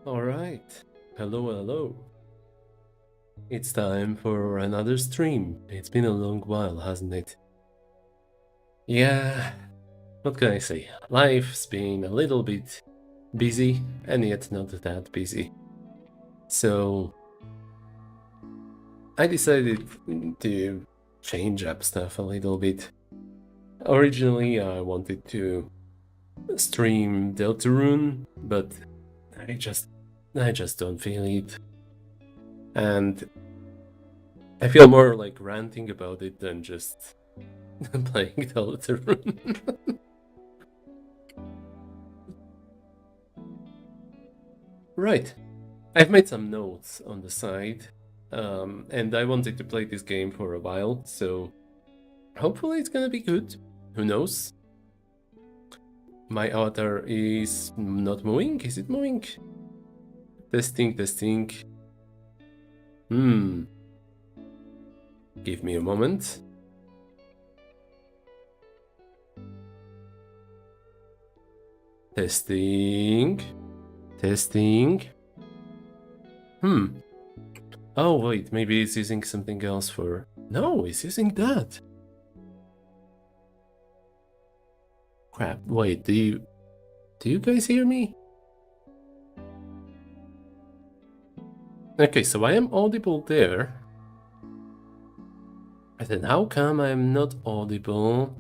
Alright. Hello, hello. It's time for another stream. It's been a long while, hasn't it? Yeah, what can I say? Life's been a little bit busy, and yet not that busy. So, I decided to change up stuff a little bit. Originally, I wanted to stream Deltarune, but I just don't feel it. And I feel more like ranting about it than just playing Deltarune. Right. I've made some notes on the side, and I wanted to play this game for a while, so hopefully it's gonna be good. Who knows? My avatar is not moving? Is it moving? Testing, testing. Hmm. Give me a moment. Testing. Testing. Oh, wait, maybe it's using something else for... No, it's using that. Crap, wait, do you guys hear me? Okay, so I am audible there. And then how come I'm not audible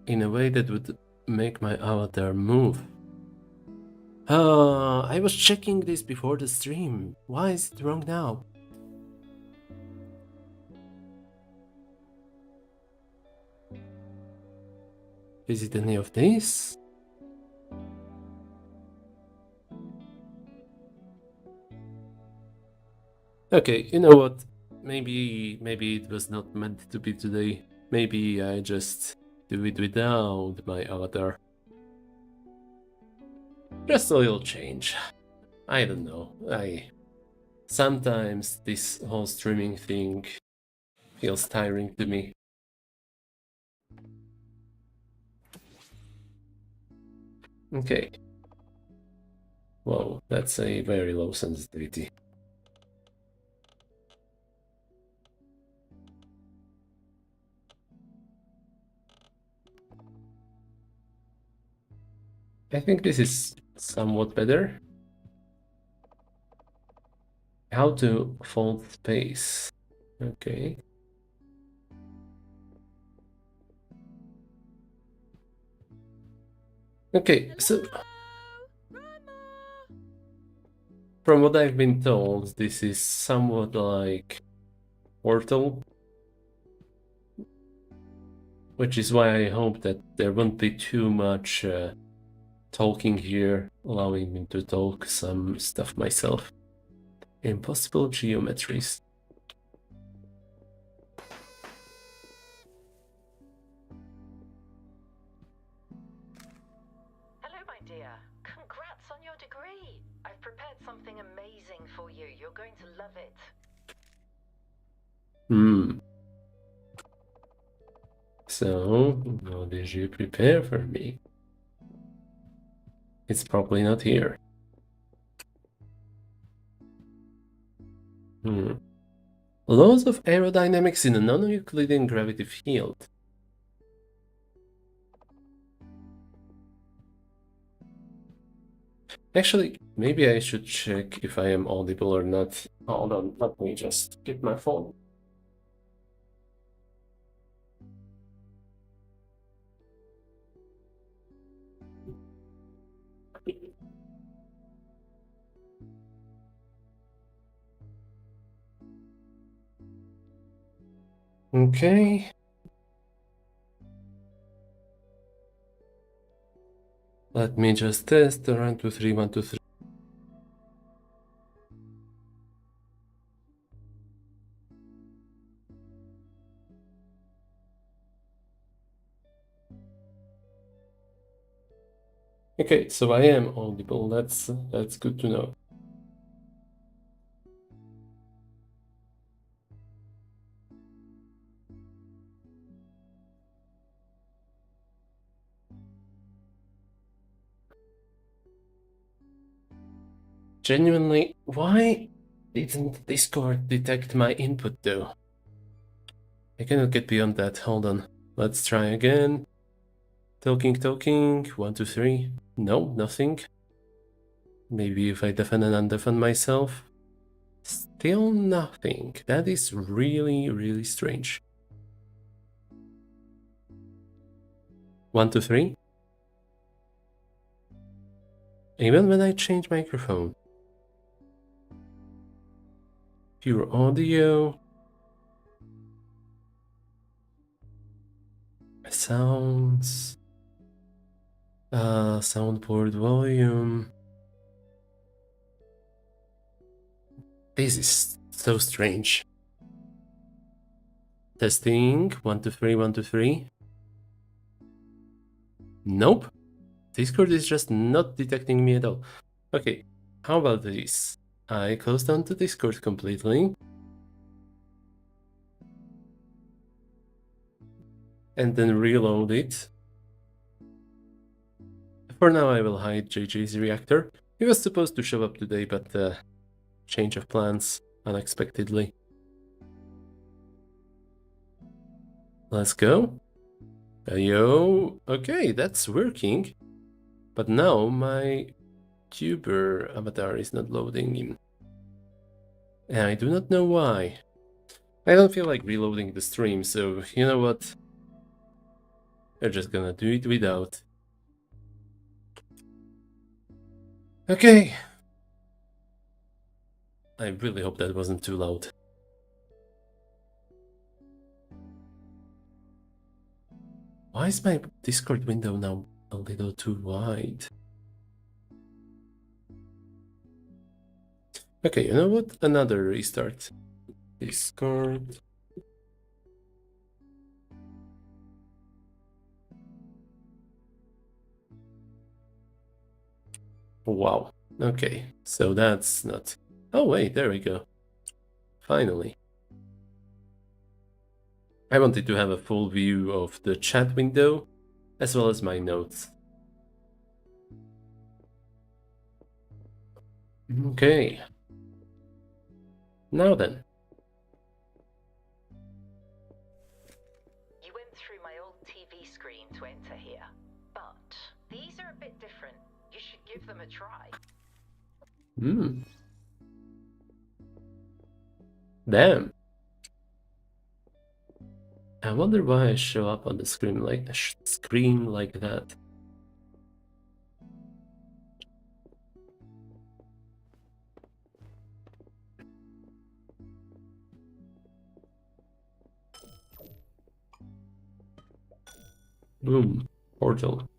in a way that would make my avatar move? I was checking this before the stream. Why is it wrong now? Is it any of this? Okay, you know what? Maybe it was not meant to be today. Maybe I just do it without my avatar. Just a little change. I don't know. Sometimes this whole streaming thing feels tiring to me. Okay. Whoa, that's a very low sensitivity. I think this is somewhat better. How to fold space. Okay. Okay, so from what I've been told, this is somewhat like Portal, which is why I hope that there won't be too much talking here, allowing me to talk some stuff myself. Impossible geometries. Hello, my dear. Congrats on your degree. I've prepared something amazing for you. You're going to love it. So, what did you prepare for me? It's probably not here. Laws of aerodynamics in a non-Euclidean gravity field. Actually, maybe I should check if I am audible or not. Hold on, let me just get my phone. Okay. Let me just test. 1, 2, 3, 1, 2, 3. Okay, so I am audible. That's good to know. Genuinely, why didn't Discord detect my input though? I cannot get beyond that. Hold on. Let's try again. Talking. 1, 2, 3. No, nothing. Maybe if I deafen and undeafen myself. Still nothing. That is really, really strange. 1, 2, 3. Even when I change microphone. Pure audio. Sounds. Soundboard volume. This is so strange. Testing. 1, 2, 3, 1, 2, 3. Nope. Discord is just not detecting me at all. Okay, how about this? I close down to Discord completely. And then reload it. For now, I will hide JJ's reactor. He was supposed to show up today, but change of plans unexpectedly. Let's go. Yo, okay, that's working. But now my tuber avatar is not loading in. And I do not know why. I don't feel like reloading the stream, so you know what? We're just gonna do it without. Okay. I really hope that wasn't too loud. Why is my Discord window now a little too wide? Okay, you know what? Another restart. Discord. Wow. Okay, so that's not... Oh wait, there we go. Finally. I wanted to have a full view of the chat window, as well as my notes. Okay. Now then. You went through my old TV screen to enter here, but these are a bit different. You should give them a try. Damn. I wonder why I show up on the screen like that. Boom. Portal.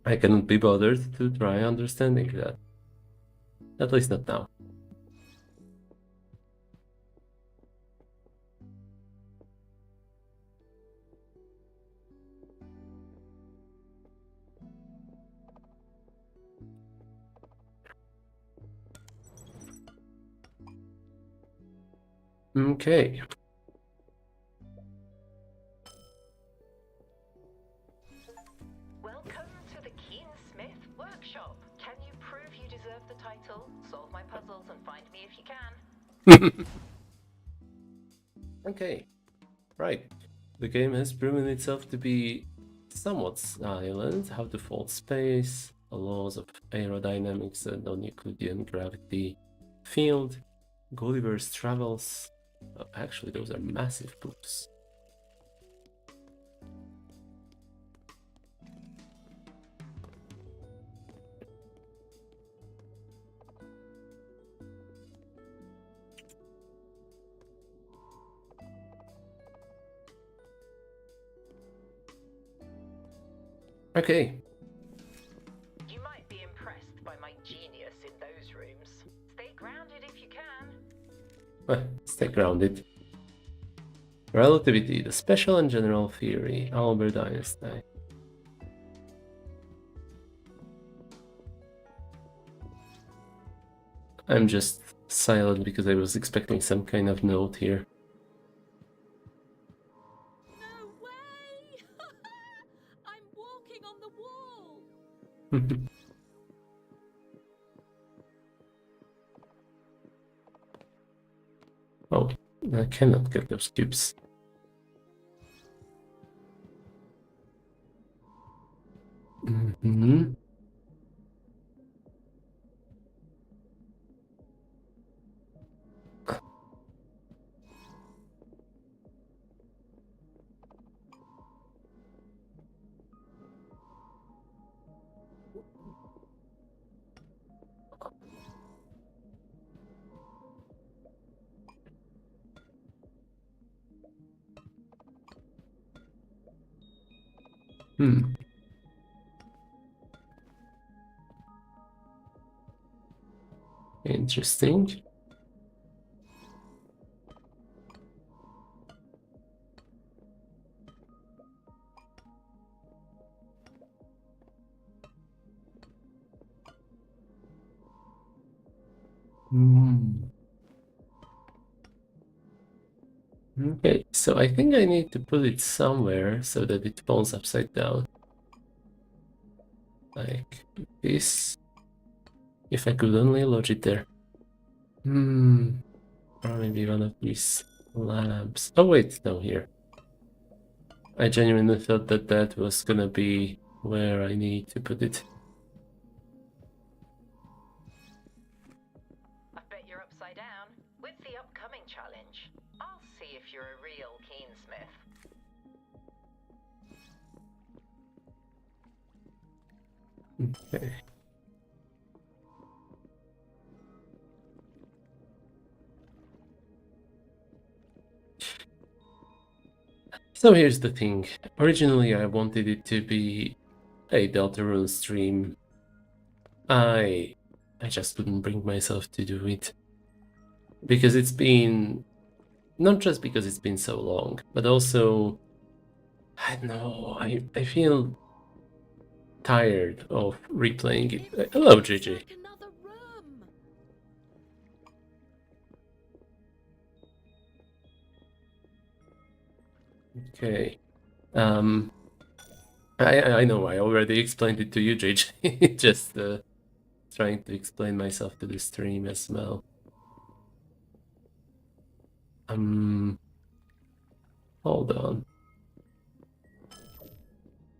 I cannot be bothered to try understanding that. At least not now. Okay. Welcome to the Keen Smith workshop. Can you prove you deserve the title? Solve my puzzles and find me if you can. Okay. Right. The game has proven itself to be somewhat silent. How to fold space, laws of aerodynamics and non-Euclidean gravity field, Gulliver's Travels. Oh, actually, those are massive books. Okay. You might be impressed by my genius in those rooms. Stay grounded if you can. Stay grounded. Relativity, the special and general theory, Albert Einstein. I'm just silent because I was expecting some kind of note here. No way! I'm walking on the wall! Oh, I cannot get those cubes. Mm-hmm. Hmm. Interesting. Hmm. Okay, so I think I need to put it somewhere so that it falls upside down. Like this. If I could only lodge it there. Hmm. Or maybe one of these labs. Oh wait, no, here. I genuinely thought that that was gonna be where I need to put it. I bet you're upside down. With the upcoming challenge, I'll see if you're a real keensmith. Okay. So here's the thing. Originally, I wanted it to be a Deltarune stream. I just couldn't bring myself to do it. Because it's been... Not just because it's been so long, but also... I don't know, I feel tired of replaying it. Hello, JJ. Like another room. Okay. I know I already explained it to you, JJ. Just trying to explain myself to the stream as well. Hold on.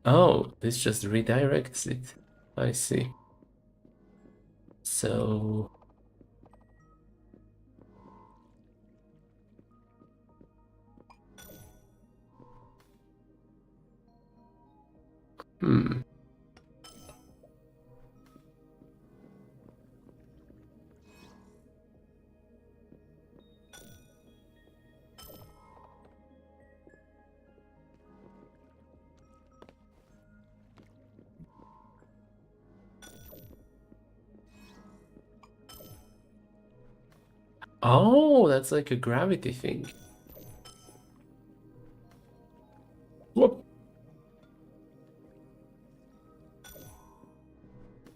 Oh, this just redirects it. I see. So... Hmm. Oh, that's like a gravity thing. Whoop.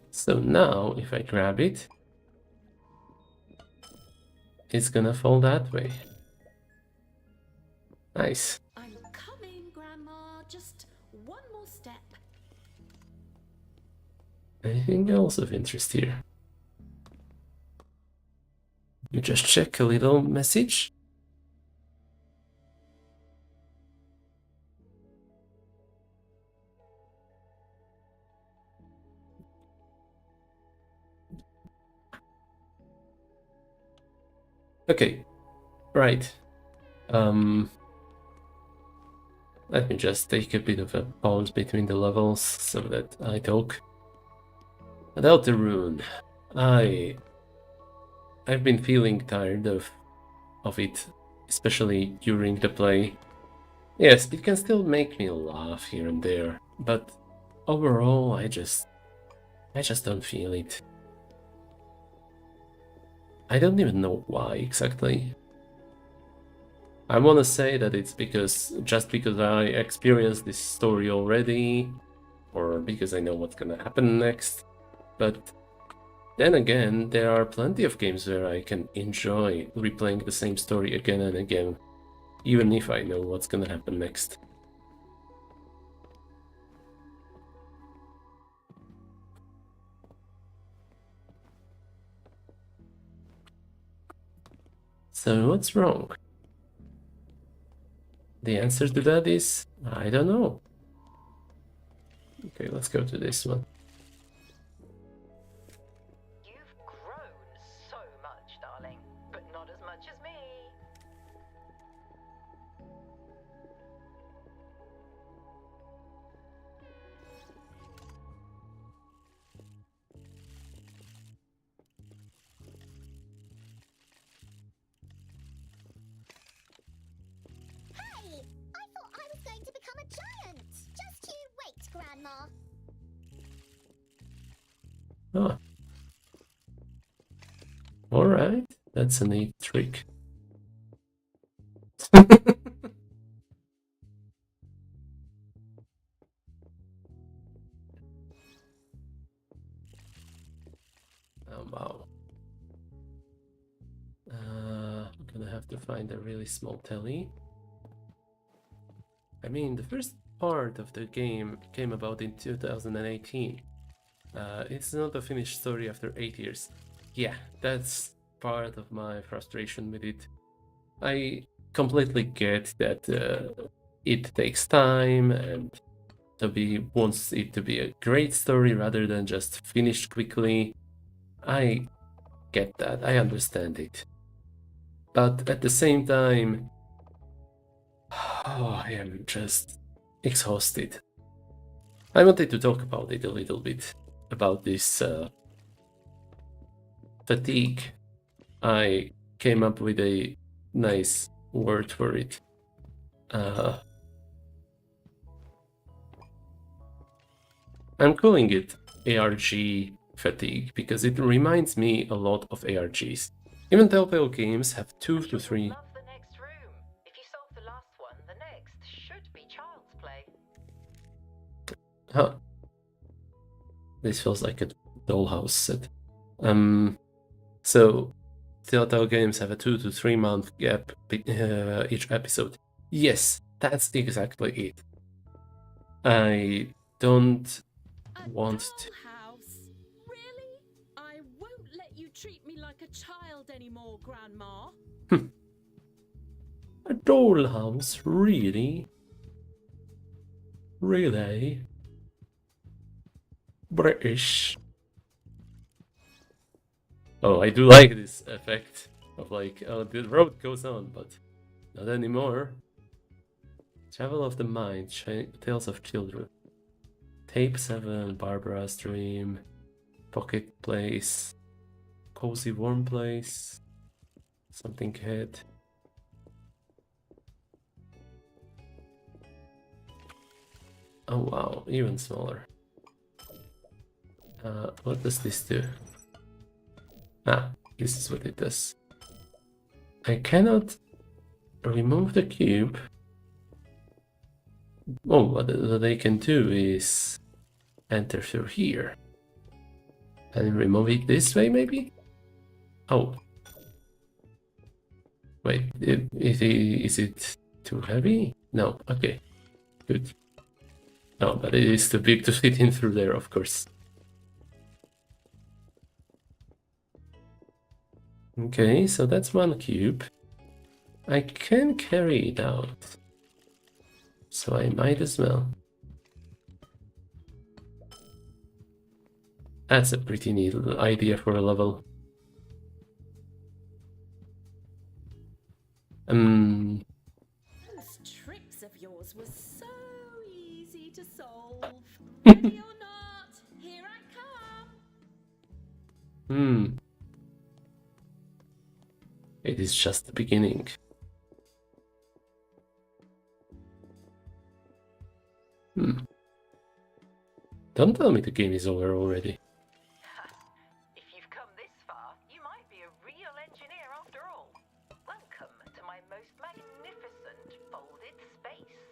So now, if I grab it, it's gonna fall that way. Nice. I'm coming, Grandma. Just one more step. Anything else of interest here? You just check a little message. Okay, right. Let me just take a bit of a pause between the levels so that I talk. Deltarune. I've been feeling tired of it, especially during the play. Yes, it can still make me laugh here and there, but overall I just don't feel it. I don't even know why exactly. I want to say that it's just because I experienced this story already, or because I know what's gonna happen next, but then again, there are plenty of games where I can enjoy replaying the same story again and again, even if I know what's gonna happen next. So what's wrong? The answer to that is, I don't know. Okay, let's go to this one. You've grown so much, darling, but not as much as me. Hey! I thought I was going to become a giant! Just you wait, Grandma. Oh. Alright, that's a neat trick. Oh, wow. I'm gonna have to find a really small telly. I mean, the first part of the game came about in 2018. It's not a finished story after 8 years. Yeah, that's part of my frustration with it. I completely get that it takes time and Toby wants it to be a great story rather than just finished quickly. I get that, I understand it. But at the same time, I am just exhausted. I wanted to talk about it a little bit, about this fatigue. I came up with a nice word for it. I'm calling it ARG fatigue because it reminds me a lot of ARGs. Even Telltale games have 2 to 3. Love the next room. If you solve the last one, the next should be child's play. Huh. This feels like a dollhouse set. So Telltale games have a 2 to 3 month gap each episode. Yes, that's exactly it. I don't want to. Dollhouse? Really? I won't let you treat me like a child anymore, Grandma. A dollhouse? Really? Really? British. Oh, I do like this effect of like, oh, the road goes on, but not anymore. Travel of the Mind, Tales of Children. Tape 7, Barbara's Dream, Pocket Place, Cozy Warm Place, Something Head. Oh wow, even smaller. What does this do? Ah, this is what it does. I cannot remove the cube. Oh, what I can do is enter through here. And remove it this way, maybe? Oh. Wait, is it too heavy? No, okay. Good. No, but it is too big to fit in through there, of course. Okay, so that's one cube. I can carry it out. So I might as well. That's a pretty neat idea for a level. Those tricks of yours were so easy to solve. Ready or not, here I come. It is just the beginning. Don't tell me the game is over already. If you've come this far, you might be a real engineer after all. Welcome to my most magnificent folded space.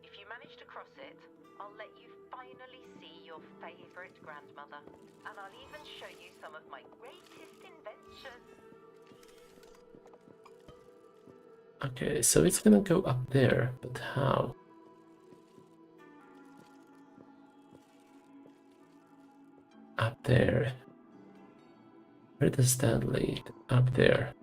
If you manage to cross it, I'll let you finally see your favorite grandmother. And I'll even show you some of my greatest inventions. Okay, so it's gonna go up there, but how? Up there. Where does that lead? Up there.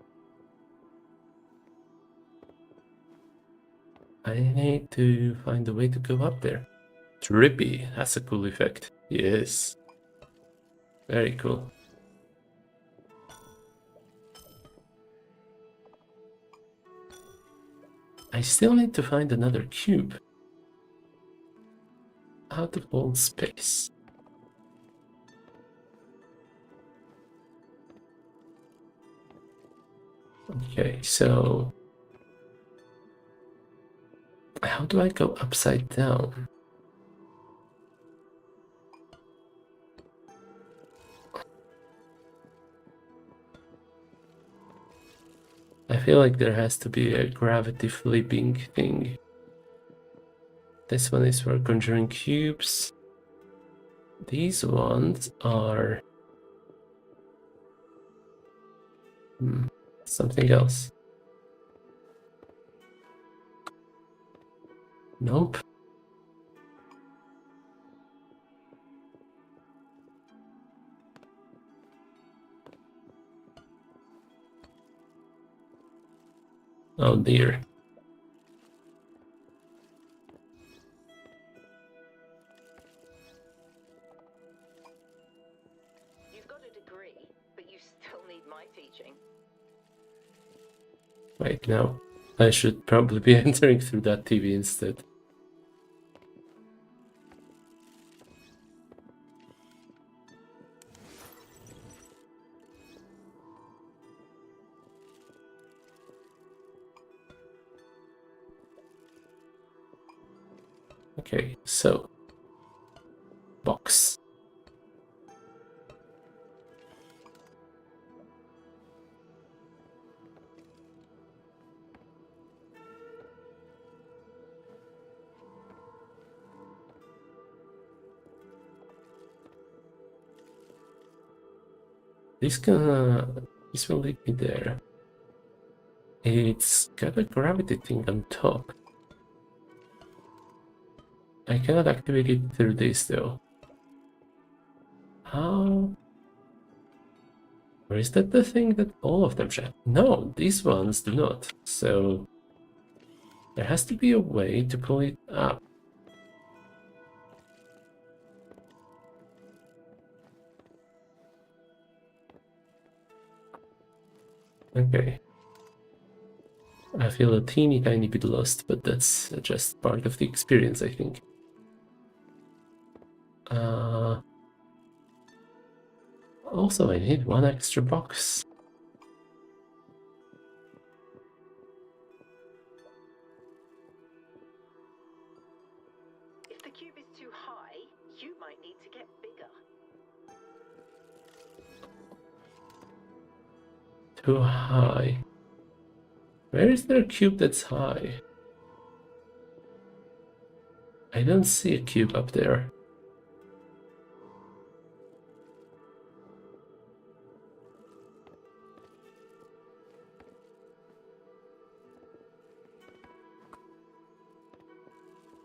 I need to find a way to go up there. Trippy, that's a cool effect. Yes. Very cool. I still need to find another cube. Out of all space. Okay, so how do I go upside down? I feel like there has to be a gravity flipping thing. This one is for conjuring cubes. These ones are something else. Nope. Oh dear. You've got a degree, but you still need my teaching. Wait, no. I should probably be entering through that TV instead. Okay, so box. This will lead me there. It's got a gravity thing on top. I cannot activate it through this though. How? Or is that the thing that all of them share? No, these ones do not. So there has to be a way to pull it up. Okay. I feel a teeny tiny bit lost, but that's just part of the experience, I think. Also, I need one extra box. If the cube is too high, you might need to get bigger. Too high. Where is there a cube that's high? I don't see a cube up there.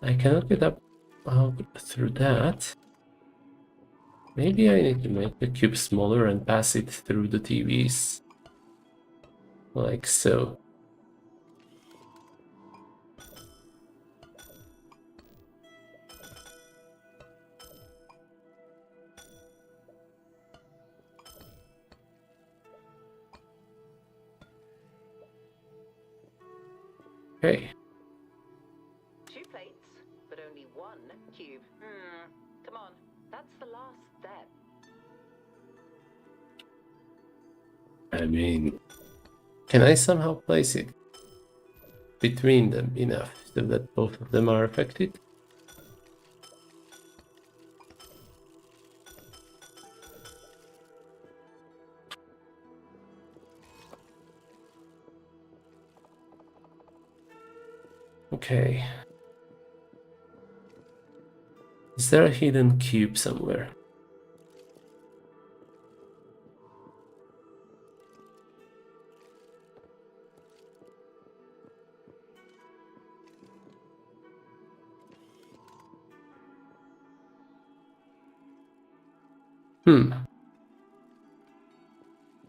I cannot get up through that. Maybe I need to make the cube smaller and pass it through the TVs. Like so. Okay. 2 plates, but only 1 cube. Come on, that's the last step. I mean, can I somehow place it between them enough so that both of them are affected? Okay. Is there a hidden cube somewhere?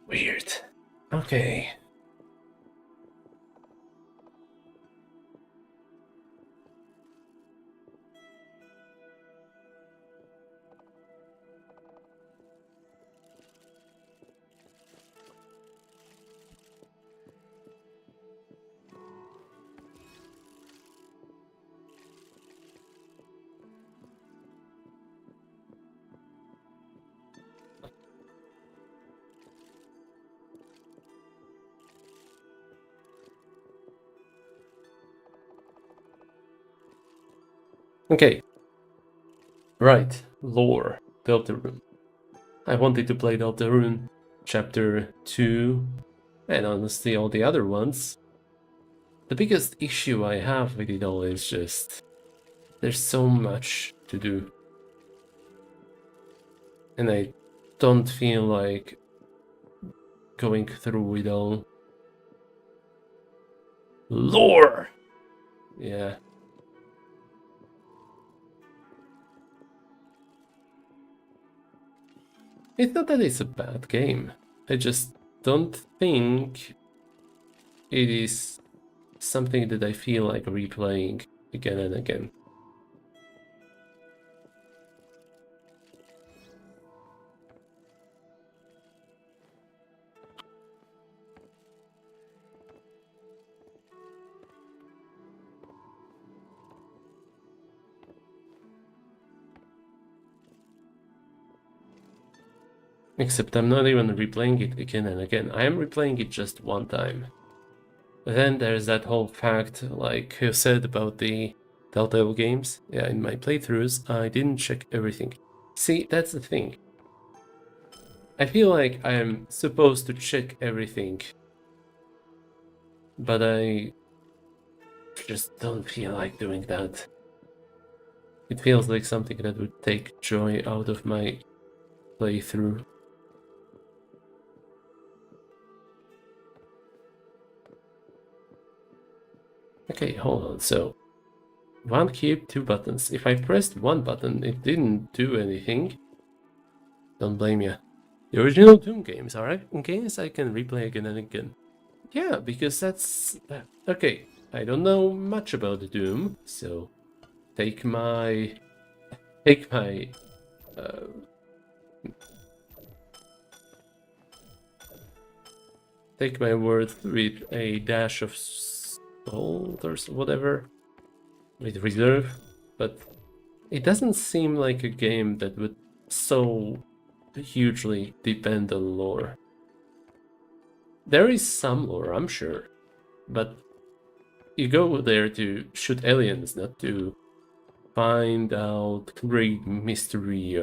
Weird. Okay. Okay. Right. Lore. Deltarune. I wanted to play Deltarune Chapter 2, and honestly all the other ones. The biggest issue I have with it all is just there's so much to do. And I don't feel like going through it all. Lore! Yeah. It's not that it's a bad game. I just don't think it is something that I feel like replaying again and again. Except I'm not even replaying it again and again. I am replaying it just one time. But then there's that whole fact, like you said about the Telltale games. Yeah, in my playthroughs, I didn't check everything. See, that's the thing. I feel like I am supposed to check everything, but I just don't feel like doing that. It feels like something that would take joy out of my playthrough. Okay, hold on. So, one cube, two buttons. If I pressed one button, it didn't do anything. Don't blame you. The original Doom games are games I can replay again and again. Yeah, because that's... okay, I don't know much about the Doom, so take my... take my... take my word with a dash of salt or whatever, with reserve, but it doesn't seem like a game that would so hugely depend on lore. There is some lore, I'm sure, but you go there to shoot aliens, not to find out great mystery,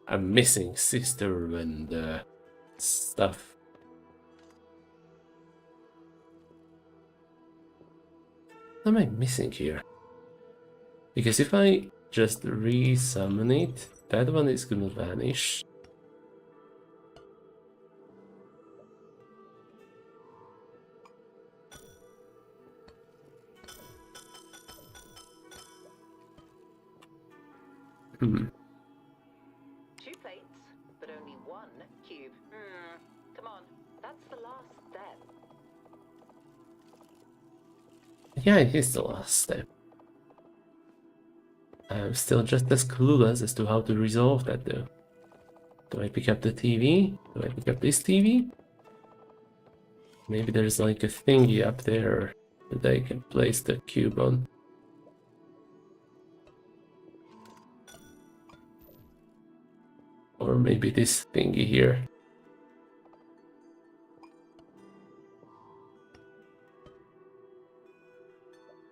a missing sister and stuff. What am I missing here? Because if I just re-summon it, that one is gonna vanish. Hmm. 2 plates, but only 1 cube. Come on, that's the last step. Yeah, it is the last step. I'm still just as clueless as to how to resolve that though. Do I pick up the TV? Do I pick up this TV? Maybe there's like a thingy up there that I can place the cube on. Or maybe this thingy here.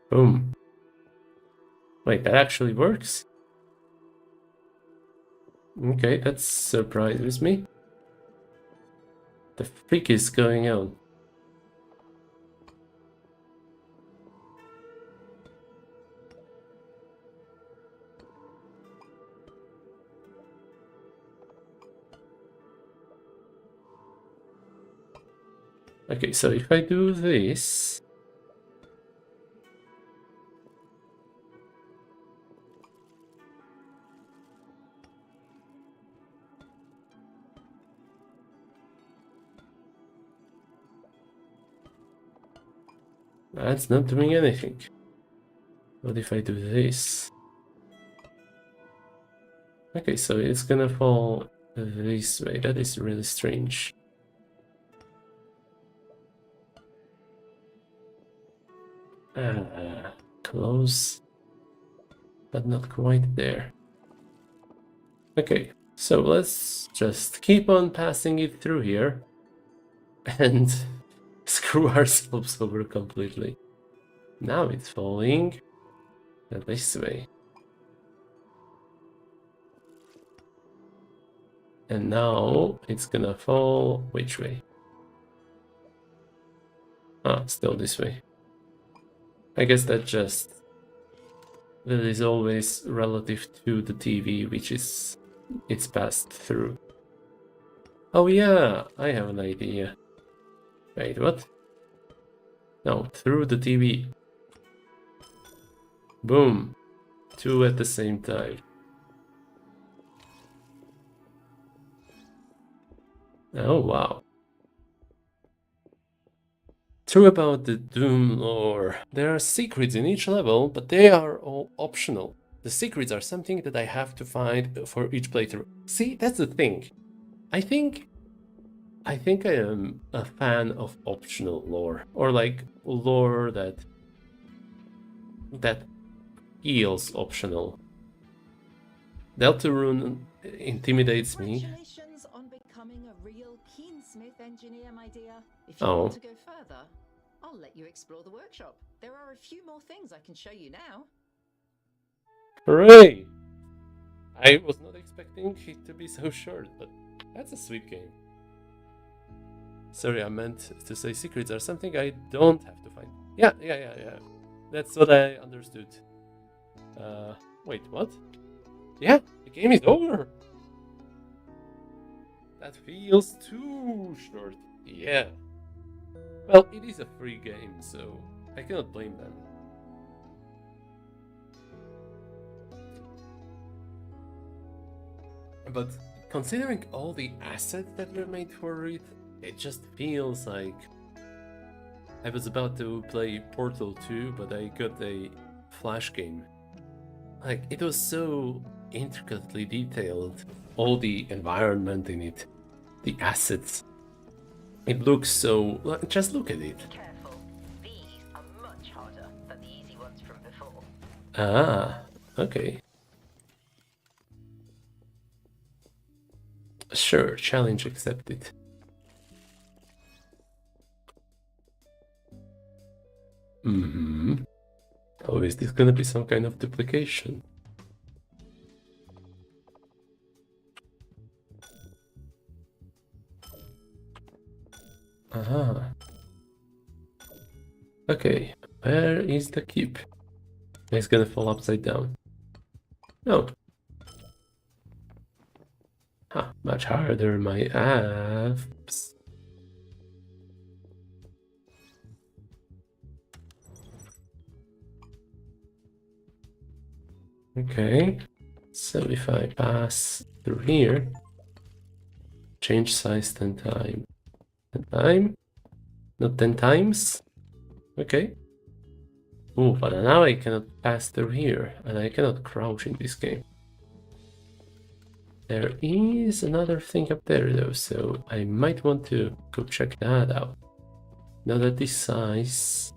Boom. Wait, that actually works? Okay, that surprises me. The freak is going on? Okay, so if I do this... that's not doing anything. What if I do this? Okay, so it's gonna fall this way. That is really strange. Close, but not quite there. Okay, so let's just keep on passing it through here and screw ourselves over completely. Now it's falling this way. And now it's gonna fall which way? Ah, still this way. I guess that is always relative to the TV, which is it's passed through. Oh yeah, I have an idea. Wait, what? No, through the TV. Boom. Two at the same time. Oh wow. True about the Doom lore. There are secrets in each level, but they are all optional. The secrets are something that I have to find for each playthrough. See, that's the thing. I think I am a fan of optional lore, or like lore that feels optional. Deltarune intimidates me. Congratulations on becoming a real keensmith engineer, my dear. If you Oh. want to go further, I'll let you explore the workshop. There are a few more things I can show you now. Hooray! I was not expecting it to be so short, but that's a sweet game. Sorry, I meant to say secrets are something I don't have to find. Yeah. That's what I understood. Wait, what? Yeah, the game is over! That feels too short. Yeah. Well, it is a free game, so I cannot blame them. But considering all the assets that were made for it, it just feels like I was about to play Portal 2, but I got a Flash game. Like, it was so intricately detailed, all the environment in it, the assets. It looks so... just look at it. Be careful. These are much harder than the easy ones from before. Ah, okay. Sure, challenge accepted. Oh, is this gonna be some kind of duplication? Aha. Okay, where is the cube? It's gonna fall upside down. No. Huh, much harder, my apps. Okay, so if I pass through here, change size 10 times. 10 times? Not 10 times? Okay. Oh, but now I cannot pass through here, and I cannot crouch in this game. There is another thing up there though, so I might want to go check that out. Now that this size...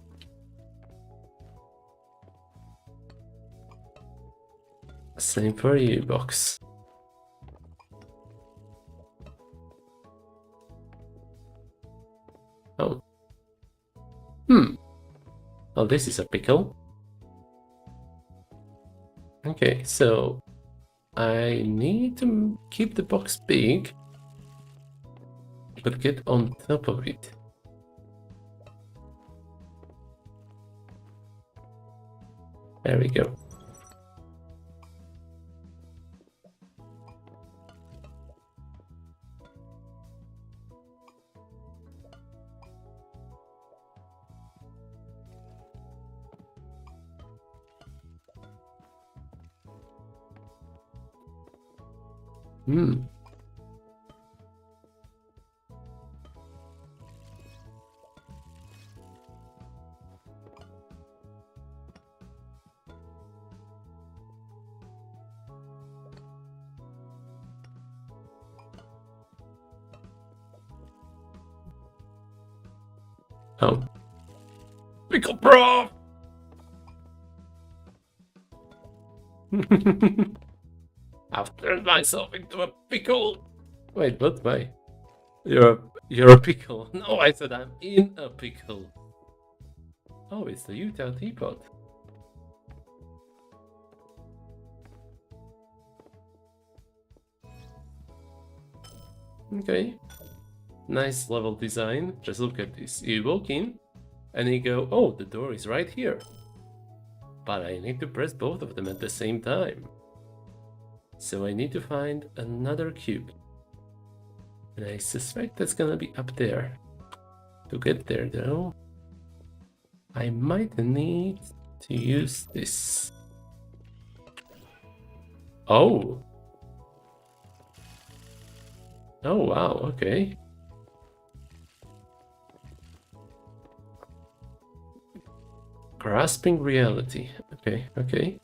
Same for you, box. Oh. Oh, this is a pickle. Okay, so I need to keep the box big, but get on top of it. There we go. Oh. Pickle Proph! I've turned myself into a pickle! Wait, what? Why? You're a pickle. No, I said I'm in a pickle. Oh, it's the Utah teapot. Okay. Nice level design. Just look at this. You walk in and you go, oh, the door is right here. But I need to press both of them at the same time. So I need to find another cube. And I suspect that's gonna be up there. To get there though, I might need to use this. Oh! Oh wow, okay. Grasping reality. Okay, okay.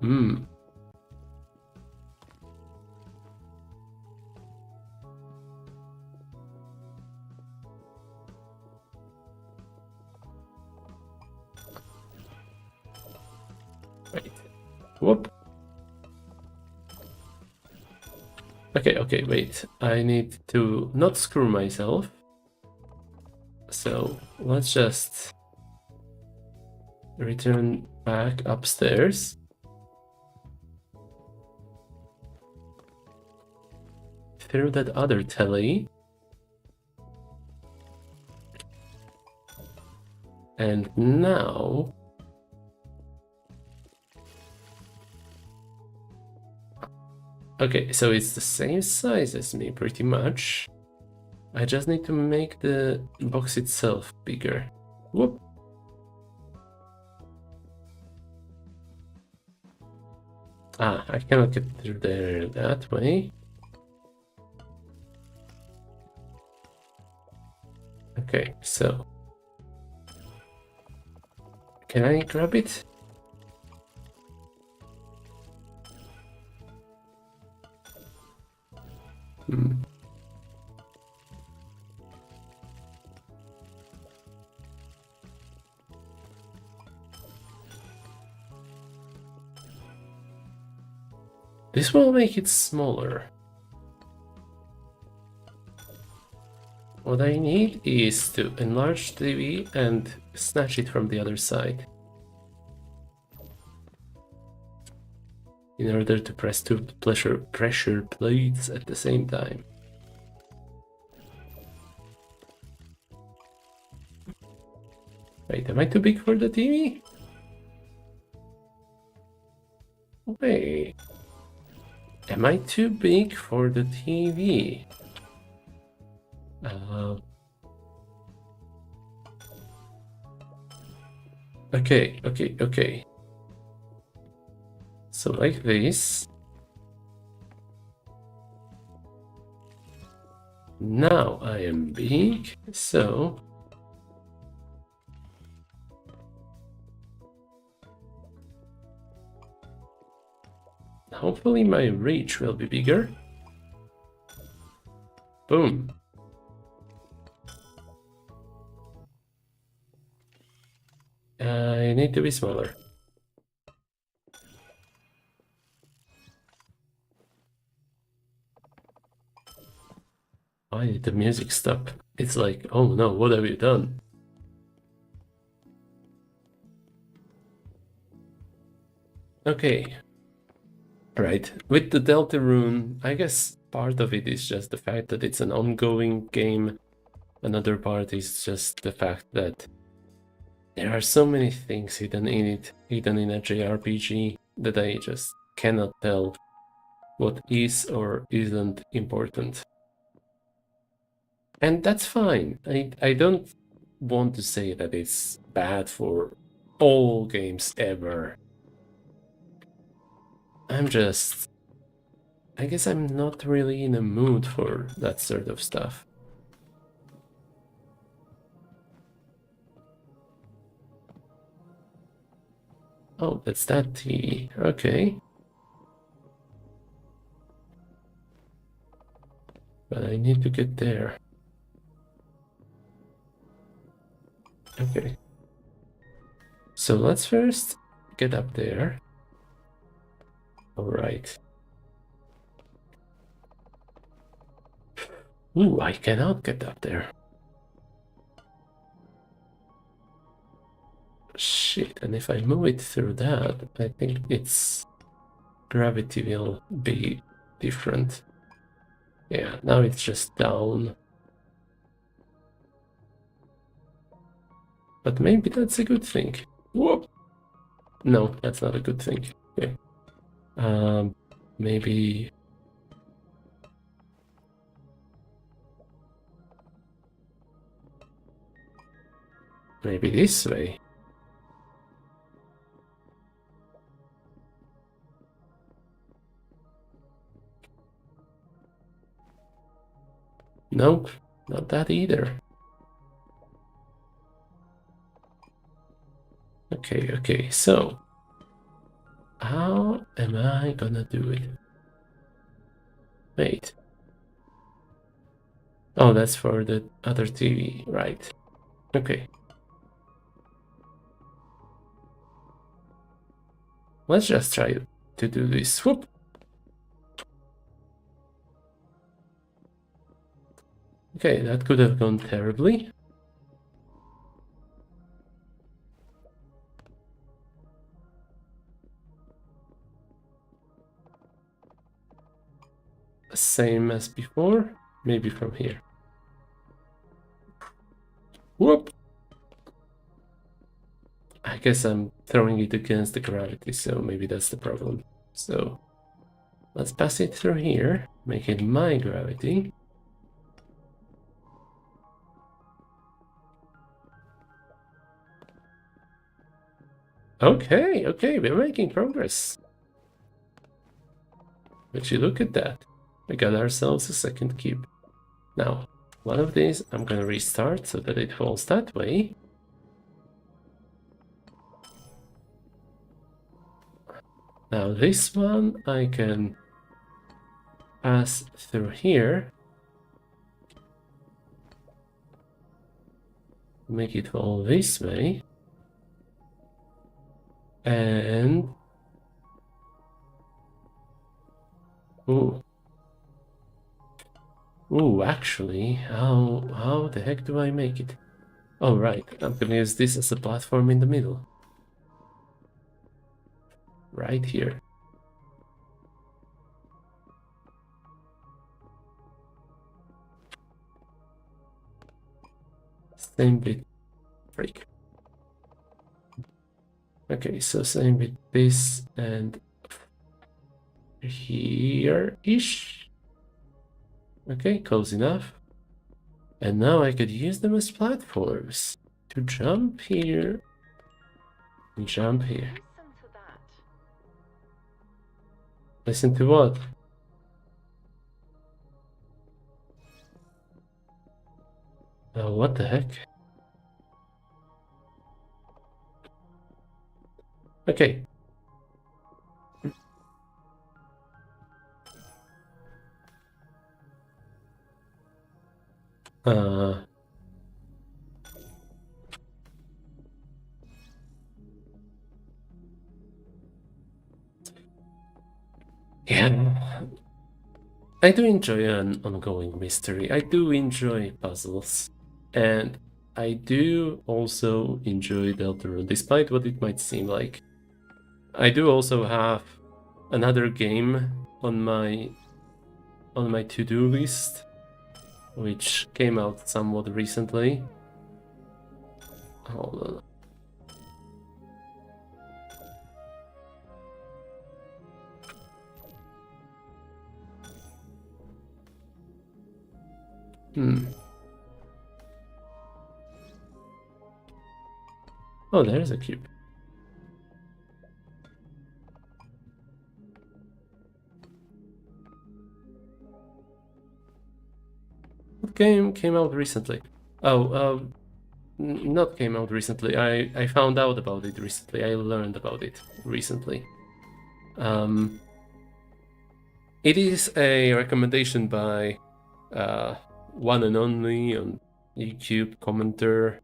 Hmm. Wait. Whoop. Okay, wait. I need to not screw myself. So let's just return back upstairs. Through that other telly. And now... Okay, so it's the same size as me, pretty much. I just need to make the box itself bigger. Whoop. Ah, I cannot get through there that way. Okay, so... Can I grab it? Hmm. This will make it smaller. What I need is to enlarge the TV and snatch it from the other side. In order to press two pressure plates at the same time. Wait, am I too big for the TV? Wait. Am I too big for the TV? Okay. So like this. Now I am big, so... Hopefully my reach will be bigger. Boom. I need to be smaller. Why did the music stop? It's like, oh no, what have you done? Okay. Right. With the Deltarune, I guess part of it is just the fact that it's an ongoing game. Another part is just the fact that there are so many things hidden in it, hidden in a JRPG, that I just cannot tell what is or isn't important. And that's fine. I don't want to say that it's bad for all games ever. I guess I'm not really in a mood for that sort of stuff. Oh, that's that TV. Okay. But I need to get there. Okay. So let's first get up there. Alright. Ooh, I cannot get up there. Shit, and if I move it through that, I think it's gravity will be different. Yeah, now it's just down. But maybe that's a good thing. Whoop! No, that's not a good thing. Okay. Maybe... Maybe this way. Nope, not that either. Okay, so how am I gonna do it? Wait. Oh, that's for the other TV, right? Okay. Let's just try to do this. Whoop! Okay, that could have gone terribly. Same as before, maybe from here. Whoop! I guess I'm throwing it against the gravity, so maybe that's the problem. So let's pass it through here, make it my gravity. Okay, we're making progress. But you look at that. We got ourselves a second cube. Now, one of these I'm gonna restart so that it falls that way. Now this one I can pass through here. Make it fall this way. And... Ooh, actually, how the heck do I make it? Oh, right, I'm gonna use this as a platform in the middle. Right here. Same with... Freak. Okay, so same with this and... here-ish. Okay, close enough. And now I could use them as platforms to jump here and jump here. Listen to that. Listen to what? Oh, what the heck? Okay. Yeah. I do enjoy an ongoing mystery. I do enjoy puzzles. And I do also enjoy Deltarune, despite what it might seem like. I do also have another game on my to-do list, which came out somewhat recently. Hold on. Oh, there's a cube. What game came out recently? Oh, not came out recently. I found out about it recently. I learned about it recently. It is a recommendation by one and only on YouTube commenter.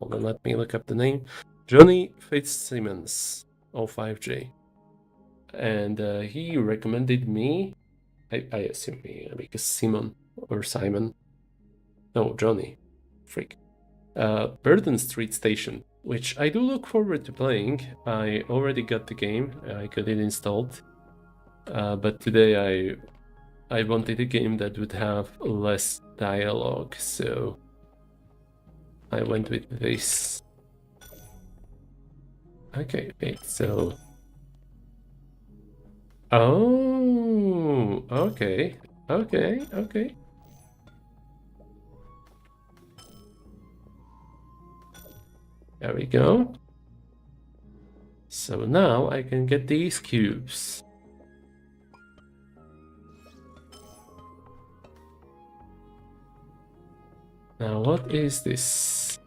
Hold on, let me look up the name. Johnny Fitzsimmons, 05J. And he recommended me, I assume me, because Simon or Simon. No, Johnny. Freak. Burden Street Station. which I do look forward to playing. I already got the game, I got it installed, but today I wanted a game that would have less dialogue, so I went with this. Okay, so... Oh, okay. There we go. So now I can get these cubes. Now what is this?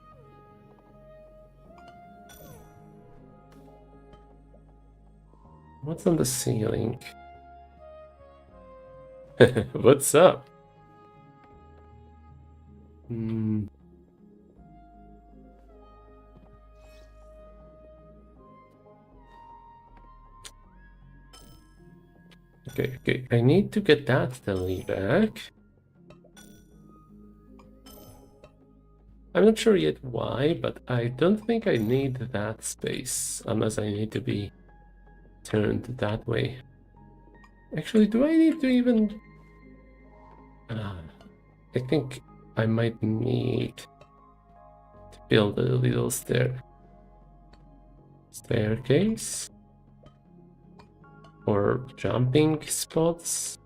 What's on the ceiling? What's up? Okay, I need to get that telly back. I'm not sure yet why, but I don't think I need that space unless I need to be turned that way. Actually, do I need to even... I think I might need to build a little staircase or jumping spots.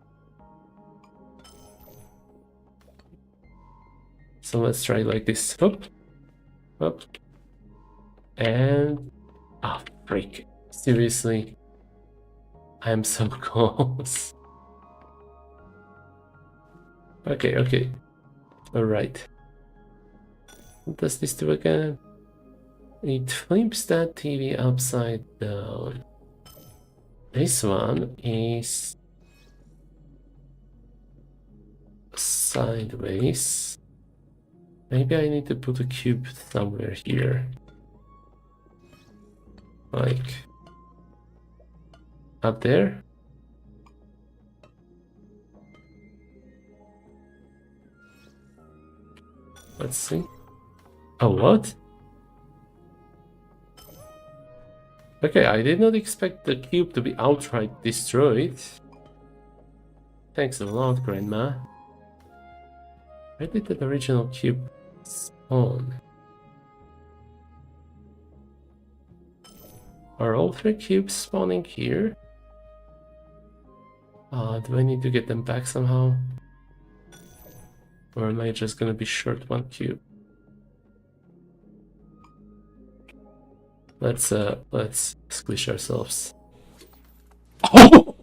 So let's try like this. Up, and... Ah, freak. Seriously? I'm so close. Okay. Alright. What does this do again? It flips that TV upside down. This one is sideways. Maybe I need to put a cube somewhere here. Like up there. Let's see. Oh, what? Okay, I did not expect the cube to be outright destroyed. Thanks a lot, Grandma. Where did the original cube spawn? Are all 3 cubes spawning here? Do I need to get them back somehow? Or am I just gonna be short 1 cube? Let's squish ourselves. Oh!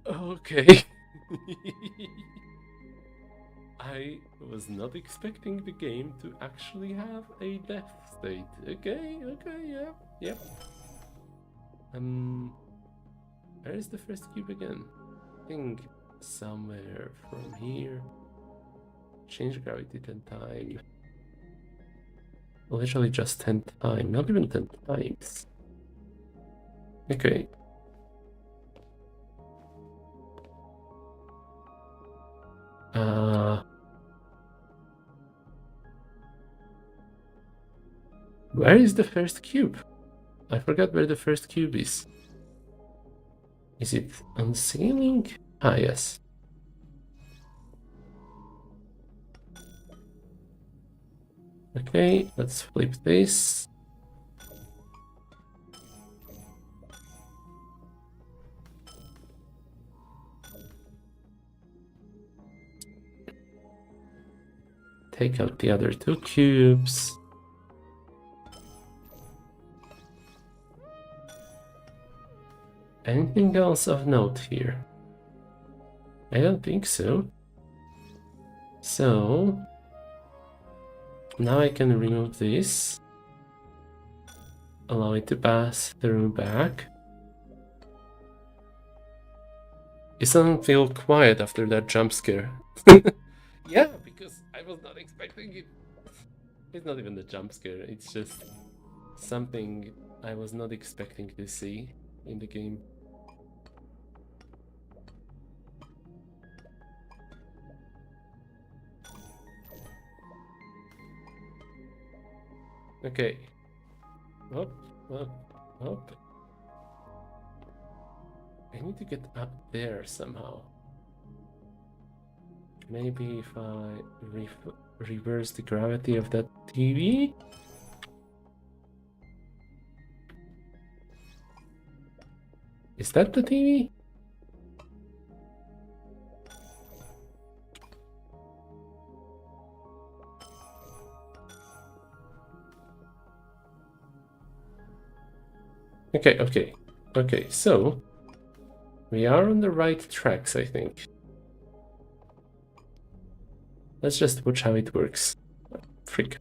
Okay. I was not expecting the game to actually have a death state. Okay, yep. Where is the first cube again? I think somewhere from here. Change gravity 10 times. Literally just 10 times, not even 10 times. Okay. Where is the first cube? I forgot where the first cube is. Is it on the ceiling? Ah, yes. Okay, let's flip this. Take out the other 2 cubes. Anything else of note here? I don't think so. So now I can remove this. Allow it to pass through back. It doesn't feel quiet after that jump scare. Yeah, because I was not expecting it. It's not even a jump scare, it's just something I was not expecting to see in the game. Okay. Up, up, up. I need to get up there somehow. Maybe if I reverse the gravity of that TV? Is that the TV? Okay, so we are on the right tracks, I think. Let's just watch how it works. Freak.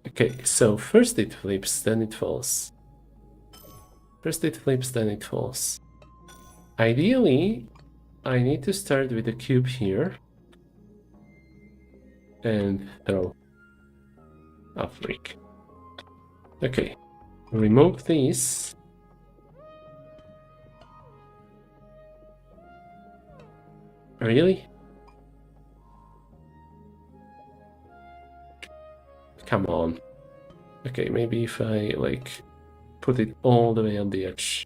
Okay, so first it flips, then it falls. First it flips, then it falls. Ideally, I need to start with the cube here. And throw. Oh, freak. Okay, remove these. Really? Come on. Okay, maybe if I, like, put it all the way on the edge.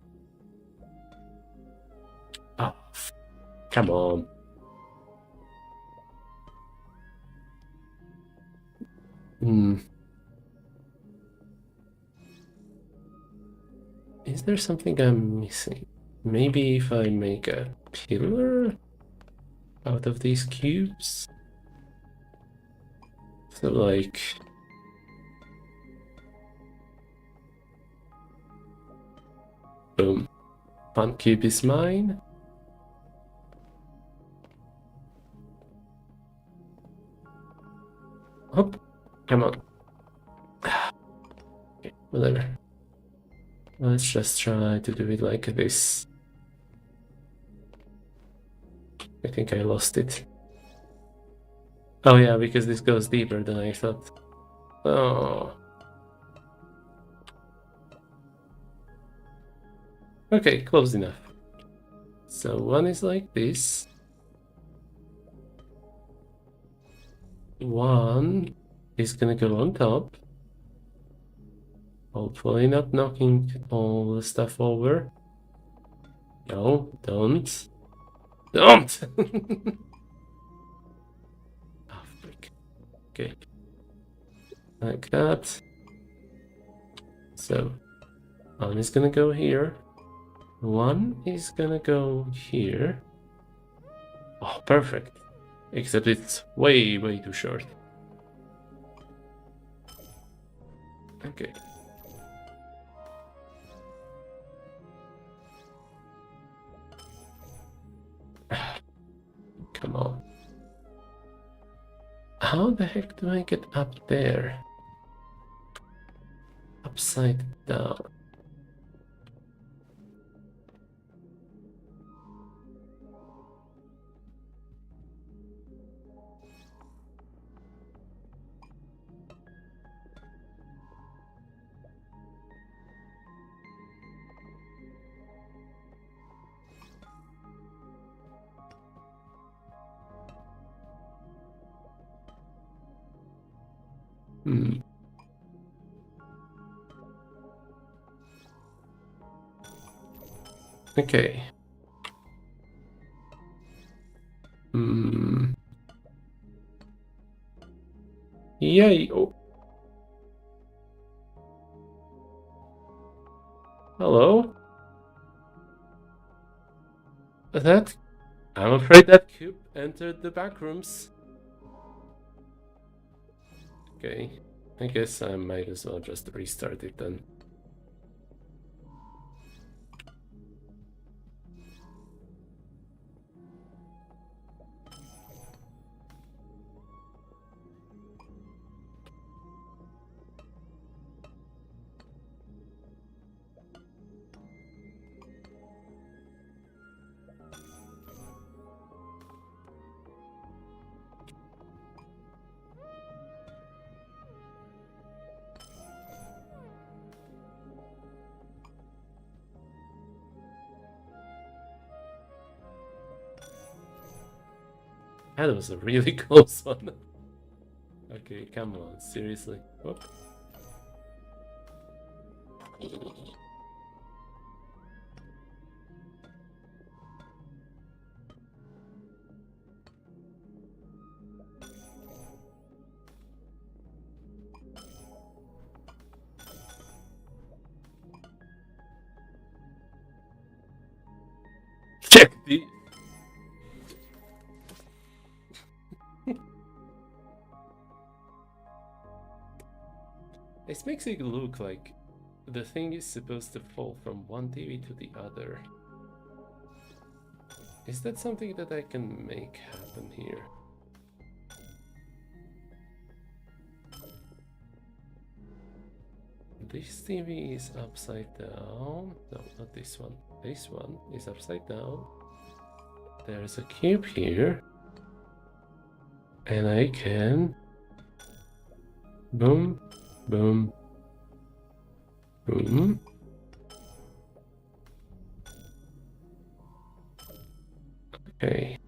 Ah, come on. Is there something I'm missing? Maybe if I make a pillar out of these cubes? So, like... Boom. One cube is mine. Hop. Come on. Okay, whatever. Let's just try to do it like this. I think I lost it. Oh yeah, because this goes deeper than I thought. Oh. Okay, close enough. So one is like this. One is gonna go on top. Hopefully not knocking all the stuff over. No, don't. Don't! Oh, frick. Okay. Like that. So, one is gonna go here. One is gonna go here. Oh, perfect. Except it's way, way too short. Okay. Come on. How the heck do I get up there? Upside down. Hmm. Okay. Hmm. Yay. Oh. Hello? I'm afraid that cube entered the back rooms. Okay. I guess I might as well just restart it then. That was a really close one. Okay, come on, seriously. Whoop. Check the. This makes it look like the thing is supposed to fall from one TV to the other. Is that something that I can make happen here? This TV is upside down. No, not this one. This one is upside down. There's a cube here. And I can... Boom, boom, boom. Okay.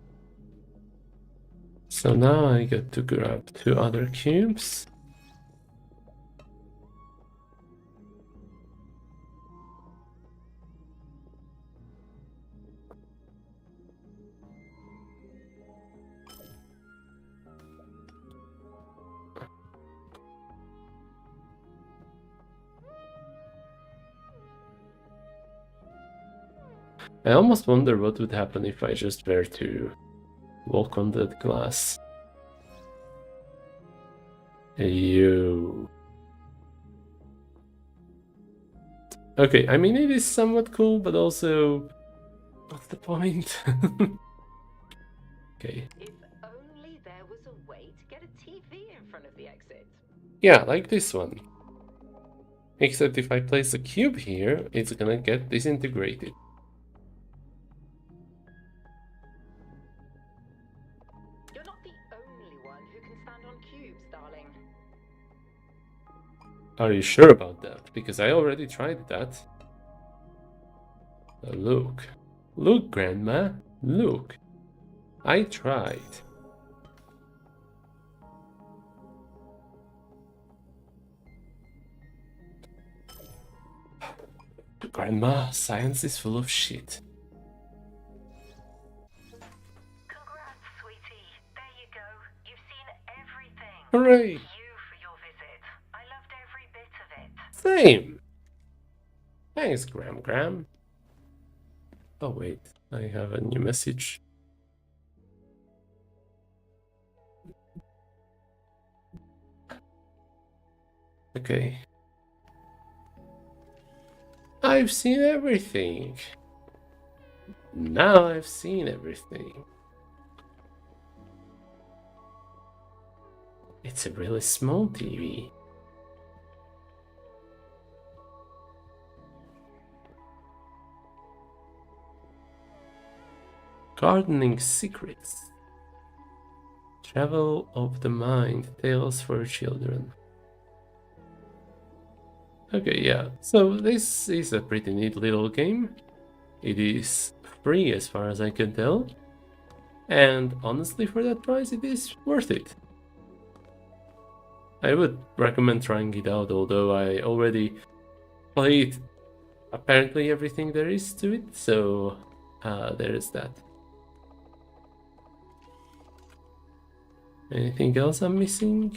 So now I got to grab 2 other cubes. I almost wonder what would happen if I just were to walk on that glass. You. Okay, I mean it is somewhat cool, but also, what's the point? Okay. If only there was a way to get a TV in front of the exit. Yeah, like this one. Except if I place a cube here, it's gonna get disintegrated. You're not the only one who can stand on cubes, darling. Are you sure about that? Because I already tried that. Look. Look, Grandma. Look. I tried. Grandma, science is full of shit. Congrats, sweetie. There you go. You've seen everything. Hooray! Thank you for your visit. I loved every bit of it. Same! Thanks, Gram. Oh wait, I have a new message. Okay. I've seen everything. Now I've seen everything. It's a really small TV. Gardening secrets. Travel of the mind. Tales for children. Okay, yeah. So this is a pretty neat little game. It is free as far as I can tell. And honestly, for that price, it is worth it. I would recommend trying it out, although I already played apparently everything there is to it, so there is that. Anything else I'm missing?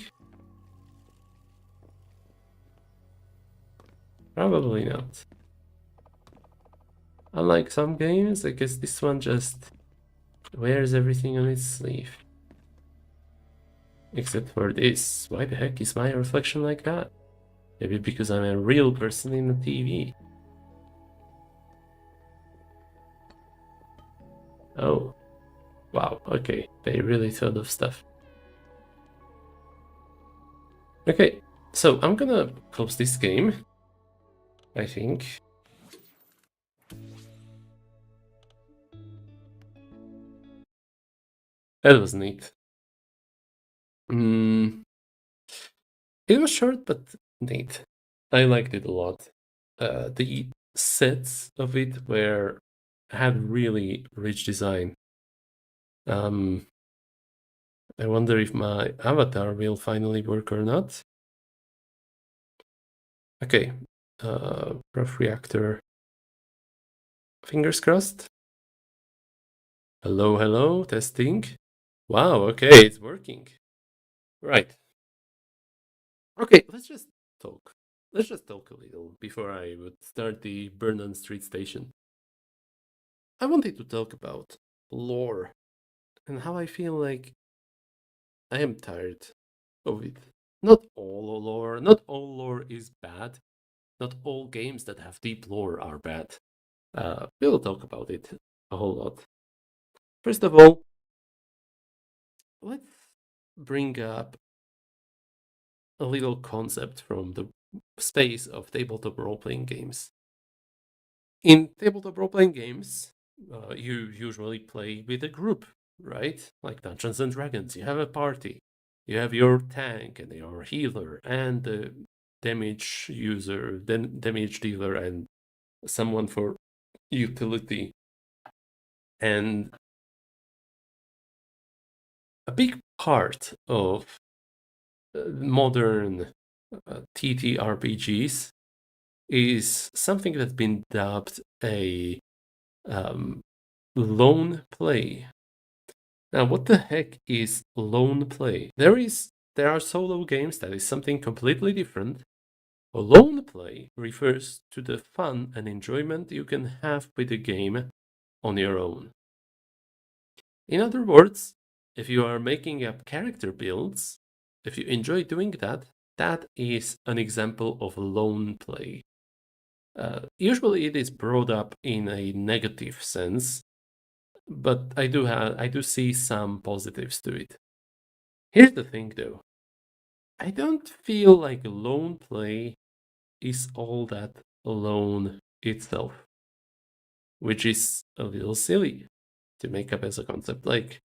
Probably not. Unlike some games, I guess this one just wears everything on its sleeve. Except for this. Why the heck is my reflection like that? Maybe because I'm a real person in the TV. Oh. Wow, okay. They really thought of stuff. Okay, so I'm gonna close this game, I think. That was neat. It was short, but neat. I liked it a lot. The sets of it had really rich design. I wonder if my avatar will finally work or not. Okay, Proph reactor. Fingers crossed. Hello, hello, testing. Wow, okay, it's working. Right. Okay, let's just talk. Let's just talk a little before I would start the Burn Street Station. I wanted to talk about lore and how I feel like I am tired of it. Not all lore is bad. Not all games that have deep lore are bad. We'll talk about it a whole lot. First of all, let's bring up a little concept from the space of tabletop role playing games. In tabletop role playing games, you usually play with a group, right? Like Dungeons and Dragons, you have a party. You have your tank and your healer and the damage user, then damage dealer, and someone for utility. And a big part of modern TTRPGs is something that's been dubbed a lone play. Now, what the heck is lone play? There are solo games that is something completely different. A lone play refers to the fun and enjoyment you can have with the game on your own. In other words, if you are making up character builds, if you enjoy doing that, that is an example of lone play. Usually it is brought up in a negative sense, but I do see some positives to it. Here's the thing though. I don't feel like lone play is all that alone itself, which is a little silly to make up as a concept. Like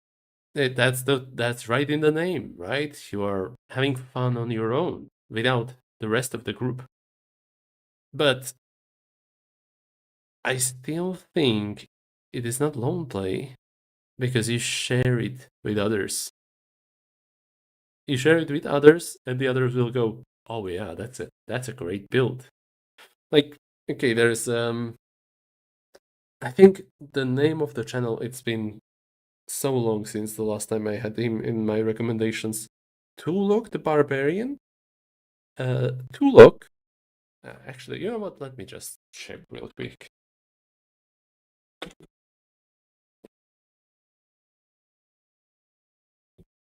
that's right in the name, right? You are having fun on your own without the rest of the group. But I still think it is not lone play because you share it with others. You share it with others, and the others will go, "Oh yeah, that's a great build." Like, okay, there's I think the name of the channel. It's been so long since the last time I had him in my recommendations. Tulok the Barbarian. Tulok. Actually, you know what? Let me just check real quick.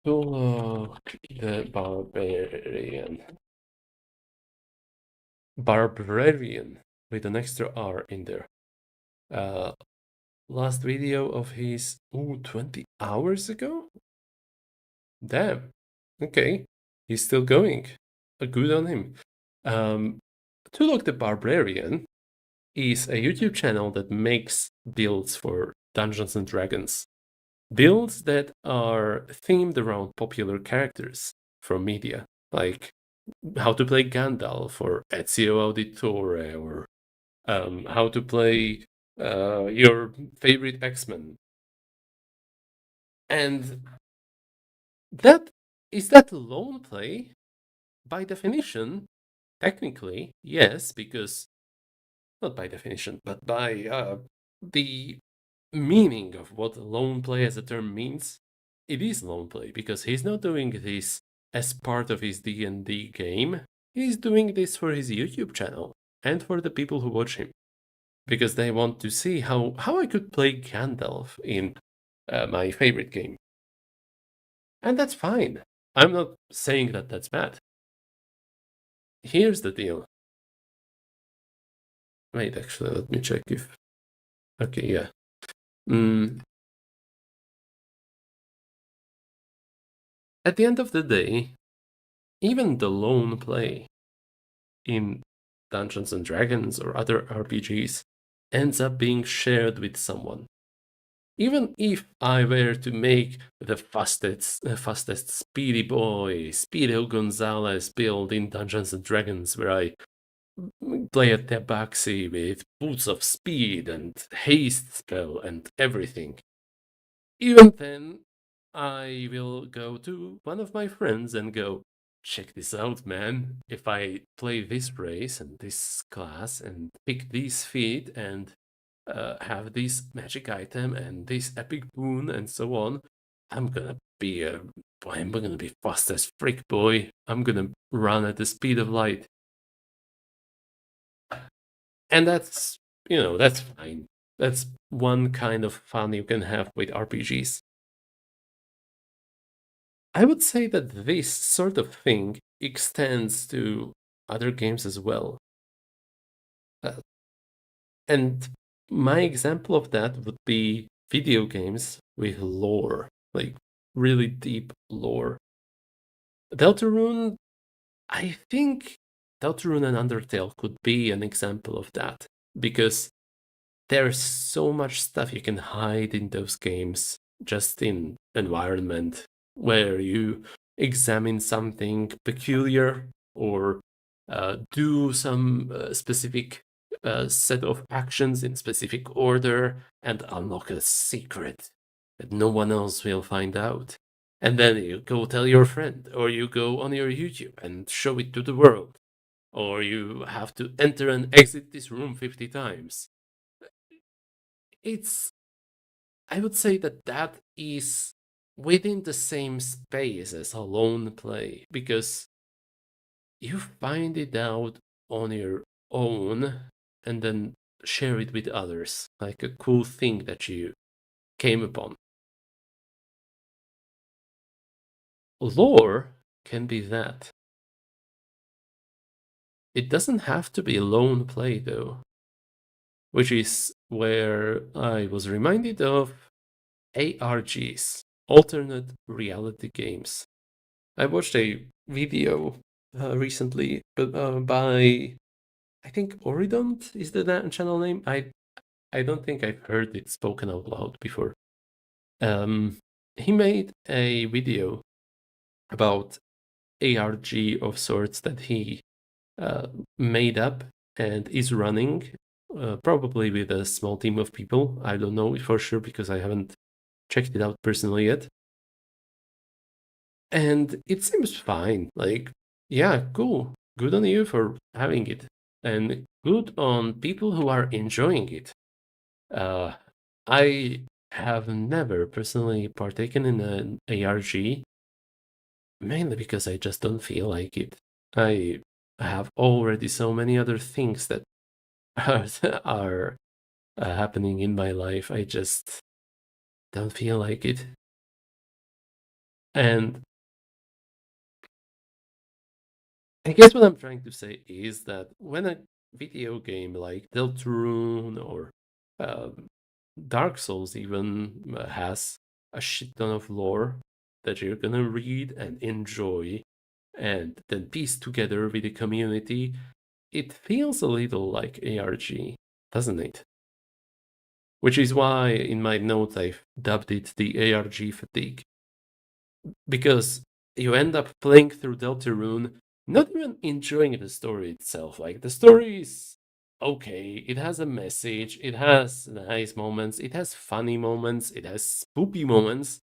Tulok the Barbarian. Barbarian with an extra R in there. Last video of his 20 hours ago? Damn. Okay. He's still going. Good on him. Tulok the Barbarian is a YouTube channel that makes builds for Dungeons and Dragons. Builds that are themed around popular characters from media, like how to play Gandalf or Ezio Auditore, or how to play your favorite X-Men. And that lone play? By definition, technically, yes, because not by definition, but by the meaning of what lone play as a term means, it is lone play because he's not doing this as part of his D&D game. He's doing this for his YouTube channel and for the people who watch him because they want to see how I could play Gandalf in my favorite game. And that's fine. I'm not saying that that's bad. Here's the deal. Wait, actually, let me check if... Okay, yeah. At the end of the day, even the lone play in Dungeons and Dragons or other RPGs ends up being shared with someone. Even if I were to make the fastest Speedy Boy, Speedo Gonzalez build in Dungeons and Dragons, where I play a Tabaxi with boots of speed and haste spell and everything, even then, I will go to one of my friends and go, check this out, man. If I play this race and this class and pick these feat and have this magic item and this epic boon and so on, I'm gonna be a I'm gonna be fast as frick, boy. I'm gonna run at the speed of light. And that's, that's fine. That's one kind of fun you can have with RPGs. I would say that this sort of thing extends to other games as well. Uh, and my example of that would be video games with lore, like really deep lore. Deltarune, I think Deltarune and Undertale could be an example of that, because there's so much stuff you can hide in those games, just in environment where you examine something peculiar or do some specific set of actions in specific order and unlock a secret that no one else will find out. And then you go tell your friend, or you go on your YouTube and show it to the world, or you have to enter and exit this room 50 times. It's I would say that that is within the same space as a lone play, because you find it out on your own and then share it with others, like a cool thing that you came upon. Lore can be that. It doesn't have to be lone play though, which is where I was reminded of ARGs, alternate reality games. I watched a video recently, but by I think Oridont is the channel name. I don't think I've heard it spoken out loud before. He made a video about ARG of sorts that he made up and is running, probably with a small team of people. I don't know for sure because I haven't checked it out personally yet. And it seems fine. Like, yeah, cool. Good on you for having it. And good on people who are enjoying it. I have never personally partaken in an ARG, mainly because I just don't feel like it. I have already so many other things that are happening in my life. I just don't feel like it. And I guess what I'm trying to say is that when a video game like Deltarune or um, Dark Souls even has a shit ton of lore that you're gonna read and enjoy and then piece together with the community, it feels a little like ARG, doesn't it? Which is why in my notes I've dubbed it the ARG fatigue. Because you end up playing through Deltarune, not even enjoying the story itself. Like, the story is okay, it has a message, it has nice moments, it has funny moments, it has spoopy moments,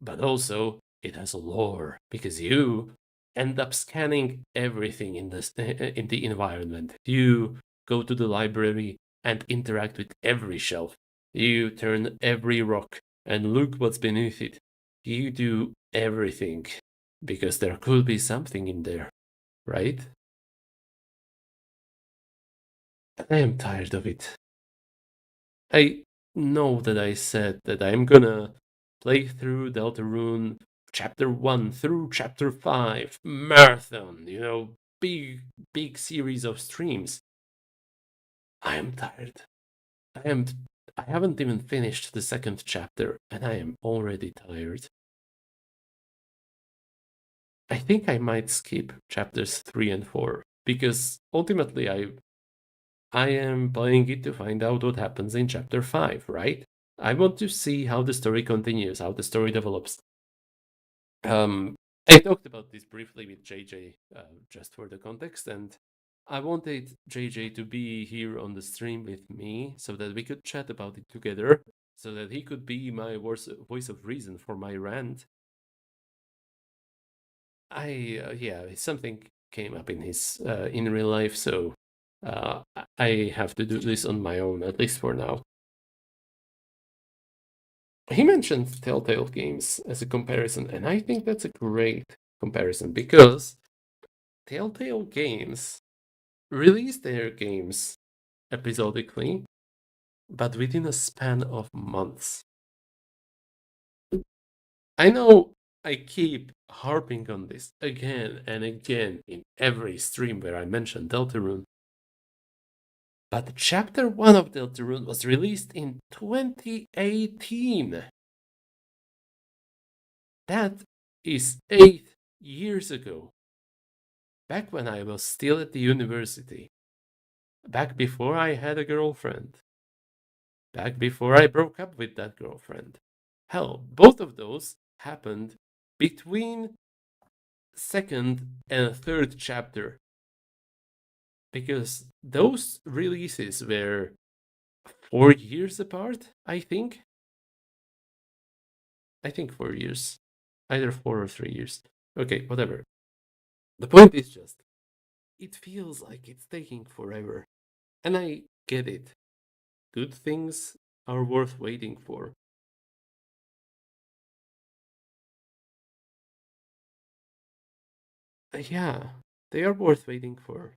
but also it has lore, because you end up scanning everything in the environment. You go to the library and interact with every shelf. You turn every rock and look what's beneath it. You do everything because there could be something in there, right? I am tired of it. I know that I said that I'm gonna play through Deltarune chapter 1 through chapter 5 marathon, big series of streams. I am tired. I am I haven't even finished the second chapter and I am already tired. I think I might skip chapters 3 and 4 because ultimately I am playing it to find out what happens in chapter 5, right? I want to see how the story continues, how the story develops. I talked about this briefly with JJ, just for the context, and I wanted JJ to be here on the stream with me so that we could chat about it together. so that he could be my voice of reason for my rant. Yeah, something came up in his in real life, so I have to do this on my own, at least for now. He mentioned Telltale Games as a comparison, and I think that's a great comparison because Telltale Games release their games episodically, but within a span of months. I know I keep harping on this again and again in every stream where I mention Deltarune, but Chapter 1 of Deltarune was released in 2018. That is 8 years ago. Back when I was still at the university. Back before I had a girlfriend. Back before I broke up with that girlfriend. Hell, both of those happened between second and third chapter. Because those releases were 4 years apart, I think. I think 4 years. Either 4 or 3 years. Okay, whatever. The point is just, it feels like it's taking forever. And I get it. Good things are worth waiting for. Yeah, they are worth waiting for.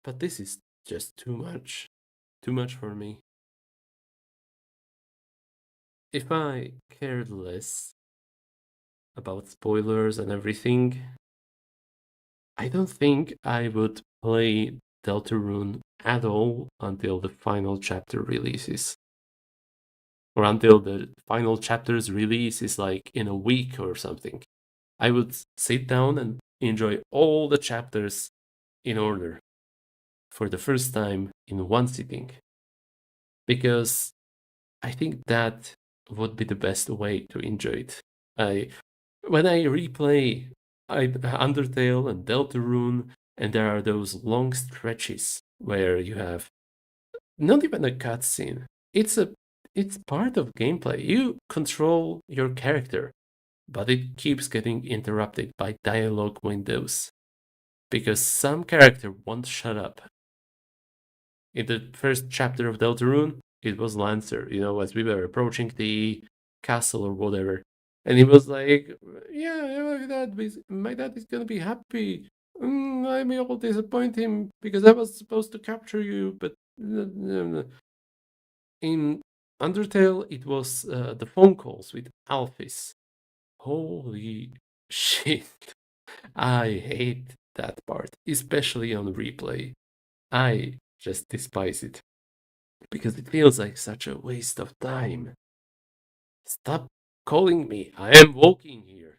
But this is just too much. Too much for me. If I cared less about spoilers and everything, I don't think I would play Deltarune at all until the final chapter releases. Or until the final chapter's release is like in a week or something. I would sit down and enjoy all the chapters in order for the first time in one sitting. Because I think that would be the best way to enjoy it. When I replay Undertale and Deltarune, and there are those long stretches where you have not even a cutscene. It's part of gameplay. You control your character, but it keeps getting interrupted by dialogue windows because some character won't shut up. In the first chapter of Deltarune, it was Lancer, as we were approaching the castle or whatever. And he was like, yeah, my dad is gonna be happy. I will disappoint him because I was supposed to capture you, but in Undertale, it was the phone calls with Alphys. Holy shit. I hate that part, especially on replay. I just despise it because it feels like such a waste of time. Stop calling me. I am walking here.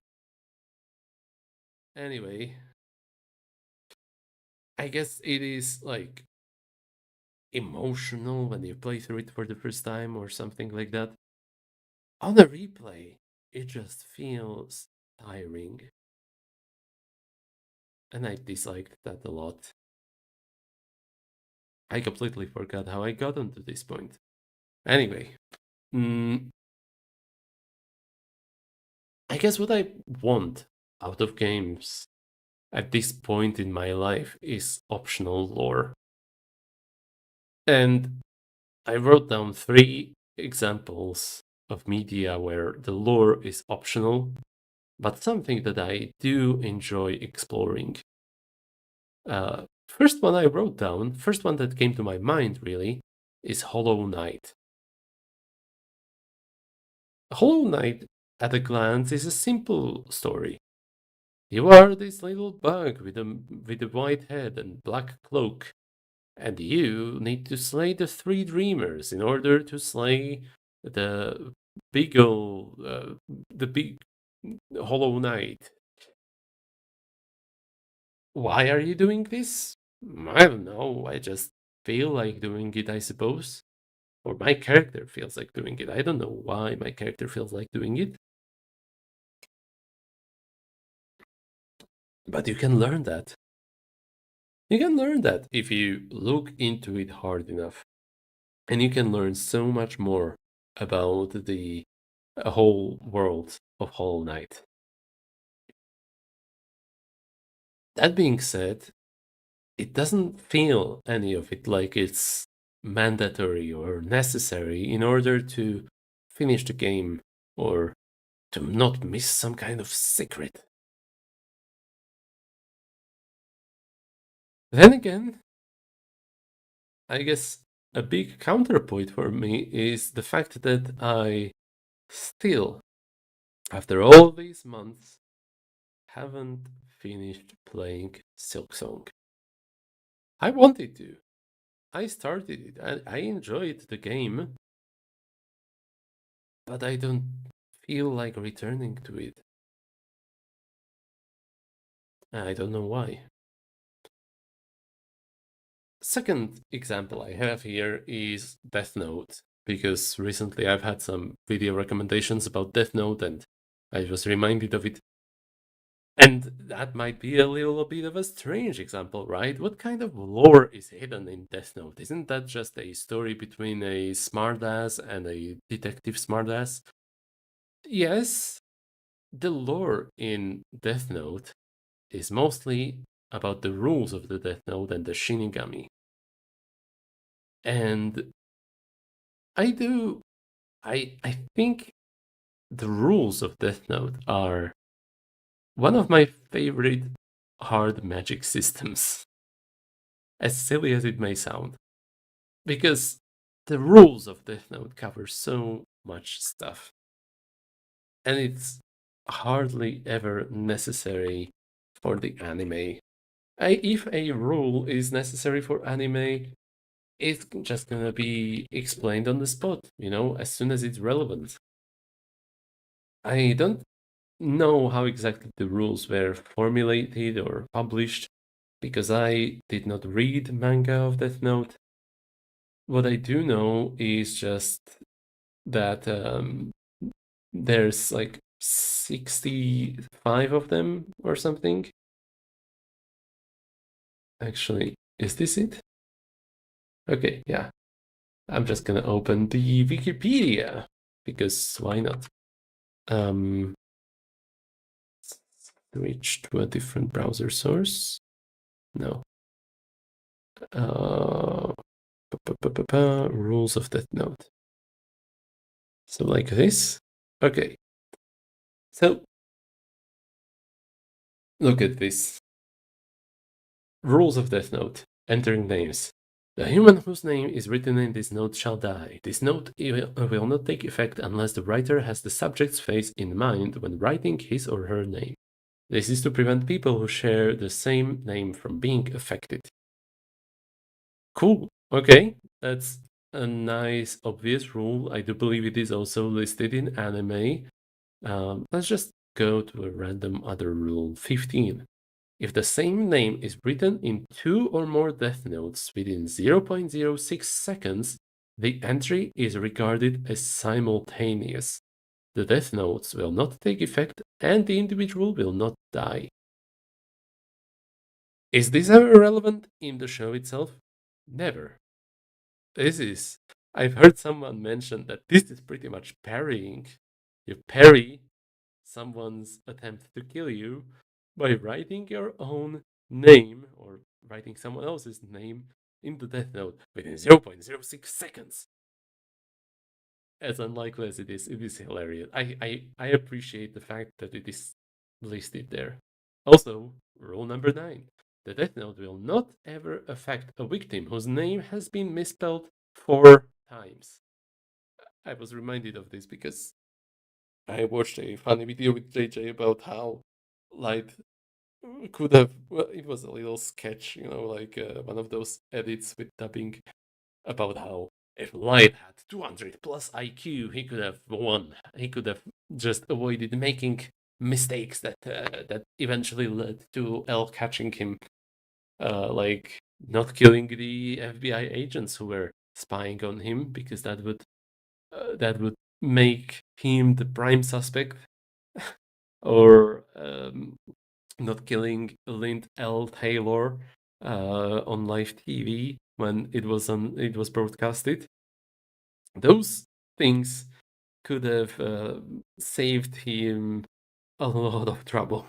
Anyway, I guess it is like emotional when you play through it for the first time or something like that. On a replay, it just feels tiring. And I disliked that a lot. I completely forgot how I got onto this point. Anyway, I guess what I want out of games at this point in my life is optional lore. And I wrote down 3 examples of media where the lore is optional, but something that I do enjoy exploring. First one I wrote down, first one that came to my mind really, is Hollow Knight. Hollow Knight, at a glance, is a simple story. You are this little bug with a white head and black cloak, and you need to slay the 3 dreamers in order to slay the big Hollow Knight. Why are you doing this? I don't know. I just feel like doing it, I suppose. Or my character feels like doing it. I don't know why my character feels like doing it. But you can learn that. You can learn that if you look into it hard enough. and you can learn so much more about the whole world of Hollow Knight. That being said, it doesn't feel any of it like it's mandatory or necessary in order to finish the game or to not miss some kind of secret. Then again, I guess a big counterpoint for me is the fact that I still, after all these months, haven't finished playing Silksong. I wanted to. I started it. I enjoyed the game, but I don't feel like returning to it. I don't know why. Second example I have here is Death Note, because recently I've had some video recommendations about Death Note and I was reminded of it. And that might be a little bit of a strange example, right? What kind of lore is hidden in Death Note? Isn't that just a story between a smartass and a detective smartass? Yes, the lore in Death Note is mostly about the rules of the Death Note and the Shinigami. And I think the rules of Death Note are one of my favorite hard magic systems, as silly as it may sound, because the rules of Death Note cover so much stuff, and it's hardly ever necessary for the anime. If a rule is necessary for anime, it's just gonna be explained on the spot, as soon as it's relevant. I don't know how exactly the rules were formulated or published, because I did not read manga of Death Note. What I do know is just that there's like 65 of them or something. Actually, is this it? Okay, yeah. I'm just gonna open the Wikipedia, because why not? Switch to a different browser source. No. Rules of Death Note. So like this. Okay. So look at this. Rules of Death Note. Entering names. The human whose name is written in this note shall die. This note will not take effect unless the writer has the subject's face in mind when writing his or her name. This is to prevent people who share the same name from being affected. Cool. Okay, that's a nice, obvious rule. I do believe it is also listed in anime. Let's just go to a random other rule. 15. If the same name is written in 2 or more Death Notes within 0.06 seconds, the entry is regarded as simultaneous. The Death Notes will not take effect and the individual will not die. Is this ever relevant in the show itself? Never. I've heard someone mention that this is pretty much parrying. You parry someone's attempt to kill you by writing your own name or writing someone else's name in the Death Note within 0.06 seconds. As unlikely as it is hilarious. I appreciate the fact that it is listed there. Also, rule number 9. The Death Note will not ever affect a victim whose name has been misspelled 4 times. I was reminded of this because I watched a funny video with JJ about how Light could have. Well, it was a little sketch, like one of those edits with dubbing about how if Light had 200 plus IQ, he could have won. He could have just avoided making mistakes that eventually led to L catching him, like not killing the FBI agents who were spying on him, because that would make him the prime suspect, or not killing Lind L. Taylor on live TV when it was broadcasted. Those things could have saved him a lot of trouble,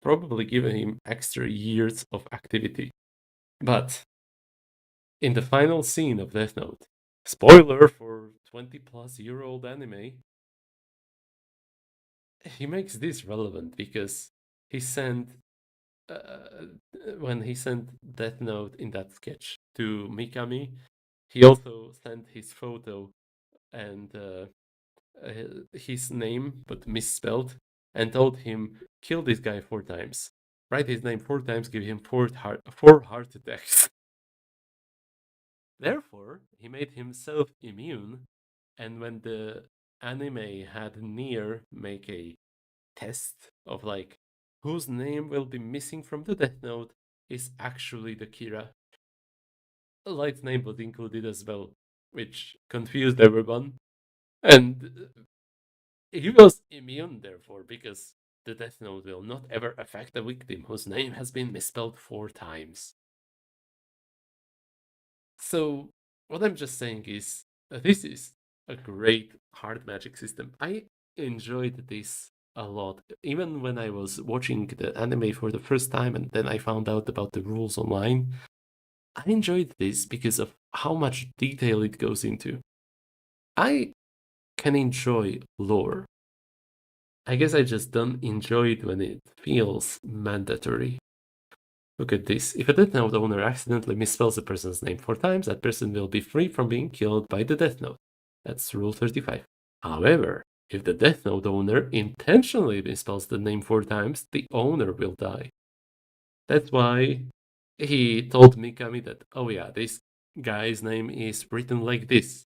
probably given him extra years of activity. But in the final scene of Death Note, spoiler for 20-plus-year-old anime, he makes this relevant because he sent uh, when he sent Death Note in that sketch to Mikami, he also sent his photo and his name, but misspelled, and told him, kill this guy 4 times. Write his name 4 times, give him four heart attacks. Therefore, he made himself immune, and when the anime had Nier make a test of like whose name will be missing from the Death Note is actually the Kira. Light's name was included as well, which confused everyone. And he was immune, therefore, because the Death Note will not ever affect a victim whose name has been misspelled 4 times. So, what I'm just saying is, this is a great hard magic system. I enjoyed this a lot. Even when I was watching the anime for the first time and then I found out about the rules online, I enjoyed this because of how much detail it goes into. I can enjoy lore. I guess I just don't enjoy it when it feels mandatory. Look at this. If a Death Note owner accidentally misspells a person's name 4 times, that person will be free from being killed by the Death Note. That's Rule 35. However, if the Death Note owner intentionally misspells the name 4 times, the owner will die. That's why he told Mikami that, oh yeah, this guy's name is written like this.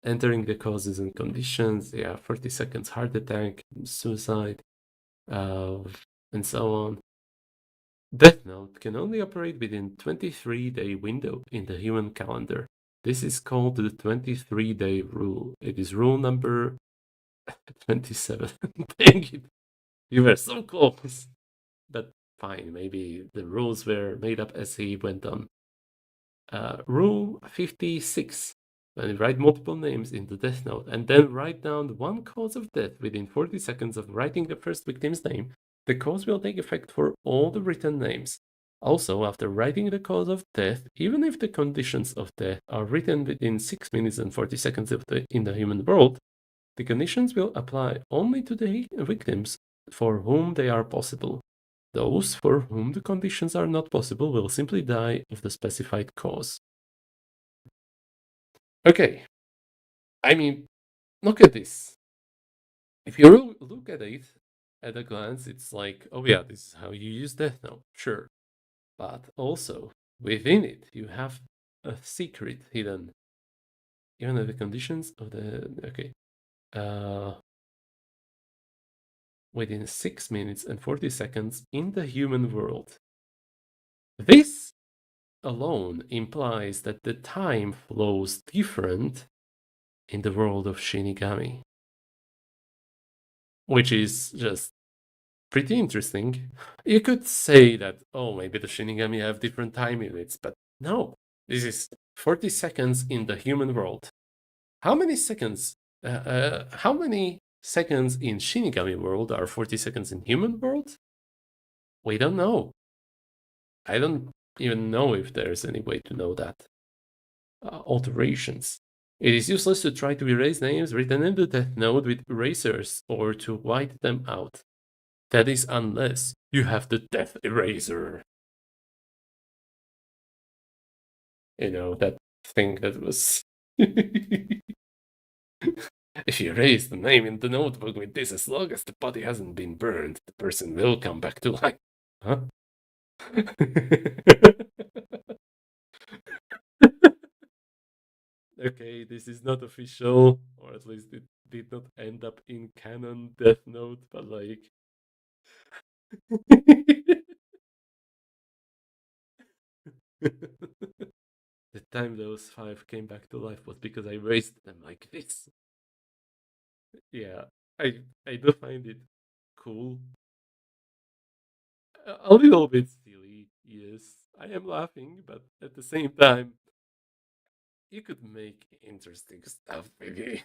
Entering the causes and conditions, yeah, 40 seconds heart attack, suicide, and so on. Death Note can only operate within 23-day window in the human calendar. This is called the 23-day rule. It is rule number 27. Dang it. You were so close. But fine, maybe the rules were made up as he went on. Rule 56. When you write multiple names in the Death Note and then write down one cause of death within 40 seconds of writing the first victim's name, the cause will take effect for all the written names. Also, after writing the cause of death, even if the conditions of death are written within 6 minutes and 40 seconds in the human world, the conditions will apply only to the victims for whom they are possible. Those for whom the conditions are not possible will simply die of the specified cause. Okay, I mean, look at this. If you look at it at a glance, it's like, oh yeah, this is how you use Death Note, sure. But also, within it, you have a secret hidden. Even at the conditions of the... Okay. Within 6 minutes and 40 seconds in the human world. This alone implies that the time flows different in the world of Shinigami, which is just pretty interesting. You could say that, oh, maybe the Shinigami have different time units, but no, this is 40 seconds in the human world. How many seconds? How many seconds in Shinigami world are 40 seconds in human world? We don't know. I don't even know if there's any way to know that. Alterations. It is useless to try to erase names written in the Death Note with erasers or to white them out. That is unless you have the Death Eraser. You know, that thing that was... If you erase the name in the notebook with this, as long as the body hasn't been burned, the person will come back to life. Huh? Okay, this is not official, or at least it did not end up in canon Death Note, but like... The time those 5 came back to life was because I raised them like this. Yeah, I do find it cool. A little bit silly, Yes, I am laughing, but at the same time, you could make interesting stuff with it.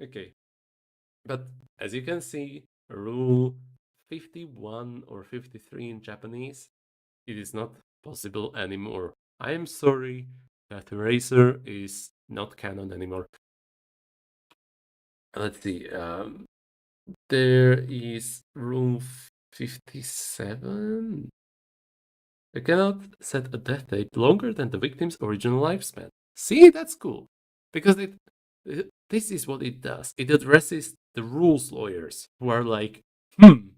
Okay, but as you can see, rule 51 or 53 in Japanese, it is not possible anymore. I am sorry, that eraser is not canon anymore. Let's see. There is rule 57. You cannot set a death date longer than the victim's original lifespan. See, that's cool. Because this is what it does. It addresses the rules lawyers who are like, I'm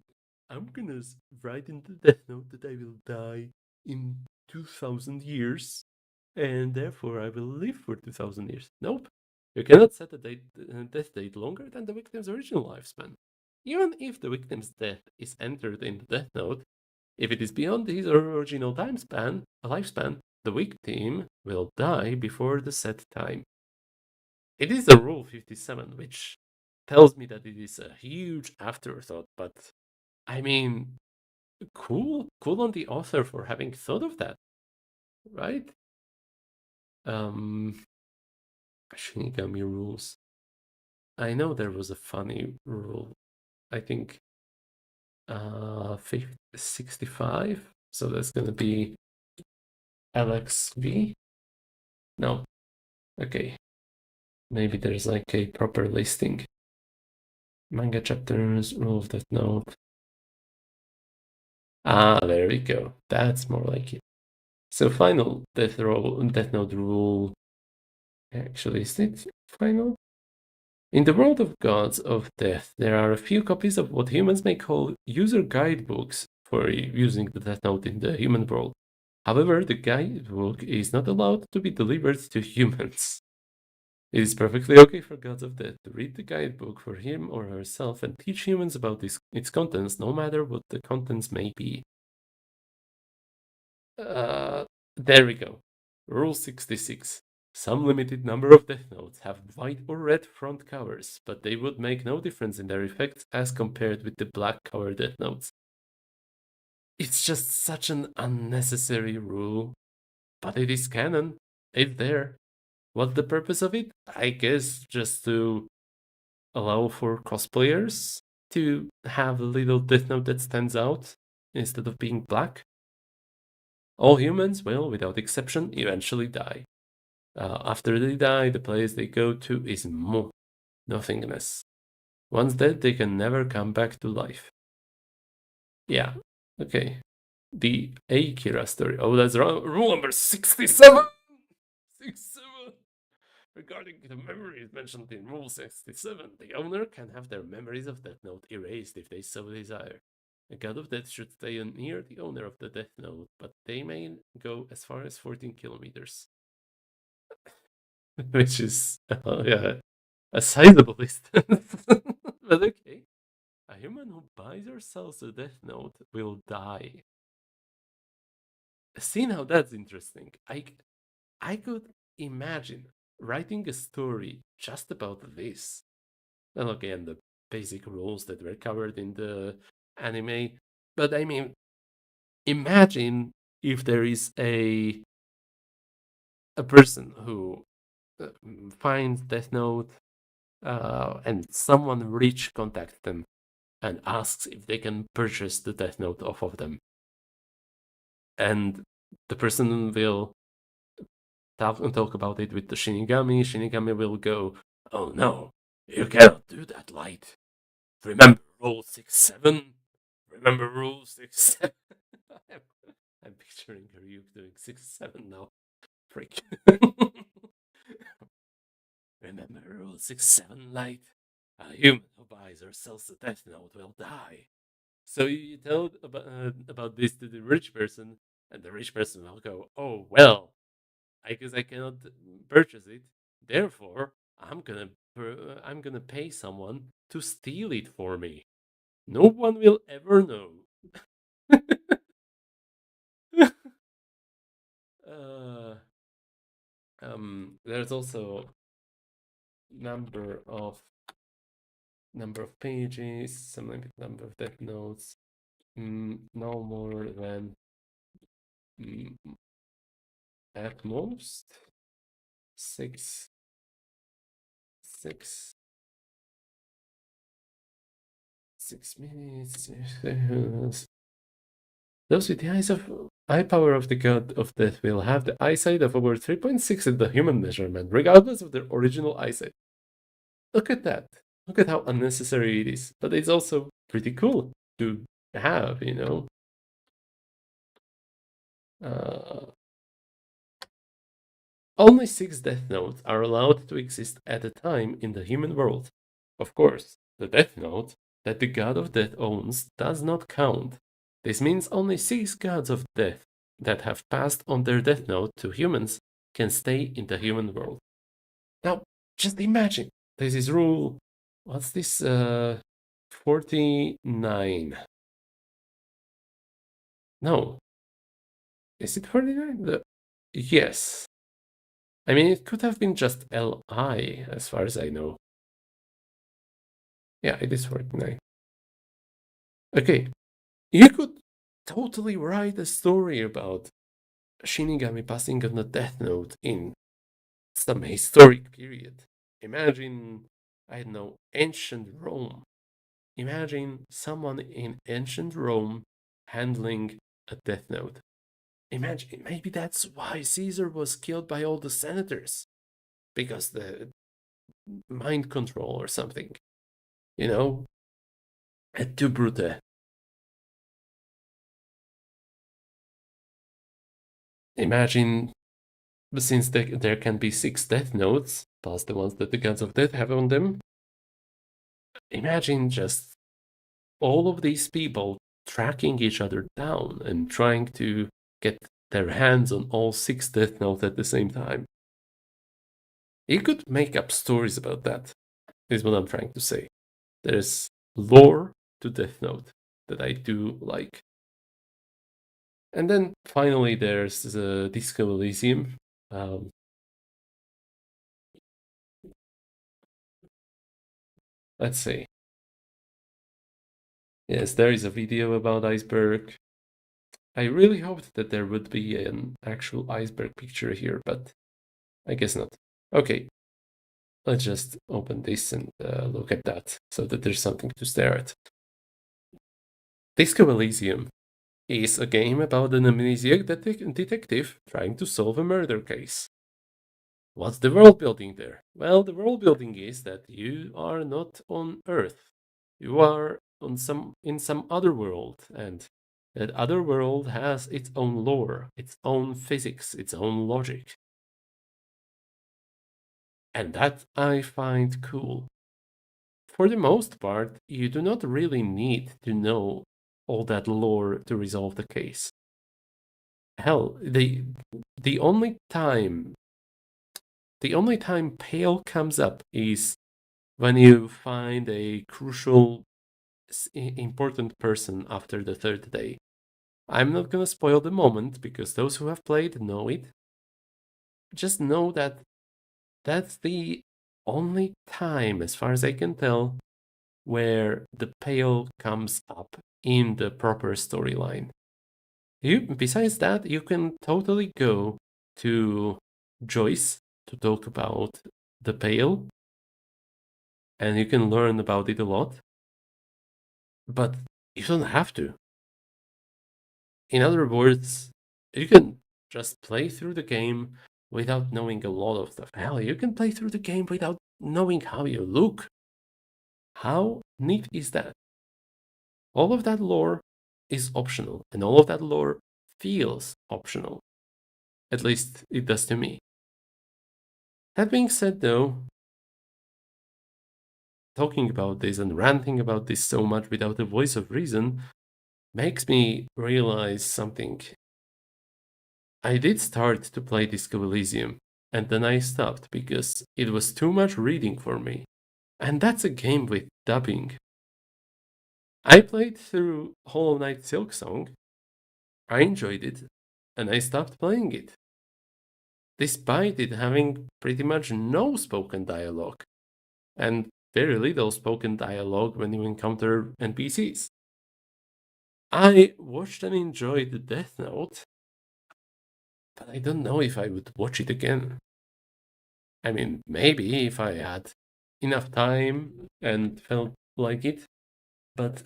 gonna write in the death note that I will die in 2000 years, and therefore I will live for 2000 years. Nope. You cannot set a death date longer than the victim's original lifespan. Even if the victim's death is entered in the death note, if it is beyond his original lifespan, the victim will die before the set time. It is a Rule 57, which tells me that it is a huge afterthought, but I mean, cool on the author for having thought of that, right? Shinigami rules. I know there was a funny rule. I think 65. So that's gonna be LXV. No. Okay. Maybe there's like a proper listing. Manga chapters, rule of Death Note. Ah, there we go. That's more like it. So final Death Note rule. Actually, is it final? In the world of gods of death, there are a few copies of what humans may call user guidebooks for using the Death Note in the human world. However, the guidebook is not allowed to be delivered to humans. It is perfectly okay for gods of death to read the guidebook for him or herself and teach humans about its contents, no matter what the contents may be. There we go. Rule 66. Some limited number of Death Notes have white or red front covers, but they would make no difference in their effects as compared with the black cover Death Notes. It's just such an unnecessary rule, but it is canon. It's there. What's the purpose of it? I guess just to allow for cosplayers to have a little Death Note that stands out instead of being black. All humans will, without exception, eventually die. After they die, the place they go to is Mo, nothingness. Once dead, they can never come back to life. Yeah, okay. The Akira story. Oh, that's rule number 67! 67! Regarding the memories mentioned in Rule 67, the owner can have their memories of Death Note erased if they so desire. A god of death should stay near the owner of the Death Note, but they may go as far as 14 kilometers. Which is, yeah, a sizable distance. But okay. A human who buys or sells a Death Note will die. See, now that's interesting. I could imagine writing a story just about this. And again, the basic rules that were covered in the anime. But I mean, imagine if there is a person who finds Death Note and someone rich contacts them and asks if they can purchase the Death Note off of them. And the person will talk about it with the Shinigami. Shinigami will go, "Oh no, you cannot do that, Light. Remember Rule 67? Remember Rule 67?" I'm picturing Ryuk doing 67 now. Freak. Remember Rule 67, Light? A human who buys or sells the Death Note will die. So you tell about this to the rich person, and the rich person will go, "Oh well, I guess I cannot purchase it. Therefore, I'm gonna pay someone to steal it for me. No one will ever know." uh, there's also number of pages, some limit number of death notes. No more than mm, at most six, six, 6 minutes. Those with the eyes of eye power of the god of death will have the eyesight of over 3.6 in the human measurement, regardless of their original eyesight. Look at that. Look at how unnecessary it is. But it's also pretty cool to have, you know. Uh, Only 6 Death Notes are allowed to exist at a time in the human world. Of course, the Death Note that the god of death owns does not count. This means only 6 gods of death that have passed on their Death Note to humans can stay in the human world. Now, just imagine, this is rule, what's this, 49? No. Is it 49? Yes. I mean, it could have been just LI, as far as I know. Yeah, it is 49. Okay, you could totally write a story about Shinigami passing on a Death Note in some historic period. Imagine, I don't know, ancient Rome. Imagine someone in ancient Rome handling a Death Note. Imagine, maybe that's why Caesar was killed by all the senators. Because the mind control or something. You know? Et tu brute. Imagine, since there can be 6 Death Notes, plus the ones that the Gods of Death have on them, imagine just all of these people tracking each other down and trying to get their hands on all 6 Death Notes at the same time. You could make up stories about that, is what I'm trying to say. There's lore to Death Note that I do like. And then finally, there's the Disco Elysium. Let's see. Yes, there is a video about iceberg. I really hoped that there would be an actual iceberg picture here, but I guess not. Okay, let's just open this and look at that so that there's something to stare at. Disco Elysium is a game about an amnesiac detective trying to solve a murder case. What's the world building there? Well, the world building is that you are not on Earth. You are on in some other world, and that other world has its own lore, its own physics, its own logic. And that I find cool. For the most part, you do not really need to know all that lore to resolve the case. Hell, the only time Pale comes up is when you find a crucial, important person after the third day. I'm not gonna spoil the moment because those who have played know it. Just know that that's the only time, as far as I can tell, where the Pale comes up in the proper storyline. Besides that, you can totally go to Joyce to talk about the Pale, and you can learn about it a lot. But you don't have to. In other words, you can just play through the game without knowing a lot of stuff. Hell, you can play through the game without knowing how you look. How neat is that? All of that lore is optional, and all of that lore feels optional. At least it does to me. That being said, though, talking about this and ranting about this so much without a voice of reason makes me realize something. I did start to play Disco Elysium, and then I stopped because it was too much reading for me. And that's a game with dubbing. I played through Hollow Knight Silksong, I enjoyed it, and I stopped playing it. Despite it having pretty much no spoken dialogue, and very little spoken dialogue when you encounter NPCs. I watched and enjoyed the Death Note, but I don't know if I would watch it again. I mean, maybe if I had enough time and felt like it, but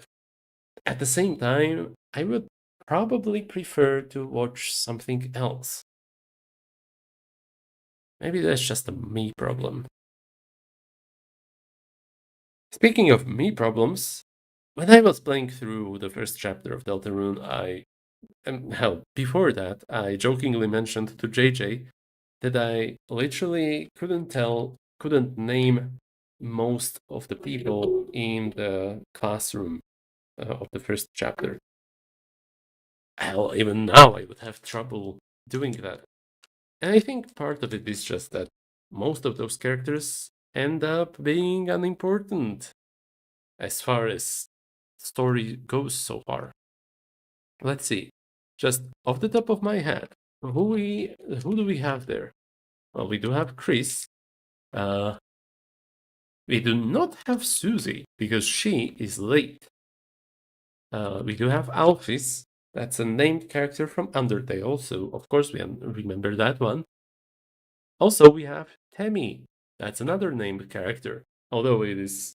at the same time, I would probably prefer to watch something else. Maybe that's just a me problem. Speaking of me problems, when I was playing through the first chapter of Deltarune, hell, before that, I jokingly mentioned to JJ that I literally couldn't name most of the people in the classroom of the first chapter. Hell, even now I would have trouble doing that. And I think part of it is just that most of those characters end up being unimportant as far as story goes so far. Let's see. Just off the top of my head, who do we have there? Well, we do have Chris. Uh, we do not have Susie because she is late. We do have Alphys. That's a named character from Undertale, so of course we remember that one. Also, we have Temmie. That's another named character, although it is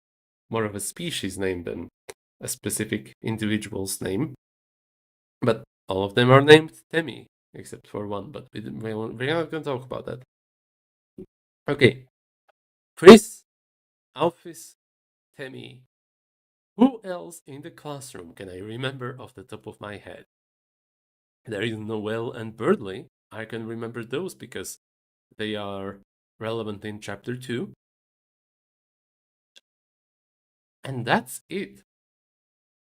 more of a species name than a specific individual's name. But all of them are named Temmie, except for one, but we're not going to talk about that. Okay. Chris, Alphys, Temmie. Who else in the classroom can I remember off the top of my head? There is Noelle and Birdley. I can remember those because they are relevant in chapter 2. And that's it.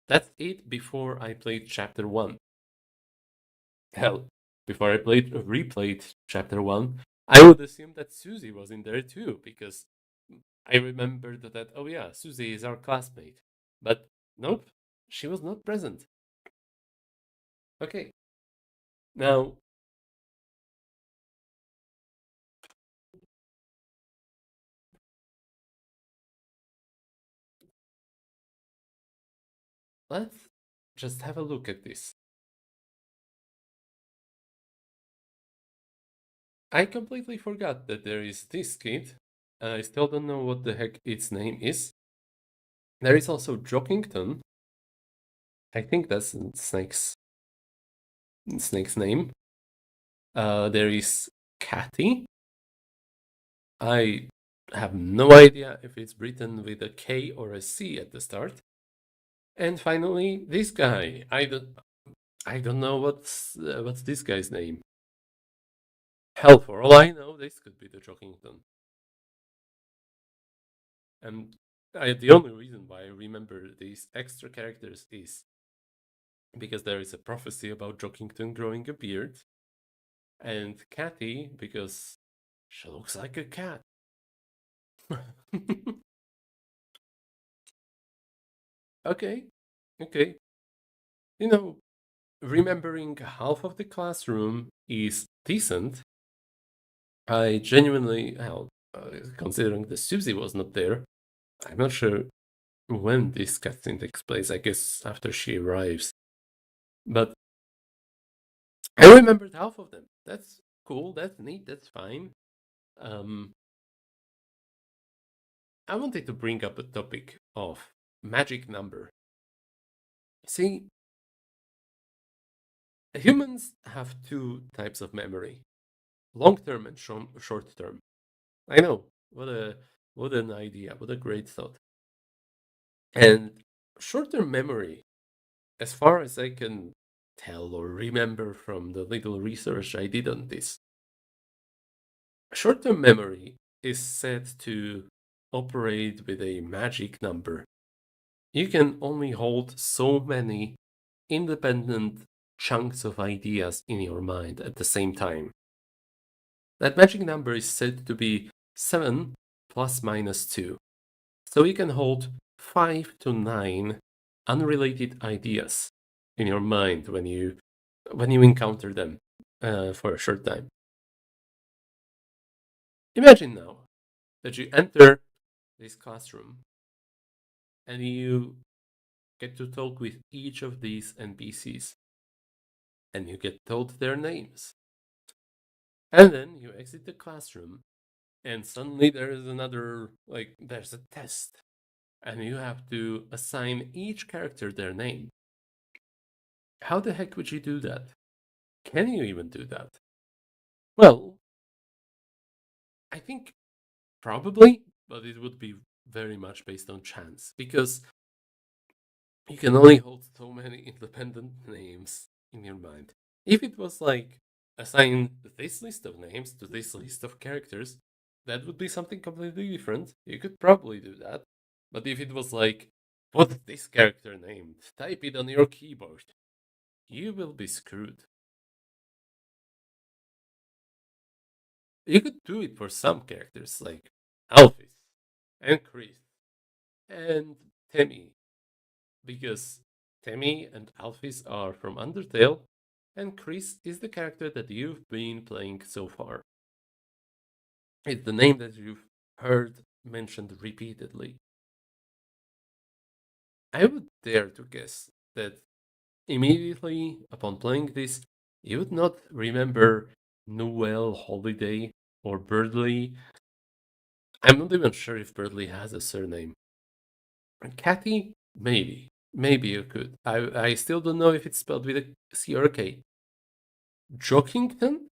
That's it before I played chapter 1. Hell, before I replayed chapter 1, I would assume that Susie was in there too, because I remembered that, oh yeah, Susie is our classmate. But nope, she was not present. Okay. Now, let's just have a look at this. I completely forgot that there is this kid, and I still don't know what the heck its name is. There is also Jockington. I think that's Snake's name. There is Catty. I have no idea if it's written with a K or a C at the start. And finally, this guy. I don't know what's this guy's name. Hell, for all I know, this could be the Jockington. And the only reason why I remember these extra characters is because there is a prophecy about Jockington growing a beard, and Catty because she looks like a cat. Okay, okay. You know, remembering half of the classroom is decent. I genuinely, hell, considering the Susie was not there, I'm not sure when this cutscene takes place. I guess after she arrives. But I remembered half of them. That's cool. That's neat. That's fine. Um, I wanted to bring up a topic of magic number. See, humans have two types of memory: long term and short term. I know. What an idea. What a great thought. And short term memory, as far as I can tell or remember from the little research I did on this, short term memory is said to operate with a magic number. You can only hold so many independent chunks of ideas in your mind at the same time. That magic number is said to be 7 plus minus 2. So you can hold 5 to 9 unrelated ideas in your mind when you encounter them for a short time. Imagine now that you enter this classroom and you get to talk with each of these NPCs, and you get told their names. And then you exit the classroom, and suddenly there is another, like, there's a test, and you have to assign each character their name. How the heck would you do that? Can you even do that? Well, I think probably, but it would be very much based on chance, because you can only hold so many independent names in your mind. If it was like assign this list of names to this list of characters, that would be something completely different. You could probably do that. But if it was like, what's this character named? Type it on your keyboard. You will be screwed. You could do it for some characters like Alphys and Chris and Temmie, because Temmie and Alphys are from Undertale, and Chris is the character that you've been playing so far. It's the name that you've heard mentioned repeatedly. I would dare to guess that immediately upon playing this, you would not remember Noel Holiday or Birdley. I'm not even sure if Birdley has a surname. And Cathy, maybe. Maybe you could. I still don't know if it's spelled with a C or a K. Jockington?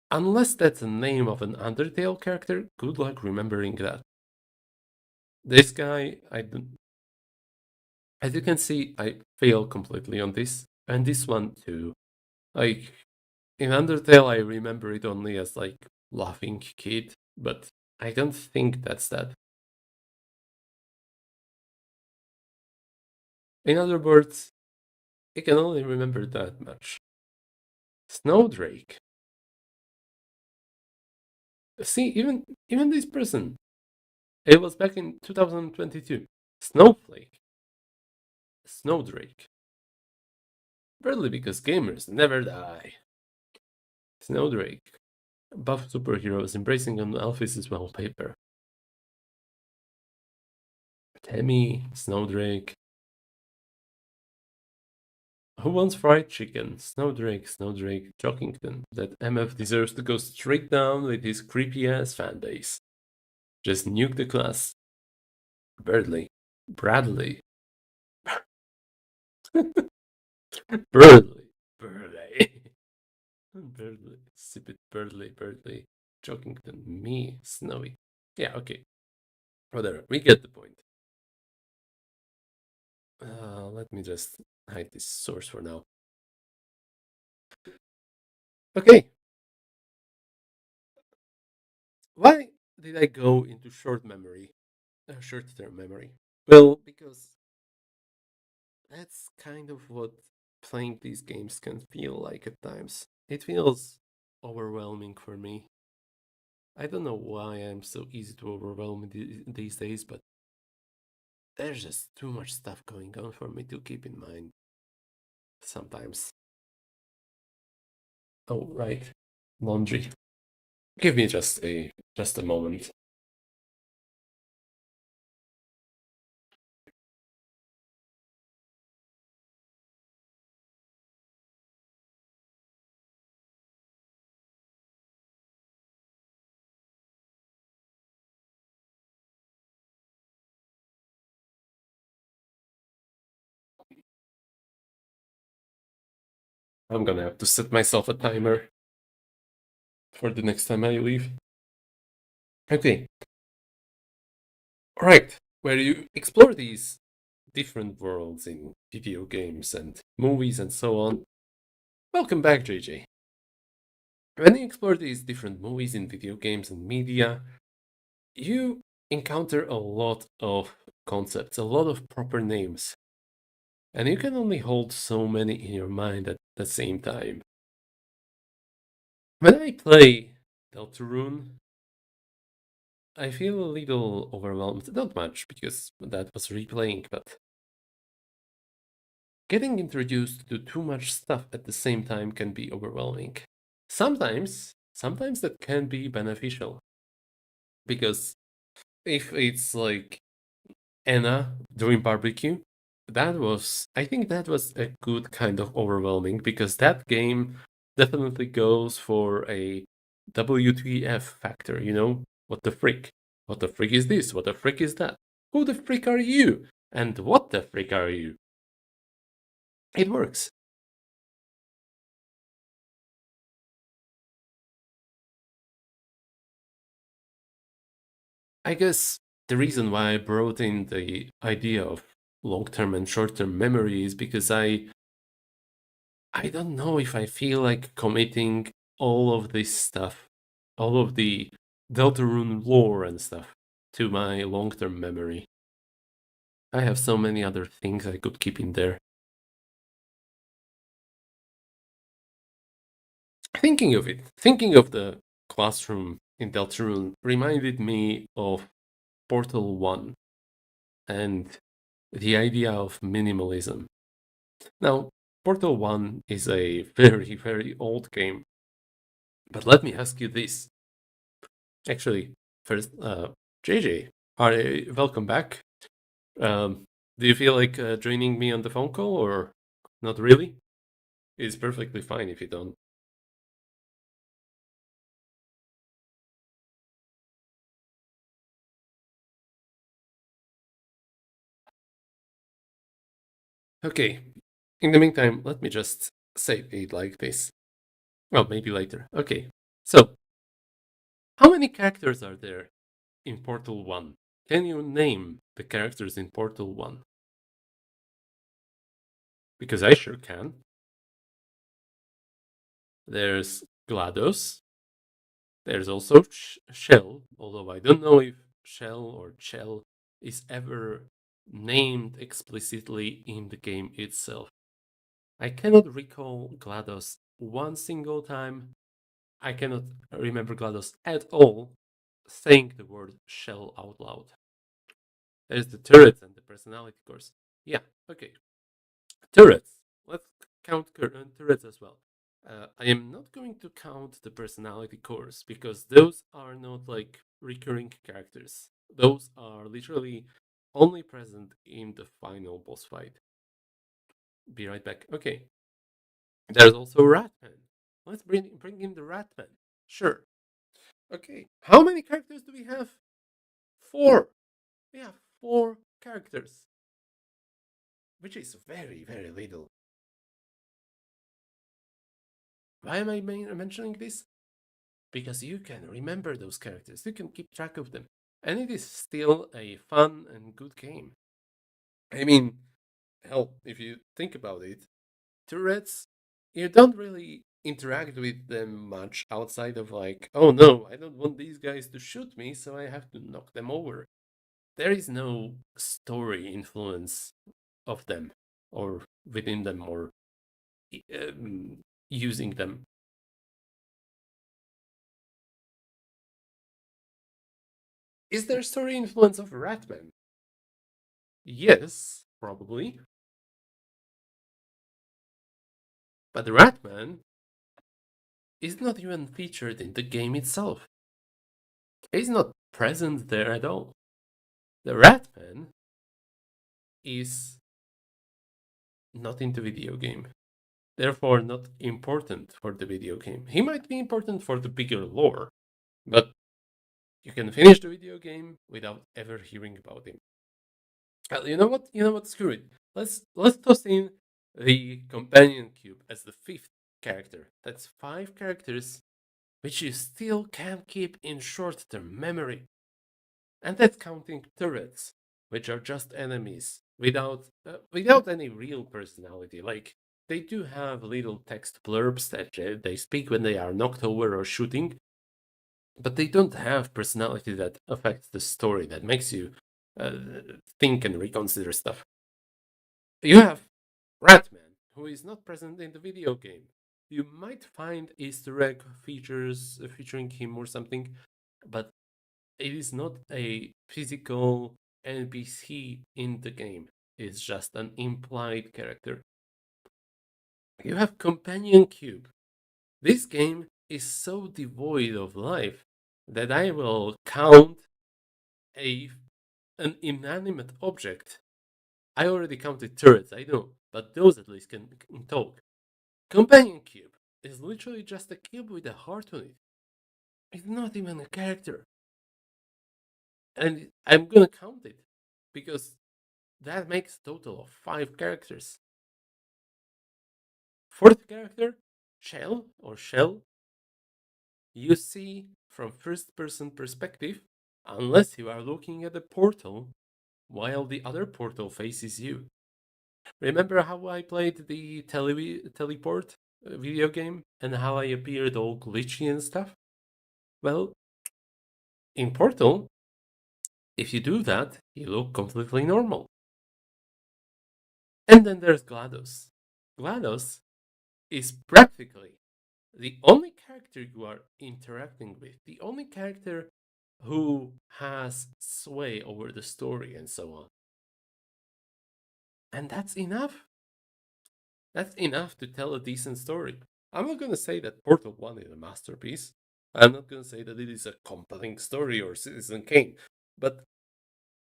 Unless that's the name of an Undertale character, good luck remembering that. This guy, I don't. As you can see, I fail completely on this, and this one too. Like, in Undertale, I remember it only as, like, laughing kid, but I don't think that's that. In other words, I can only remember that much. Snowdrake. See, even this person. It was back in 2022. Snowflake. Snowdrake. Partly because gamers never die. Snowdrake. Buff superheroes embracing on Alphys' wallpaper. Temmie, Snowdrake. Who wants fried chicken? Snowdrake, Snowdrake, Jockington. That MF deserves to go straight down with his creepy ass fanbase. Just nuke the class. Birdley. Bradley. Birdley. Birdley. Birdley. Sip it, Birdley, Birdley. Jockington. Me. Snowy. Yeah, okay. Whatever. We get the point. Let me just hide this source for now. Okay. Why did I go into short-term memory? Well, because that's kind of what playing these games can feel like at times. It feels overwhelming for me. I don't know why I'm so easy to overwhelm these days, but there's just too much stuff going on for me to keep in mind sometimes. Oh, right. Laundry. Give me just a moment. I'm gonna have to set myself a timer for the next time I leave. Okay. Alright. Where you explore these different worlds in video games and movies and so on. Welcome back, JJ. When you explore these different movies in video games and media, you encounter a lot of concepts, a lot of proper names. And you can only hold so many in your mind at the same time. When I play Deltarune, I feel a little overwhelmed. Not much, because that was replaying, but getting introduced to too much stuff at the same time can be overwhelming. Sometimes that can be beneficial. Because if it's like Anna doing barbecue. I think that was a good kind of overwhelming because that game definitely goes for a WTF factor, you know? What the frick? What the frick is this? What the frick is that? Who the frick are you? And what the frick are you? It works. I guess the reason why I brought in the idea of long-term and short-term memory is because I don't know if I feel like committing all of this stuff, all of the Deltarune lore and stuff, to my long-term memory. I have so many other things I could keep in there. Thinking of the classroom in Deltarune reminded me of Portal 1 and the idea of minimalism. Now, Portal 1 is a very, very old game, but let me ask you this. Actually, first, JJ, welcome back. Um, do you feel like joining me on the phone call or not really? It's perfectly fine if you don't. Okay, in the meantime, let me just say it like this. Well, maybe later. Okay, so how many characters are there in Portal 1? Can you name the characters in Portal 1? Because I sure can. There's GLaDOS. There's also Shell, although I don't know if Shell or Chell is ever named explicitly in the game itself. I cannot recall GLaDOS one single time. I cannot remember GLaDOS at all saying the word Shell out loud. There's the turrets and the personality course. Yeah, okay. Turrets. Let's count turrets as well. I am not going to count the personality cores because those are not like recurring characters. Those are literally only present in the final boss fight. Be right back. Okay. There's also Ratman. Let's bring in the Ratman. Sure. Okay. How many characters do we have? Four. We have four characters, which is very, very little. Why am I mentioning this? Because you can remember those characters, you can keep track of them, and it is still a fun and good game. I mean, hell, if you think about it, turrets, you don't really interact with them much outside of like, oh no, I don't want these guys to shoot me, so I have to knock them over. There is no story influence of them, or within them, or using them. Is there story influence of Ratman? Yes, probably. But Ratman is not even featured in the game itself. He's not present there at all. The Ratman is not in the video game, therefore not important for the video game. He might be important for the bigger lore, but you can finish the video game without ever hearing about him. You know what? You know what? Screw it. Let's toss in the companion cube as the fifth character. That's five characters which you still can keep in short-term memory. And that's counting turrets, which are just enemies without any real personality. Like they do have little text blurbs that they speak when they are knocked over or shooting, but they don't have personality that affects the story that makes you uh, think and reconsider stuff. You have Ratman, who is not present in the video game. You might find Easter egg features featuring him or something, but it is not a physical NPC in the game. It's just an implied character. You have Companion Cube. This game is so devoid of life that I will count a an inanimate object. I already counted turrets, I know, but those at least can talk. Companion cube is literally just a cube with a heart on it. It's not even a character. And I'm gonna count it because that makes a total of 5 characters. Fourth character, Shell, you see from first person perspective unless you are looking at the portal while the other portal faces you. Remember how I played the teleport video game and how I appeared all glitchy and stuff? Well, in Portal, if you do that, you look completely normal. And then there's GLaDOS. GLaDOS is practically the only character you are interacting with, the only character who has sway over the story and so on. And that's enough. That's enough to tell a decent story. I'm not going to say that Portal 1 is a masterpiece. I'm not going to say that it is a compelling story or Citizen Kane, but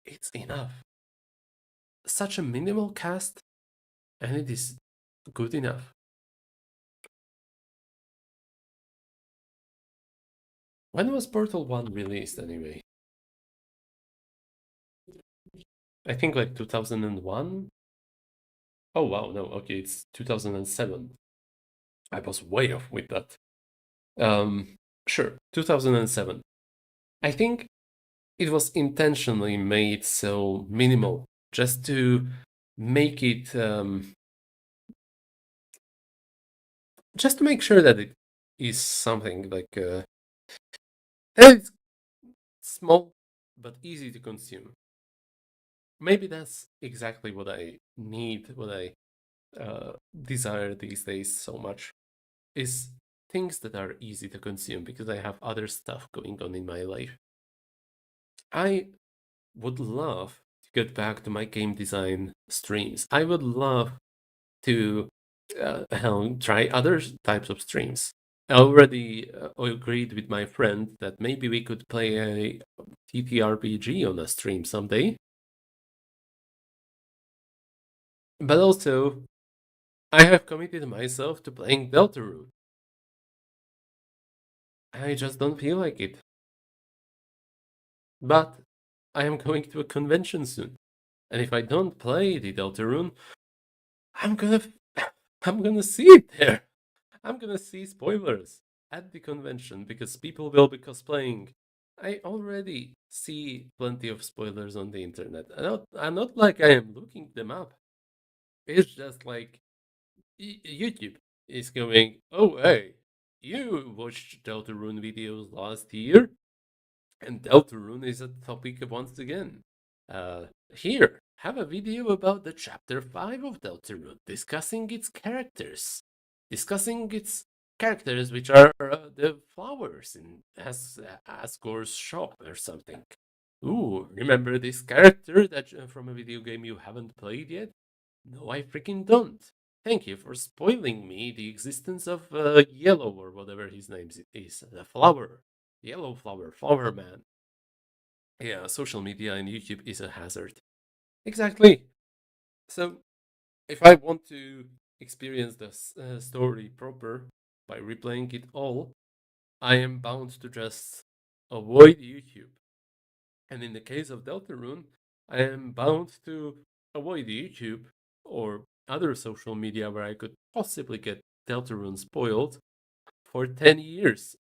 it's enough. Such a minimal cast, and it is good enough. When was Portal 1 released anyway? I think like 2001? Oh wow, no, okay, it's 2007. I was way off with that. Sure, 2007. I think it was intentionally made so minimal just to make it just to make sure that it is something like it's small but easy to consume. Maybe that's exactly what I need, what I desire these days so much, is things that are easy to consume because I have other stuff going on in my life. I would love to get back to my game design streams. I would love to try other types of streams. I already agreed with my friend that maybe we could play a TTRPG on a stream someday. But also, I have committed myself to playing Deltarune. I just don't feel like it. But I am going to a convention soon. And if I don't play the Deltarune, I'm gonna I'm gonna see it there. I'm gonna see spoilers at the convention because people will be cosplaying. I already see plenty of spoilers on the internet. I'm not like I am looking them up. It's just like YouTube is going, oh hey, you watched Deltarune videos last year, and Deltarune is a topic once again. Here, have a video about the chapter 5 of Deltarune, discussing its characters. Discussing its characters, which are the flowers in Asgore's shop or something. Ooh, remember this character that from a video game you haven't played yet? No, I freaking don't. Thank you for spoiling me the existence of Yellow or whatever his name is. The flower. Yellow flower, flower man. Yeah, social media and YouTube is a hazard. Exactly. So, if I want to experience the story proper by replaying it all, I am bound to just avoid YouTube. And in the case of Deltarune, I am bound to avoid YouTube or other social media where I could possibly get Deltarune spoiled for 10 years.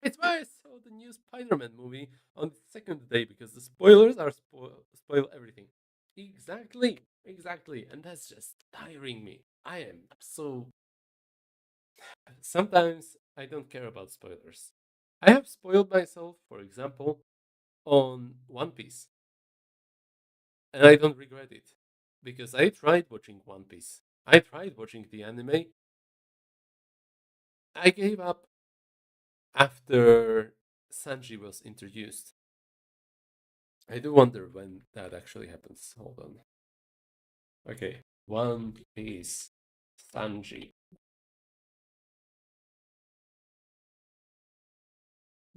It's why I saw the new Spider-Man movie on the second day because the spoilers are spoil everything. Exactly, and that's just tiring me. I am so. Sometimes I don't care about spoilers. I have spoiled myself, for example, on One Piece, and I don't regret it because I tried watching One Piece. I tried watching the anime. I gave up after Sanji was introduced. I do wonder when that actually happens. Hold on. Okay, One Piece Sanji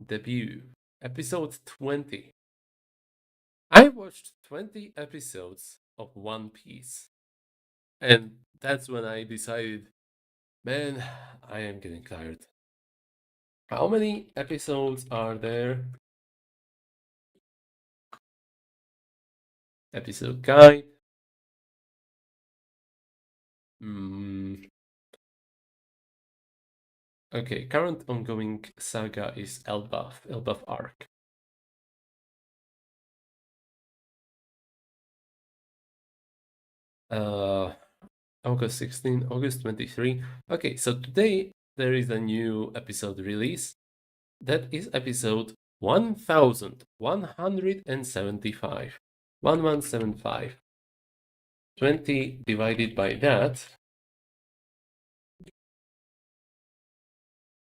debut episode 20. I watched 20 episodes of One Piece, and that's when I decided, man, I am getting tired. How many episodes are there? Episode guide. Hmm. Okay, current ongoing saga is Elbaf arc. Uh, August 16, August 23. Okay, so today there is a new episode release. That is episode 1175. 1175. 20 divided by that.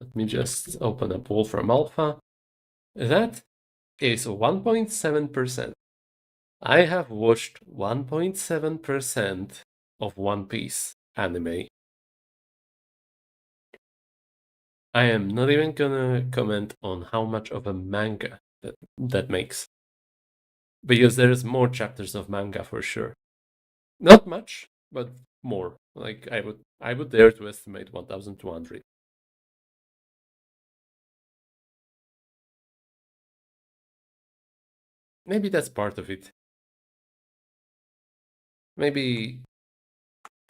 Let me just open up Wolfram Alpha. That is 1.7%. I have watched 1.7% of One Piece anime. I am not even gonna comment on how much of a manga that makes. Because there's more chapters of manga for sure. Not much, but more. Like I would dare to estimate 1,200. Maybe that's part of it. Maybe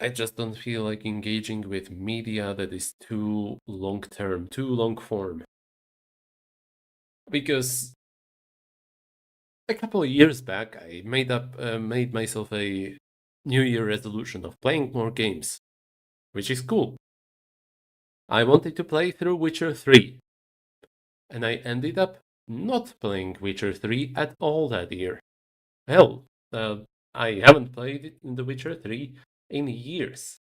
I just don't feel like engaging with media that is too long term, too long form. Because a couple of years back, I made myself a New Year resolution of playing more games, which is cool. I wanted to play through Witcher 3, and I ended up not playing Witcher 3 at all that year. Hell, uh, I haven't played it in The Witcher 3 in years.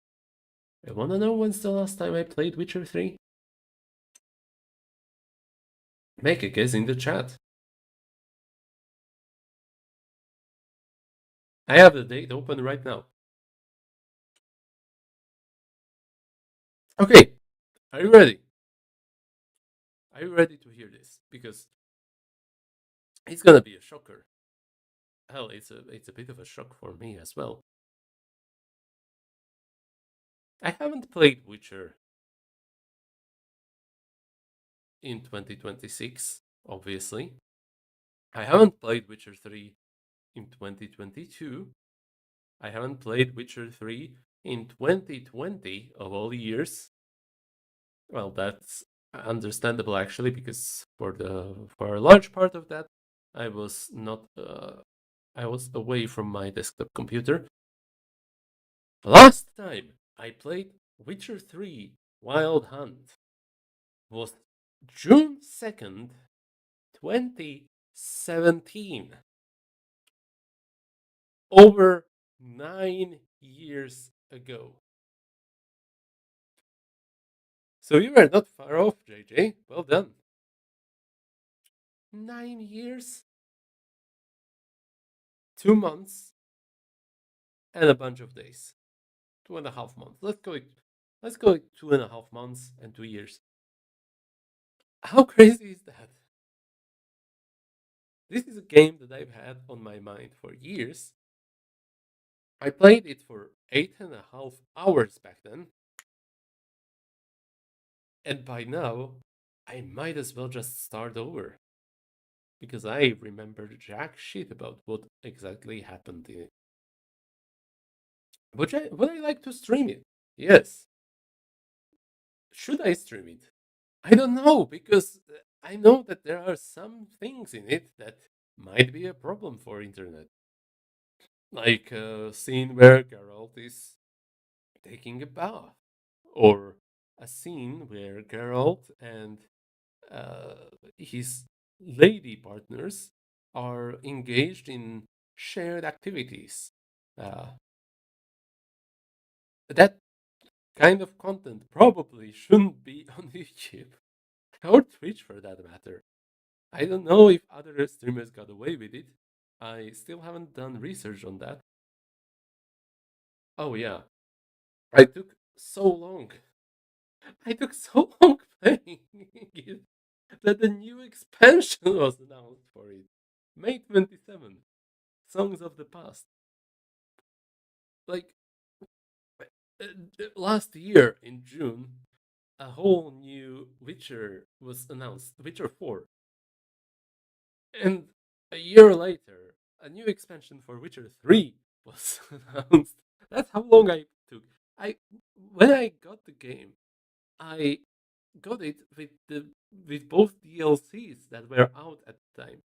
I wanna know when's the last time I played Witcher 3? Make a guess in the chat. I have the date open right now. Okay, are you ready? Are you ready to hear this? Because it's gonna be a shocker. Hell, it's a bit of a shock for me as well. I haven't played Witcher in 2026, obviously. I haven't played Witcher 3 in 2022. I haven't played Witcher 3 in 2020 of all years. Well, that's understandable actually, because for a large part of that, I was not I was away from my desktop computer. Last time I played Witcher 3 Wild Hunt was June 2nd, 2017. Over 9 years ago. So you were not far off, JJ. Well done. 9 years, 2 months, and a bunch of days. 2.5 months. Let's go 2.5 months and 2 years. How crazy is that? This is a game that I've had on my mind for years. I played it for 8.5 hours back then. And by now, I might as well just start over. Because I remember jack shit about what exactly happened in it. Would I like to stream it? Yes. Should I stream it? I don't know, because I know that there are some things in it that might be a problem for internet. Like a scene where Geralt is taking a bath, or a scene where Geralt and his lady partners are engaged in shared activities. Uh, that kind of content probably shouldn't be on YouTube or Twitch for that matter. I don't know if other streamers got away with it. I still haven't done research on that. Oh yeah, I took so long. I took so long playing it that the new expansion was announced for it. May 27. songs of the past. Like last year in June, a whole new Witcher was announced, Witcher 4. And a year later, a new expansion for Witcher 3 was announced. That's how long I took. I When I got the game, I got it with both DLCs that were out at the time.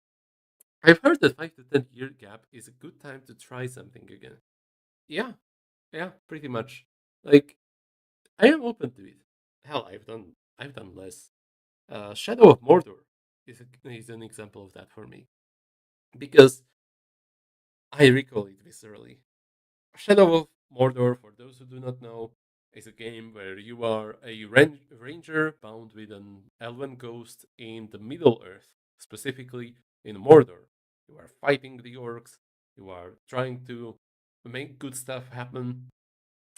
I've heard that 5 to 10 year gap is a good time to try something again. Yeah, yeah, pretty much. Like I am open to it. Hell, I've done less. Shadow of Mordor is an example of that for me because I recall it viscerally. Shadow of Mordor, for those who do not know, is a game where you are a ranger bound with an elven ghost in the Middle Earth, specifically in Mordor. You are fighting the orcs, you are trying to make good stuff happen,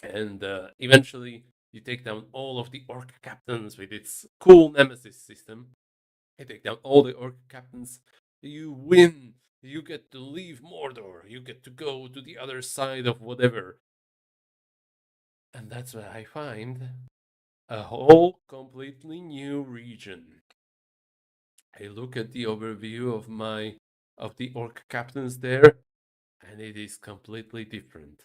and eventually you take down all of the orc captains with its cool nemesis system. You take down all the orc captains, you win, you get to leave Mordor, you get to go to the other side of whatever. And that's where I find a whole completely new region. I look at the overview of the orc captains there, and it is completely different.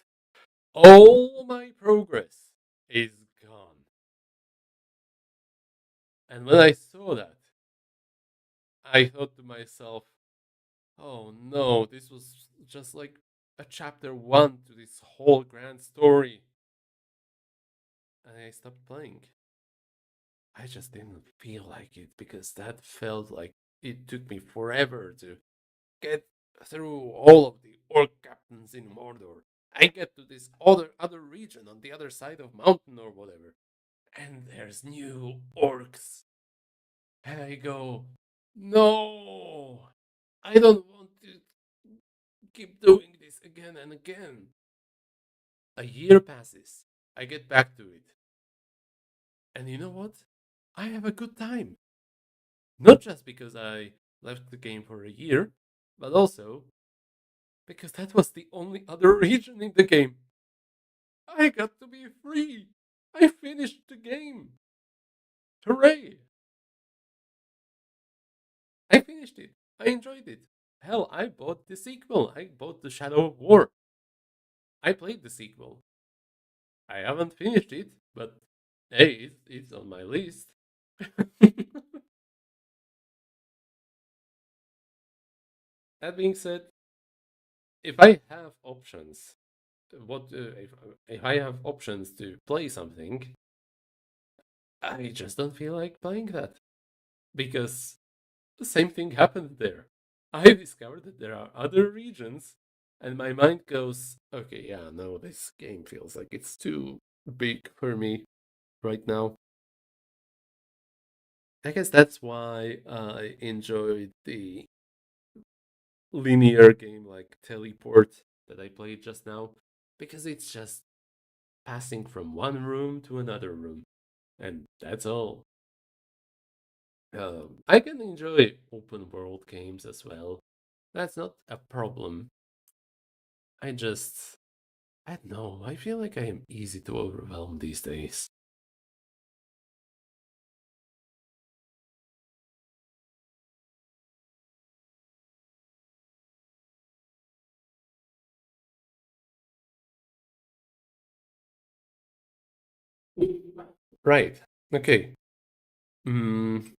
All my progress is gone. And when I saw that, I thought to myself, oh no, this was just like a chapter one to this whole grand story. And I stopped playing. I just didn't feel like it because that felt like it took me forever to get through all of the orc captains in Mordor. I get to this other region on the other side of mountain or whatever, and there's new orcs. And I go, no, I don't want to keep doing this again and again. A year passes. I get back to it. And you know what? I have a good time. Not just because I left the game for a year, but also because that was the only other region in the game. I got to be free. I finished the game. Hooray! I finished it. I enjoyed it. Hell, I bought the sequel. I bought the Shadow of War. I played the sequel. I haven't finished it, but hey, it's on my list. That being said, if I have options, if I have options to play something, I just don't feel like playing that because the same thing happened there. I discovered that there are other regions, and my mind goes, okay, yeah, no, this game feels like it's too big for me right now. I guess that's why I enjoyed the linear game like Teleport that I played just now, because it's just passing from one room to another room, and that's all. I can enjoy open world games as well. That's not a problem. I just, I don't know. I feel like I am easy to overwhelm these days. Right. Okay. Mm,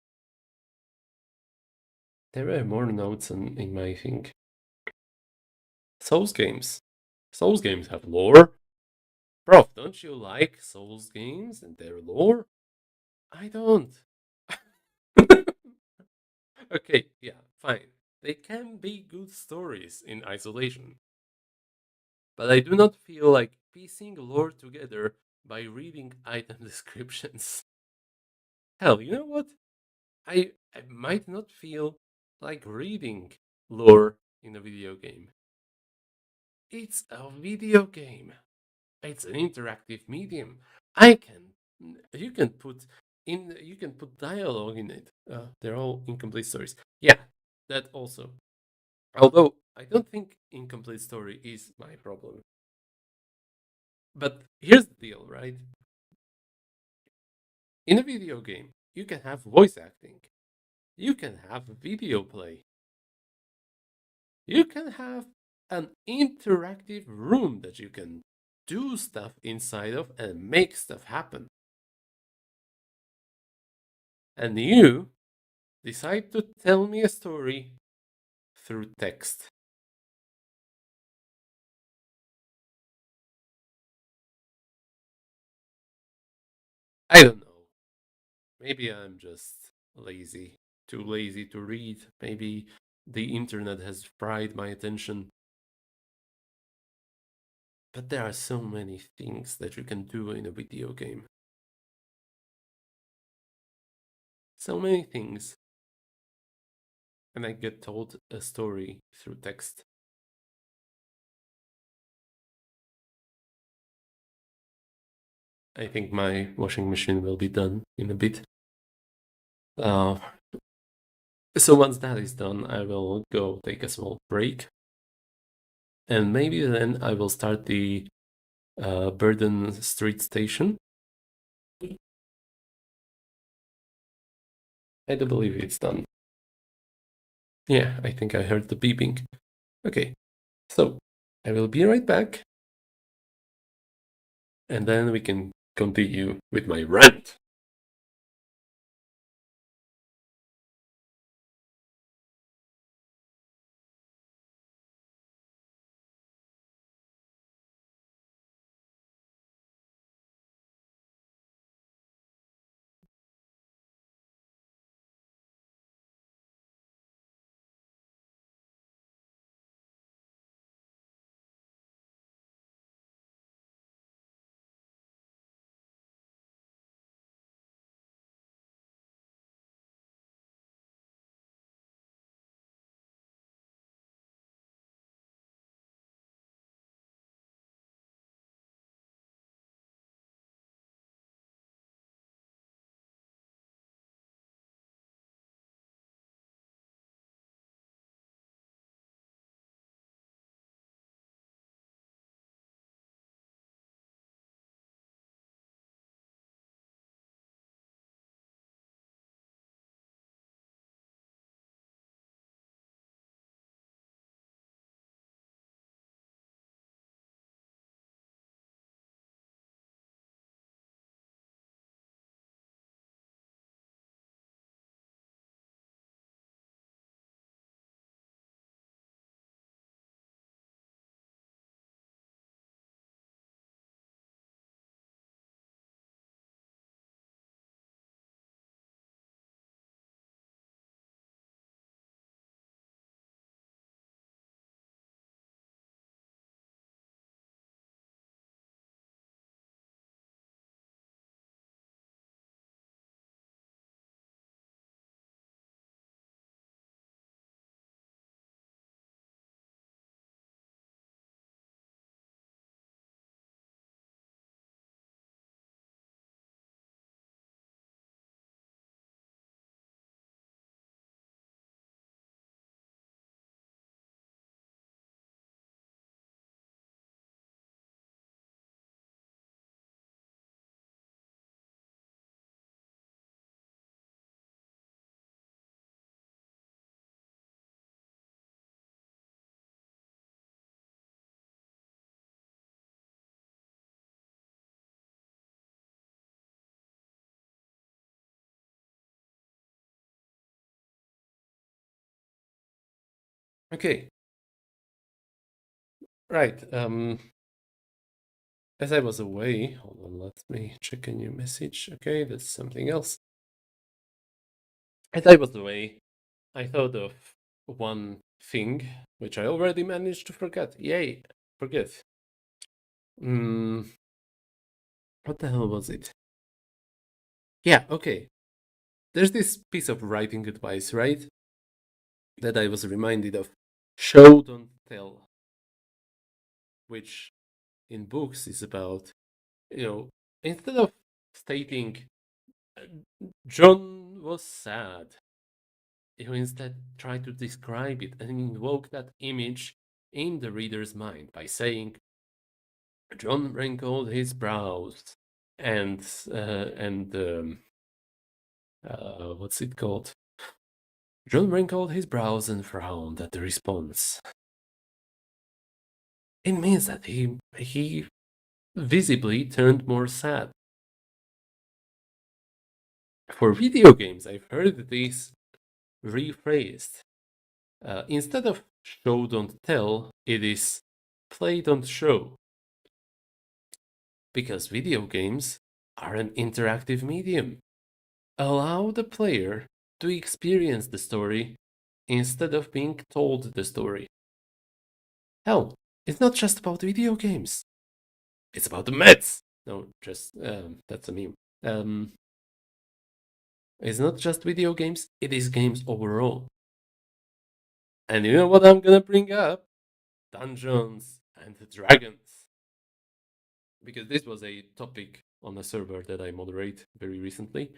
there were more notes in my thing. Souls games. Souls games have lore. Proph, don't you like Souls games and their lore? I don't. Okay, yeah, fine. They can be good stories in isolation. But I do not feel like piecing lore together by reading item descriptions. Hell, you know what? I might not feel like reading lore in a video game. It's a video game. It's an interactive medium. I can you can put dialogue in it. They're all incomplete stories. Yeah, that also. Although I don't think incomplete story is my problem. But here's the deal, right? In a video game, you can have voice acting, you can have video play, you can have an interactive room that you can do stuff inside of and make stuff happen. And you decide to tell me a story through text. I don't know. Maybe I'm just lazy, too lazy to read. Maybe the internet has fried my attention. But there are so many things that you can do in a video game. So many things. And I get told a story through text. I think my washing machine will be done in a bit. So once that is done, I will go take a small break. And maybe then I will start the Burden Street Station. I do believe it's done. Yeah, I think I heard the beeping. Okay, so I will be right back. And then we can continue with my rant. Okay. Right. As I was away, hold on, let me check a new message. Okay, that's something else. As I was away, I thought of one thing which I already managed to forget. Yay, forget. What the hell was it? Yeah, okay. There's this piece of writing advice, right? That I was reminded of. Show, don't tell. Which in books is about, instead of stating John was sad, You instead try to describe it and invoke that image in the reader's mind by saying, John wrinkled his brows and what's it called? John wrinkled his brows and frowned at the response. It means that he visibly turned more sad. For video games, I've heard this rephrased. Instead of show don't tell, it is play don't show. Because video games are an interactive medium. Allow the player to experience the story instead of being told the story. Hell, it's not just about video games. It's about the Mets. No, just that's a meme. It's not just video games, it is games overall. And you know what I'm gonna bring up? Dungeons and Dragons. Because this was a topic on a server that I moderate very recently.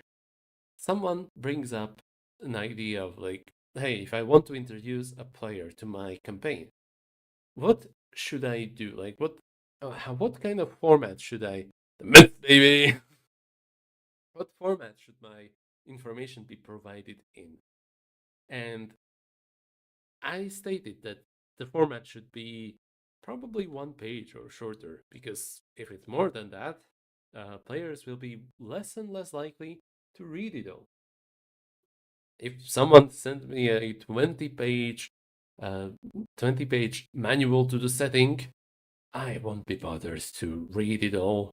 Someone brings up an idea of like, hey, if I want to introduce a player to my campaign, what should I do? Like, what kind of format should I? The myth, baby. What format should my information be provided in? And I stated that the format should be probably 1 page or shorter, because if it's more than that, players will be less and less likely to read it all. If someone sent me a 20 page manual to the setting, I won't be bothered to read it all.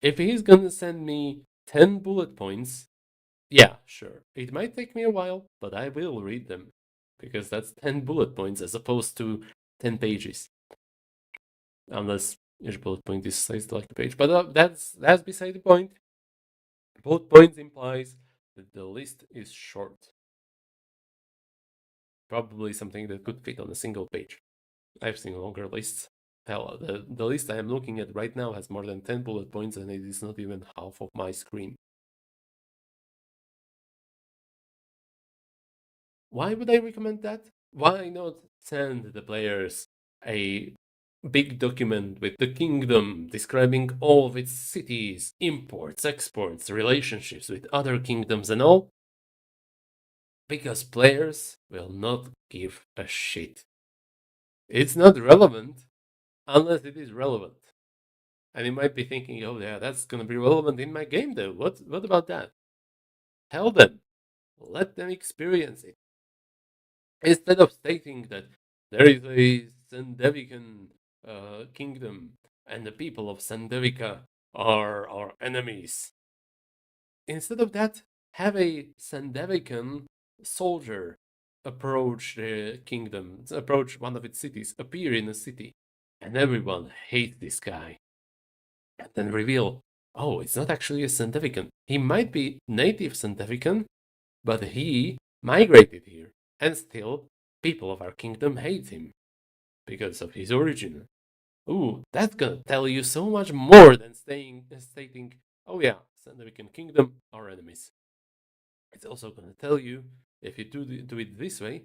If he's gonna send me 10 bullet points, yeah, sure. It might take me a while, but I will read them. Because that's 10 bullet points as opposed to 10 pages. Unless each bullet point is sized like a page. But that's beside the point. Bullet points implies that the list is short. Probably something that could fit on a single page. I've seen longer lists. Hell, the list I am looking at right now has more than 10 bullet points and it is not even half of my screen. Why would I recommend that? Why not send the players a big document with the kingdom describing all of its cities, imports, exports, relationships with other kingdoms and all? Because players will not give a shit. It's not relevant unless it is relevant. And you might be thinking, oh yeah, that's gonna be relevant in my game though. What about that? Tell them. Let them experience it. Instead of stating that there is a Sandevican kingdom and the people of Sandevica are our enemies. Instead of that, have a Sandevican soldier approach the kingdom, approach one of its cities, appear in a city, and everyone hates this guy. And then reveal, oh, it's not actually a Sandevican. He might be native Sandevican, but he migrated here, and still people of our kingdom hate him because of his origin. Ooh, that's gonna tell you so much more than stating, oh yeah, Sandevican kingdom, our enemies. It's also gonna tell you, if you do it this way,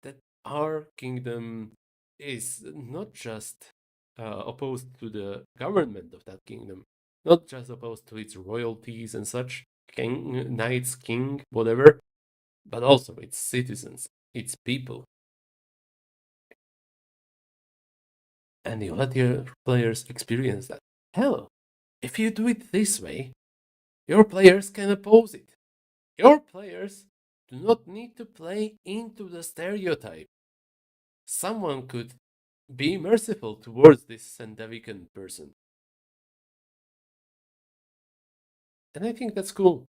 that our kingdom is not just opposed to the government of that kingdom, not just opposed to its royalties and such, king, knights, king, whatever, but also its citizens, its people. And you let your players experience that. Hell, if you do it this way, your players can oppose it. Your players do not need to play into the stereotype. Someone could be merciful towards this Sandevican person. And I think that's cool.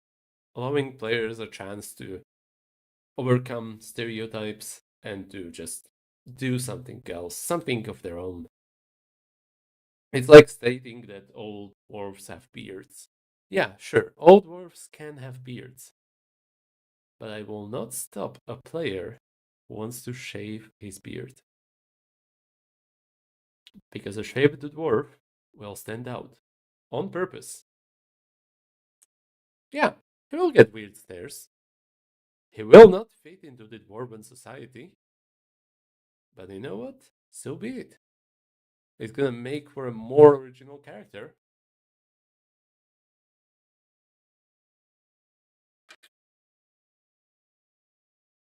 Allowing players a chance to overcome stereotypes and to just do something else, something of their own. It's like stating that all dwarves have beards. Yeah, sure, all dwarves can have beards. But I will not stop a player who wants to shave his beard. Because a shaved dwarf will stand out. On purpose. Yeah, he will get weird stares. He will not fit into the dwarven society. But you know what? So be it. It's gonna make for a more original character.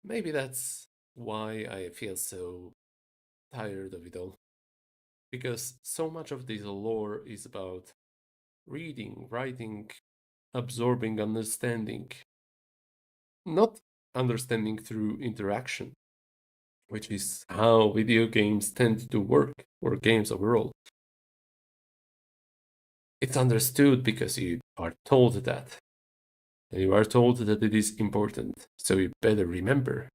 Maybe that's why I feel so tired of it all. Because so much of this lore is about reading, writing, absorbing, understanding. Not understanding through interaction, which is how video games tend to work, or games overall. It's understood because you are told that. And you are told that it is important, so you better remember.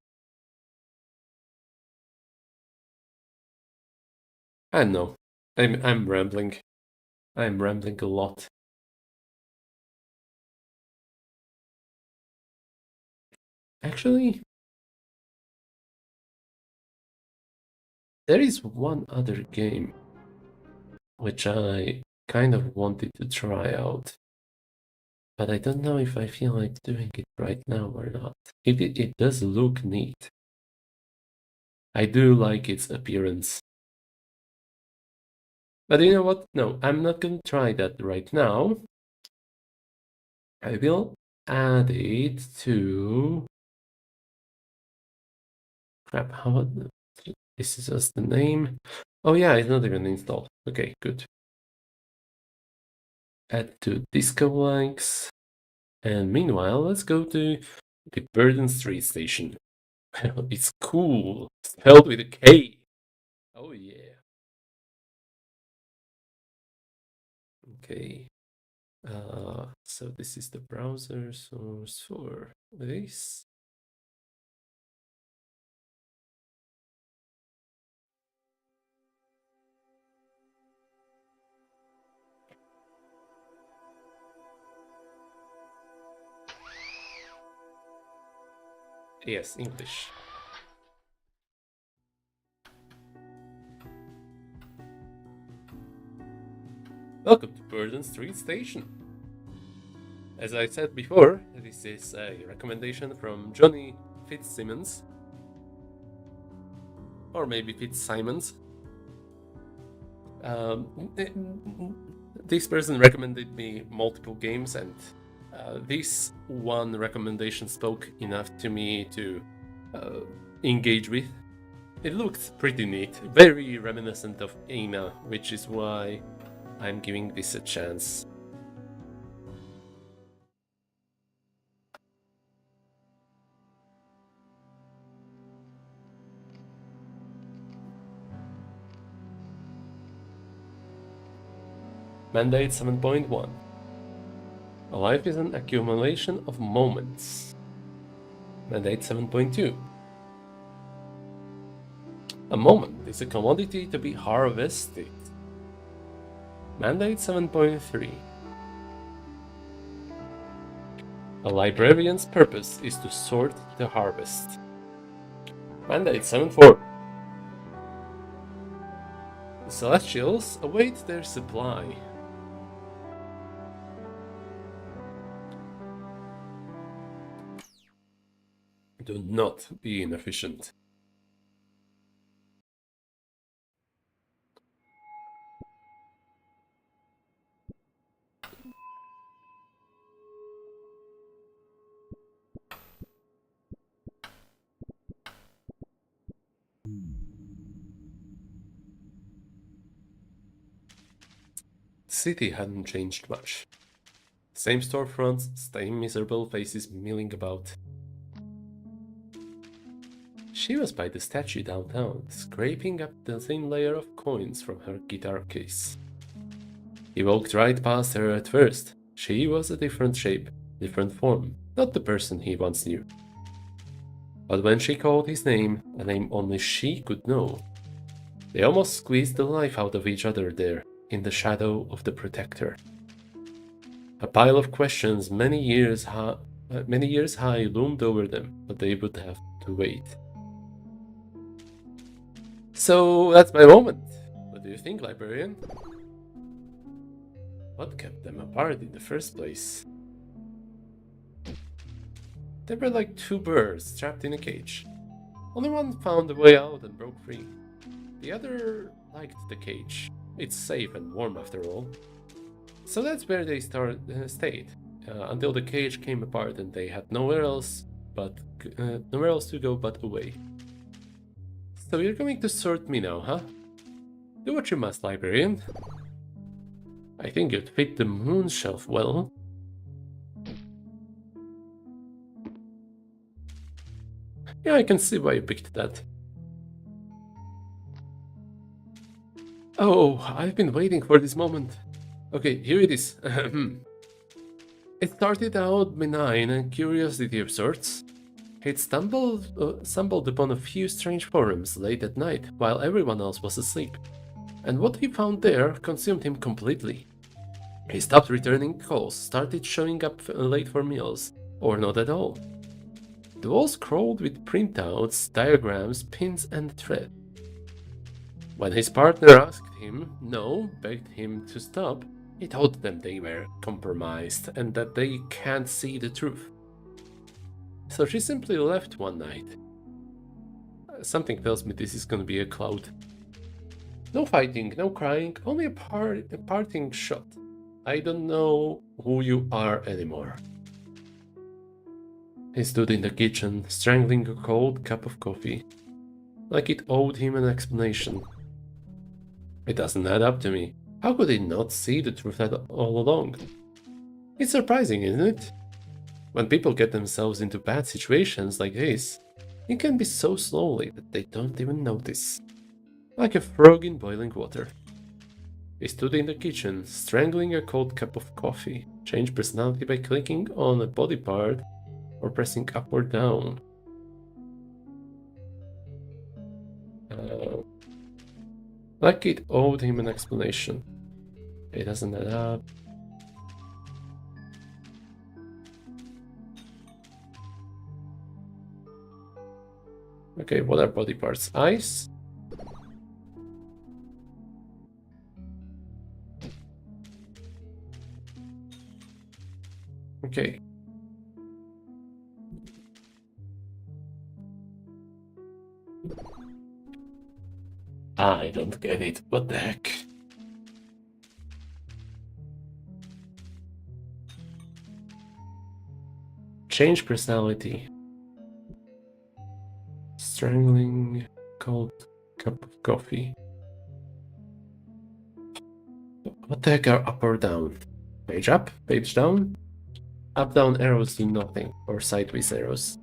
I know. I'm rambling. I'm rambling a lot. Actually, there is one other game which I kind of wanted to try out, but I don't know if I feel like doing it right now or not. It does look neat. I do like its appearance. But you know what? No, I'm not gonna try that right now. I will add it to... Crap, how... This is just the name. Oh yeah, it's not even installed. Okay, good. Add to disco likes. And meanwhile, let's go to the Burden Street station. It's cool. Spelled with a K. Oh yeah. Okay. So this is the browser source for this. Yes, English. Welcome to Burden Street Station. As I said before, this is a recommendation from Johnny Fitzsimmons. Or maybe Fitzsimons. This person recommended me multiple games, and this one recommendation spoke enough to me to engage with. It looked pretty neat, very reminiscent of Aina, which is why I'm giving this a chance. Mandate 7.1. A life is an accumulation of moments. Mandate 7.2. A moment is a commodity to be harvested. Mandate 7.3. A librarian's purpose is to sort the harvest. Mandate 7.4. The Celestials await their supply. Do not be inefficient. The city hadn't changed much. Same storefronts, same miserable faces milling about. She was by the statue downtown, scraping up the thin layer of coins from her guitar case. He walked right past her at first. She was a different shape, different form, not the person he once knew. But when she called his name, a name only she could know, they almost squeezed the life out of each other there, in the shadow of the Protector. A pile of questions many years high loomed over them, but they would have to wait. So that's my moment. What do you think, librarian? What kept them apart in the first place? They were like two birds trapped in a cage. Only one found a way out and broke free. The other liked the cage. It's safe and warm after all. So that's where they stayed until the cage came apart and they had nowhere else to go but away. So you're going to sort me now, huh? Do what you must, librarian. I think you'd fit the moon shelf well. Yeah, I can see why you picked that. Oh, I've been waiting for this moment. Okay, here it is. It started out benign and curiosity of sorts. He'd stumbled upon a few strange forums late at night while everyone else was asleep, and what he found there consumed him completely. He stopped returning calls, started showing up late for meals, or not at all. The walls crawled with printouts, diagrams, pins, and thread. When his partner asked him, no, begged him to stop, he told them they were compromised and that they can't see the truth. So she simply left one night. Something tells me this is gonna be a cloud. No fighting, no crying, only a parting shot. I don't know who you are anymore. He stood in the kitchen, strangling a cold cup of coffee, like it owed him an explanation. It doesn't add up to me. How could he not see the truth all along? It's surprising, isn't it? When people get themselves into bad situations like this, it can be so slowly that they don't even notice. Like a frog in boiling water. He stood in the kitchen, strangling a cold cup of coffee, changed personality by clicking on a body part or pressing up or down. Like it owed him an explanation. It doesn't add up. Okay, what are body parts? Eyes? Okay. I don't get it. What the heck? Change personality. Strangling cold cup of coffee. What the heck are up or down? Page up, page down? Up down arrows do nothing, or sideways arrows.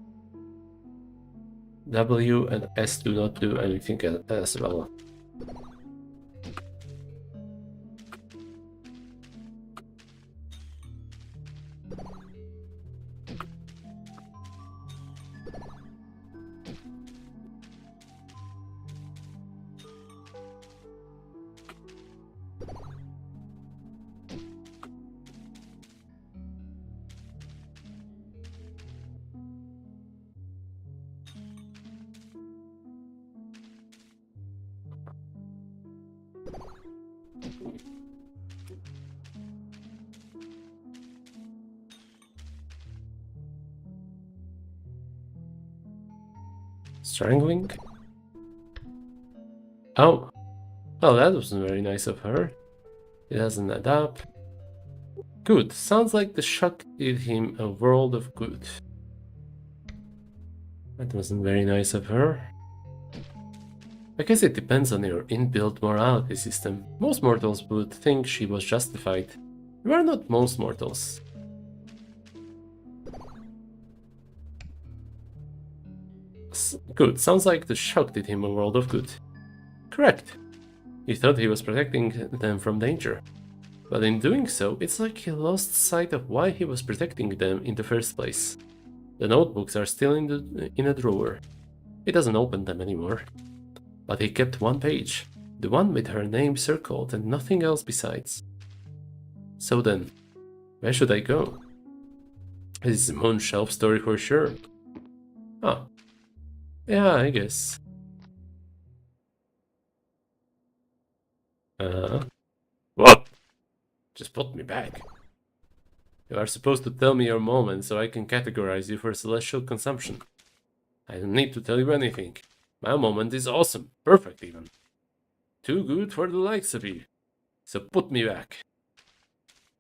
W and S do not do anything as well. Strangling? Oh. Well, that wasn't very nice of her. It doesn't add up. Good. Sounds like the shock did him a world of good. That wasn't very nice of her. I guess it depends on your inbuilt morality system. Most mortals would think she was justified. You are not most mortals. Good. Sounds like the shock did him a world of good. Correct. He thought he was protecting them from danger. But in doing so, it's like he lost sight of why he was protecting them in the first place. The notebooks are still in a drawer. He doesn't open them anymore. But he kept one page, the one with her name circled and nothing else besides. So then, where should I go? This is a moon shelf story for sure. Ah, yeah, I guess. What? Just put me back. You are supposed to tell me your moment so I can categorize you for celestial consumption. I don't need to tell you anything. My moment is awesome, perfect even. Too good for the likes of you. So put me back.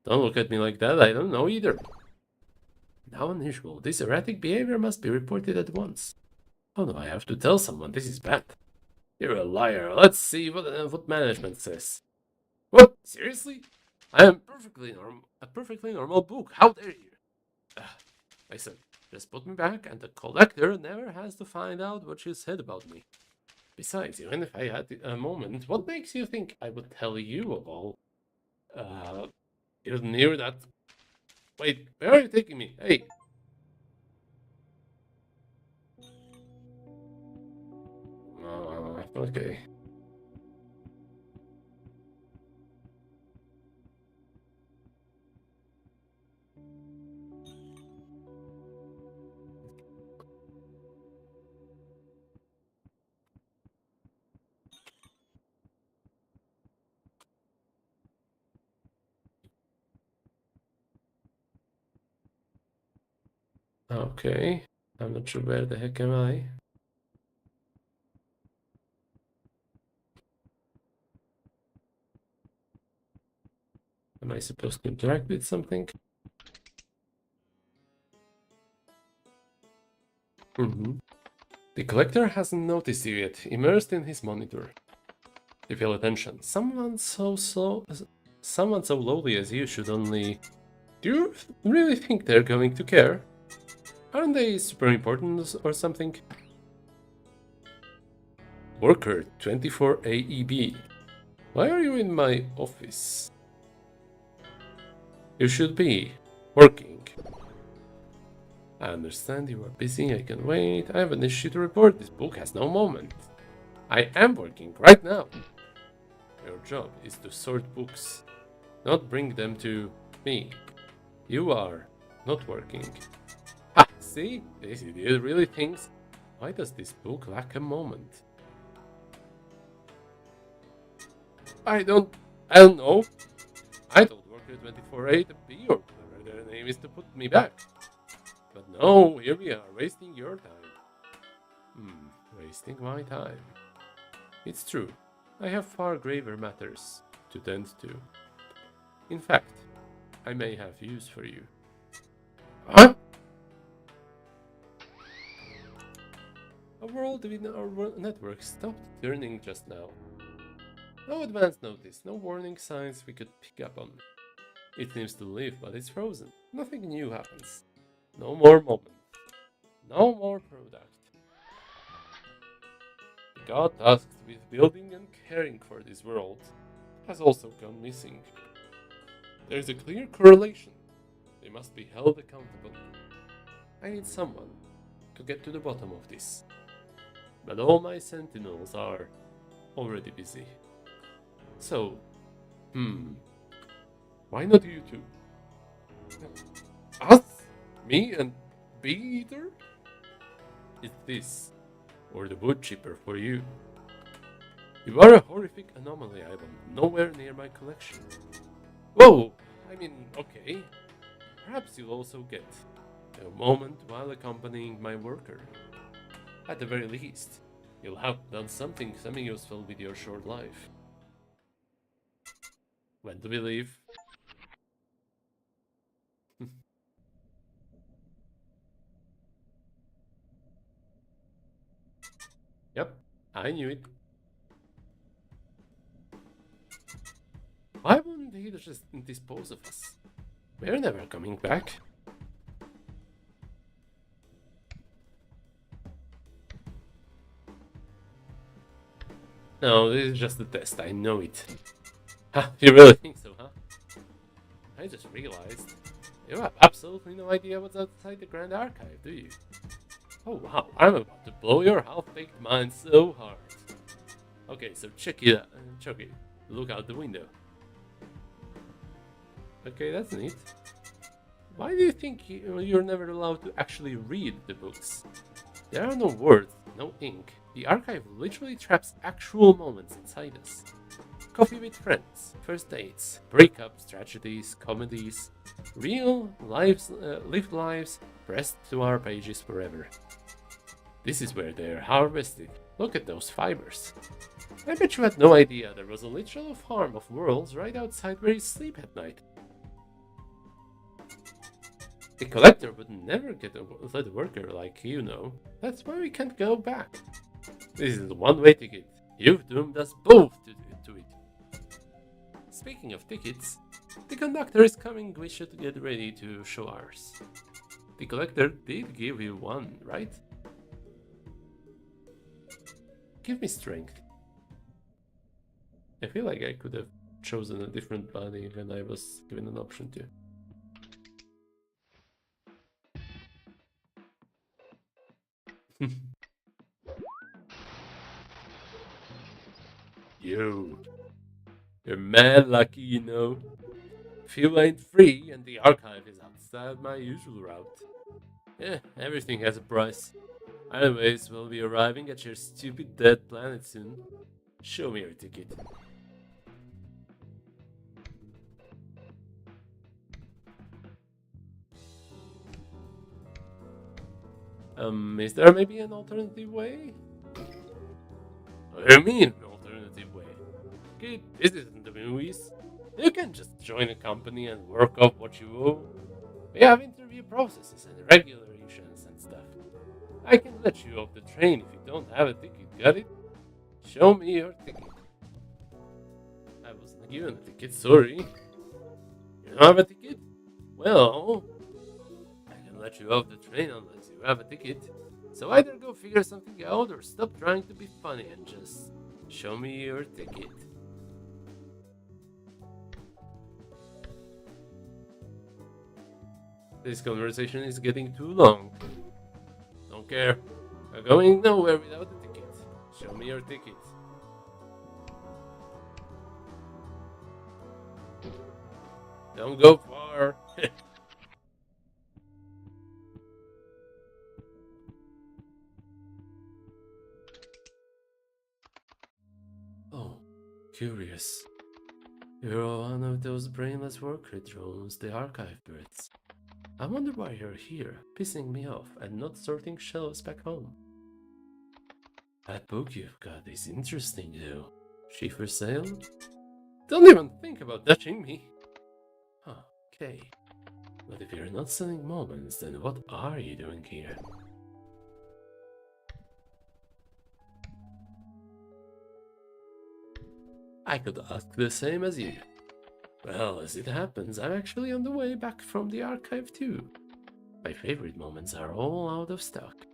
Don't look at me like that, I don't know either. How unusual. This erratic behavior must be reported at once. How do I have to tell someone? This is bad. You're a liar. Let's see what management says. What? Seriously? I am a perfectly normal book. How dare you? Listen, just put me back and the collector never has to find out what you said about me. Besides, even if I had a moment, what makes you think I would tell you of all? You're near that. Wait, where are you taking me? Hey! Okay. Okay. I'm not sure where the heck am I. Am I supposed to interact with something? The collector hasn't noticed you yet, immersed in his monitor. You feel attention. Someone so lowly as you should only... Do you really think they're going to care? Aren't they super important or something? Worker 24 AEB. Why are you in my office? You should be working. I understand you are busy, I can wait. I have an issue to report. This book has no moment. I am working right now. Your job is to sort books, not bring them to me. You are not working. Ha! See? This idiot really thinks. Why does this book lack a moment? I don't know. I told worker 24A to be or whatever their name is to put me back. But no, here we are, wasting your time. Wasting my time. It's true. I have far graver matters to tend to. In fact, I may have use for you. Huh? A world within our network stopped turning just now. No advance notice, no warning signs we could pick up on. It seems to live, but it's frozen. Nothing new happens. No more moment. No more product. The god tasked with building and caring for this world has also gone missing. There is a clear correlation. They must be held accountable. I need someone to get to the bottom of this. But all my sentinels are already busy. So, why not you two? Us? Me and Bee Eater? It's this, or the wood chipper for you. You are a horrific anomaly, I want nowhere near my collection. Whoa! I mean, okay. Perhaps you'll also get a moment while accompanying my worker. At the very least, you'll have done something semi-useful with your short life. When do we leave? Yep, I knew it. Why wouldn't they just dispose of us? We're never coming back. No, this is just a test, I know it. Ha, you really think so, huh? I just realized you have absolutely no idea what's outside the Grand Archive, do you? Oh wow, I'm about to blow your half-baked mind so hard. Okay, so check it out. Look out the window. Okay, that's neat. Why do you think you're never allowed to actually read the books? There are no words, no ink. The archive literally traps actual moments inside us. Coffee with friends, first dates, breakups, tragedies, comedies, real lives, lived lives pressed to our pages forever. This is where they're harvested. Look at those fibers. I bet you had no idea there was a literal farm of worlds right outside where you sleep at night. The collector would never let a worker like you know. That's why we can't go back. This is the one-way ticket. You've doomed us both to it. Speaking of tickets, the conductor is coming. We should get ready to show ours. The collector did give you one, right? Give me strength. I feel like I could have chosen a different body when I was given an option to. Yo, you're mad lucky, you know. Fuel ain't free, and the archive is outside my usual route. Yeah, everything has a price. Anyways, we'll be arriving at your stupid dead planet soon. Show me your ticket. Is there maybe an alternative way? What do you mean, an alternative way? Kid, this isn't the movies. You can just join a company and work off what you owe. We have interview processes and regulations and stuff. I can let you off the train if you don't have a ticket, got it? Show me your ticket. I wasn't given a ticket, sorry. You don't have a ticket? Well, I can let you off the train unless you have a ticket. So either go figure something out or stop trying to be funny and just show me your ticket. This conversation is getting too long. Don't care. I'm going nowhere without a ticket. Show me your ticket. Don't go far. Oh, curious. You're one of those brainless worker drones, the archive birds. I wonder why you're here, pissing me off and not sorting shelves back home. That book you've got is interesting though. She for sale? Don't even think about touching me. Huh, okay. But if you're not selling moments, then what are you doing here? I could ask the same as you. Well, as it happens, I'm actually on the way back from the archive too. My favorite moments are all out of stock.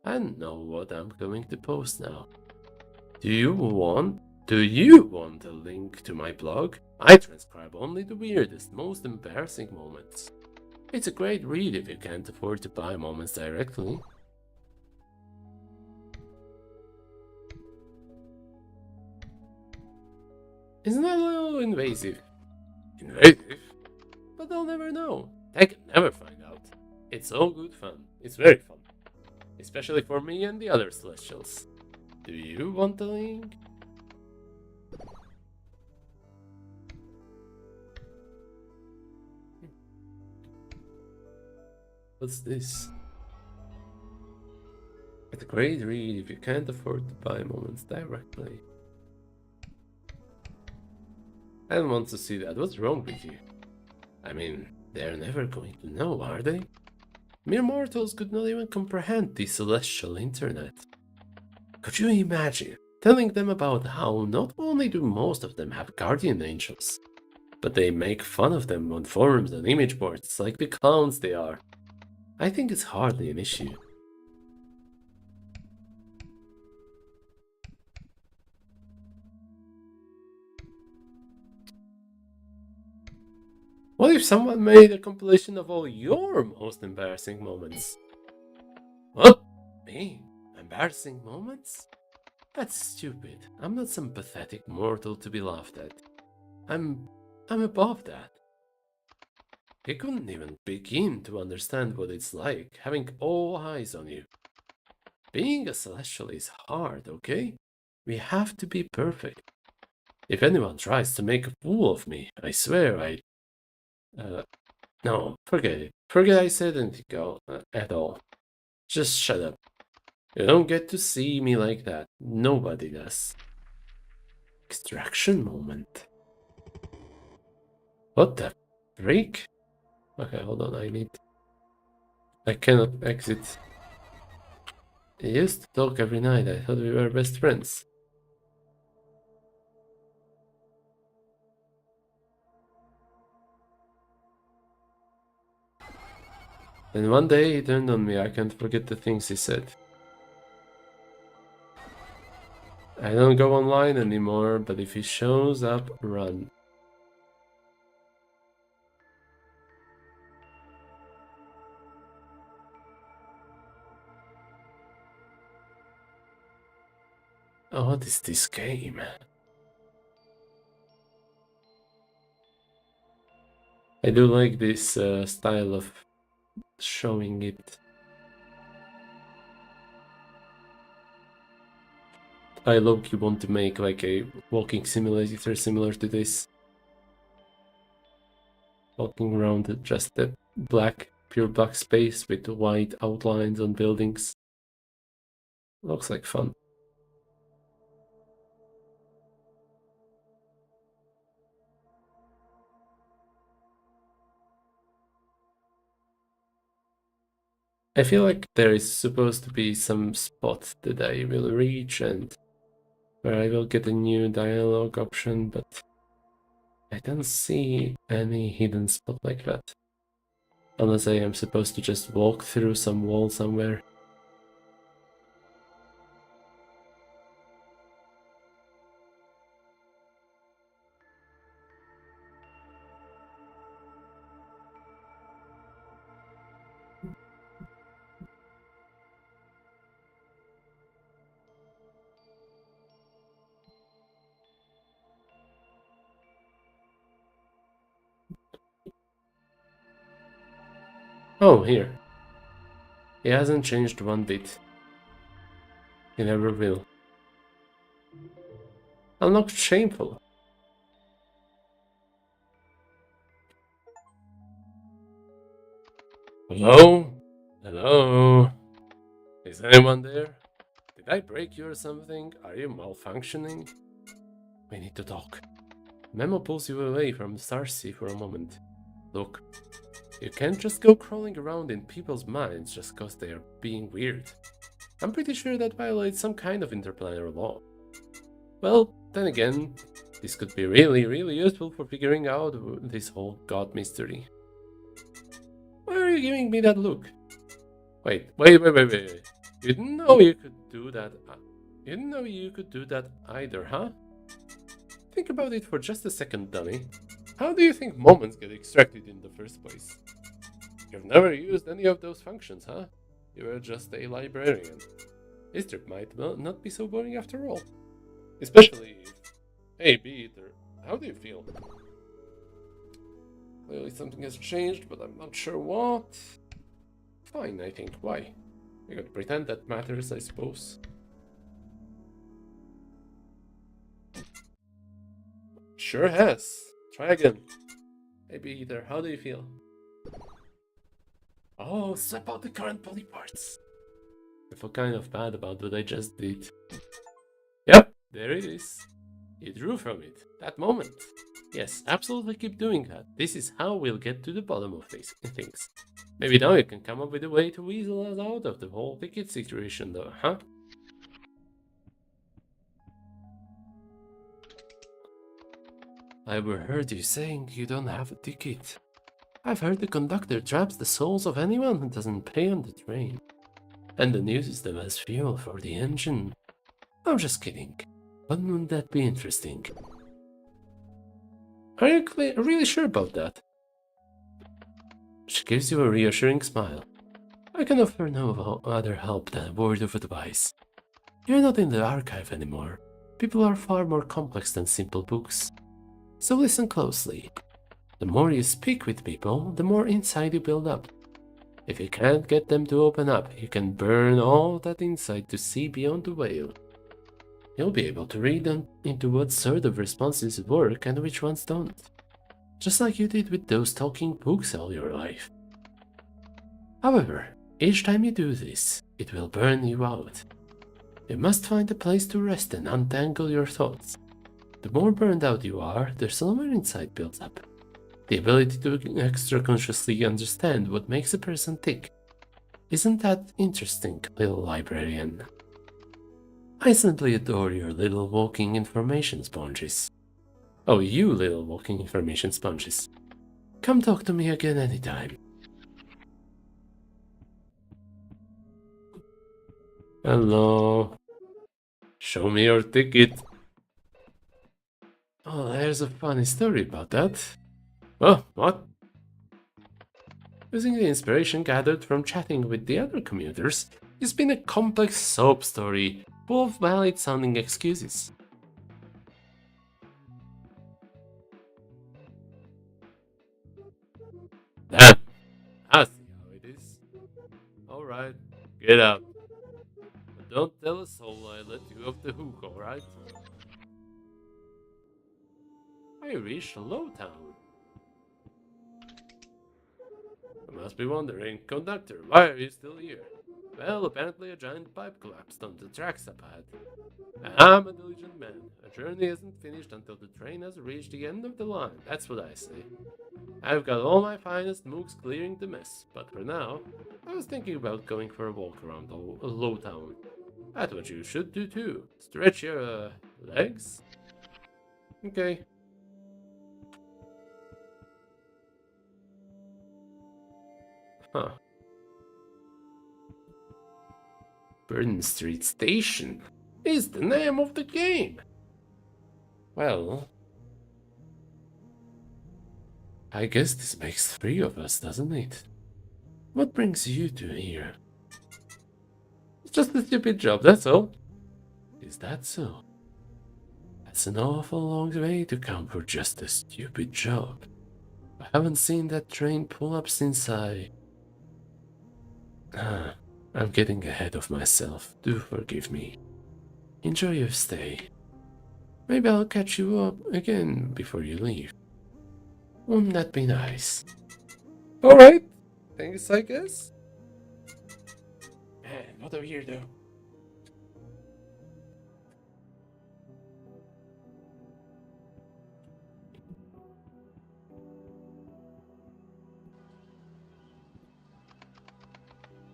I know what I'm going to post now. Do you want a link to my blog? I transcribe only the weirdest, most embarrassing moments. It's a great read if you can't afford to buy moments directly. Isn't that a little invasive? Invasive? But they'll never know. They can never find out. It's all good fun. It's very fun. Especially for me and the other Celestials. Do you want the link? What's this? It's a great read if you can't afford to buy moments directly. I don't want to see that. What's wrong with you? I mean, they're never going to know, are they? Mere mortals could not even comprehend the celestial internet. Could you imagine telling them about how not only do most of them have guardian angels, but they make fun of them on forums and image boards like the clowns they are? I think it's hardly an issue. What if someone made a compilation of all your most embarrassing moments? What? Me? Embarrassing moments? That's stupid. I'm not some pathetic mortal to be laughed at. I'm above that. He couldn't even begin to understand what it's like having all eyes on you. Being a celestial is hard, okay? We have to be perfect. If anyone tries to make a fool of me, I swear I... no, forget it. Forget I said anything at all. Just shut up. You don't get to see me like that. Nobody does. Extraction moment. What the freak? Okay, hold on, I cannot exit. We used to talk every night. I thought we were best friends. Then one day he turned on me. I can't forget the things he said. I don't go online anymore, but if he shows up, run. Oh, what is this game? I do like this style of showing it. I low-key want to make like a walking simulator similar to this. Walking around just a pure black space with white outlines on buildings. Looks like fun. I feel like there is supposed to be some spot that I will reach and where I will get a new dialogue option, but I don't see any hidden spot like that. Unless I am supposed to just walk through some wall somewhere. Oh, here. He hasn't changed one bit. He never will. Unlocked shameful. Hello? Hello? Is anyone there? Did I break you or something? Are you malfunctioning? We need to talk. Memo pulls you away from Starcy for a moment. Look, you can't just go crawling around in people's minds just cause they are being weird. I'm pretty sure that violates some kind of interplanetary law. Well, then again, this could be really useful for figuring out this whole god mystery. Why are you giving me that look? Wait. You didn't know you could do that. You didn't know you could do that either, huh? Think about it for just a second, dummy. How do you think moments get extracted in the first place? You've never used any of those functions, huh? You were just a librarian. This trip might not be so boring after all. Especially if... Hey, Peter, how do you feel? Clearly something has changed, but I'm not sure what. Fine, I think. Why? We could pretend that matters, I suppose. Sure has. Try again. Hey, Peter, how do you feel? Oh, swap out the current body parts. I feel kind of bad about what I just did. Yep, there it is. You drew from it. That moment. Yes, absolutely keep doing that. This is how we'll get to the bottom of these things. Maybe now you can come up with a way to weasel us out of the whole ticket situation though, huh? I overheard you saying you don't have a ticket. I've heard the conductor traps the souls of anyone who doesn't pay on the train. And then uses them as fuel for the engine. I'm just kidding. But wouldn't that be interesting? Are you really sure about that? She gives you a reassuring smile. I can offer no other help than a word of advice. You're not in the archive anymore. People are far more complex than simple books. So listen closely. The more you speak with people, the more insight you build up. If you can't get them to open up, you can burn all that insight to see beyond the veil. You'll be able to read into what sort of responses work and which ones don't. Just like you did with those talking books all your life. However, each time you do this, it will burn you out. You must find a place to rest and untangle your thoughts. The more burned out you are, the slower insight builds up. The ability to extra consciously understand what makes a person tick. Isn't that interesting, little librarian? I simply adore your little walking information sponges. Oh, you little walking information sponges. Come talk to me again anytime. Hello. Show me your ticket. Oh, there's a funny story about that. Oh, what? Using the inspiration gathered from chatting with the other commuters, it's been a complex soap story full of valid-sounding excuses. Damn, I see how it is. Alright, get up. But don't tell a soul I let you off the hook, alright? I reached Lowtown. You must be wondering, conductor, why are you still here? Well, apparently a giant pipe collapsed on the tracks up ahead. I'm a diligent man. A journey isn't finished until the train has reached the end of the line, that's what I say. I've got all my finest mooks clearing the mess, but for now, I was thinking about going for a walk around Lowtown. That's what you should do too. Stretch your, legs? Okay. Huh. Burden Street Station is the name of the game. Well, I guess this makes 3 of us, doesn't it? What brings you to here? It's just a stupid job, that's all. Is that so? That's an awful long way to come for just a stupid job. I haven't seen that train pull up since I'm getting ahead of myself. Do forgive me. Enjoy your stay. Maybe I'll catch you up again before you leave. Wouldn't that be nice? Alright. Thanks, I guess. Man, what a weirdo.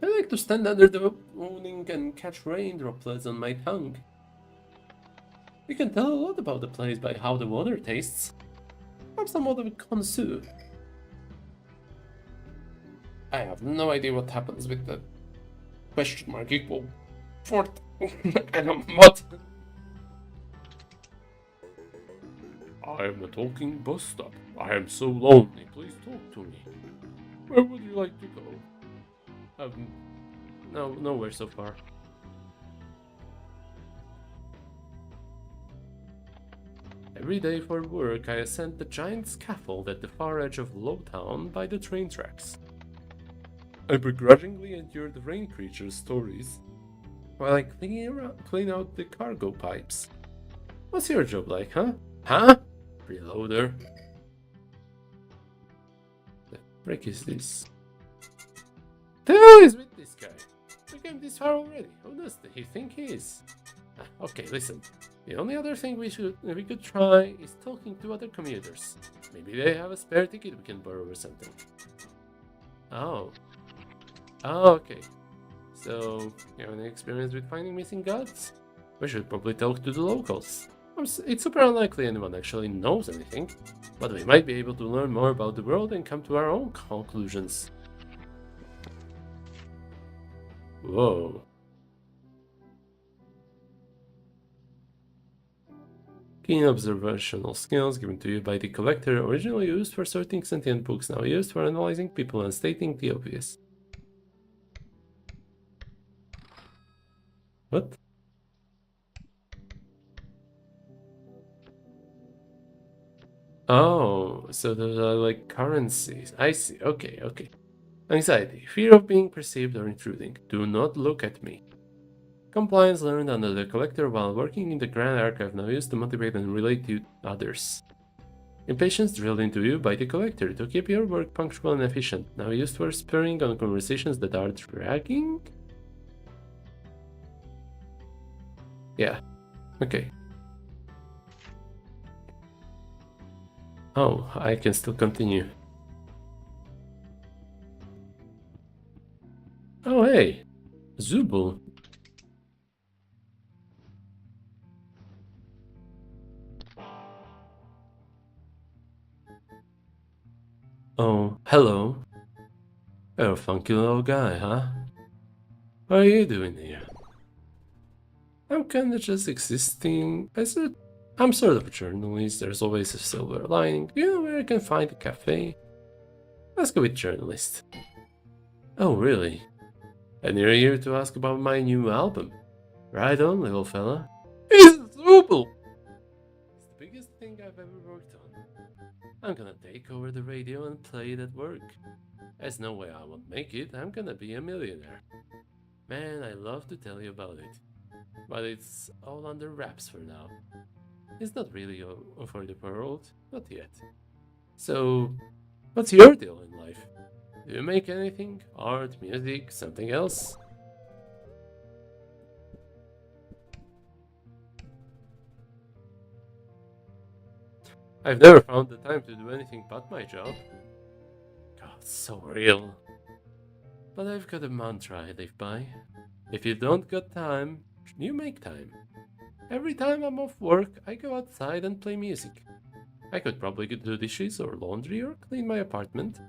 I like to stand under the awning and catch rain droplets on my tongue. You can tell a lot about the place by how the water tastes. I'm somewhat of a connoisseur. I have no idea what happens with the question mark equal fourth and what? I am a talking bus stop. I am so lonely. Please talk to me. Where would you like to go? No, nowhere so far. Every day for work, I ascend the giant scaffold at the far edge of Lowtown by the train tracks. I begrudgingly endure the rain creature's stories while I clean out the cargo pipes. What's your job like, huh? Huh? Freeloader. The frick is this? The hell is with this guy? We came this far already. Who does he think he is? Okay, listen. The only other thing we could try is talking to other commuters. Maybe they have a spare ticket we can borrow or something. Oh. Oh, okay. So, you have any experience with finding missing gods? We should probably talk to the locals. It's super unlikely anyone actually knows anything, but we might be able to learn more about the world and come to our own conclusions. Whoa. Keen observational skills given to you by the collector, originally used for sorting sentient books, now used for analyzing people and stating the obvious. What? Oh, so those are like currencies. I see. Okay, okay. Anxiety. Fear of being perceived or intruding. Do not look at me. Compliance learned under the collector while working in the Grand Archive now used to motivate and relate to others. Impatience drilled into you by the collector to keep your work punctual and efficient, now used for spurring on conversations that are dragging? Yeah, okay. Oh, I can still continue. Oh hey, Zubul. Oh, hello. You're a funky little guy, huh? What are you doing here? I'm kinda just existing. I'm sort of a journalist, there's always a silver lining. Do you know where I can find a cafe? Let's go with journalist. Oh, really? And you're here to ask about my new album? Right on, little fella. It's Zubul! It's the biggest thing I've ever worked on. I'm gonna take over the radio and play it at work. There's no way I won't make it, I'm gonna be a millionaire. Man, I love to tell you about it. But it's all under wraps for now. It's not really for the world, not yet. So, what's your deal in life? Do you make anything? Art, music, something else? I've never found the time to do anything but my job. God, so real. But I've got a mantra I live by. If you don't got time, you make time. Every time I'm off work, I go outside and play music. I could probably do dishes or laundry or clean my apartment,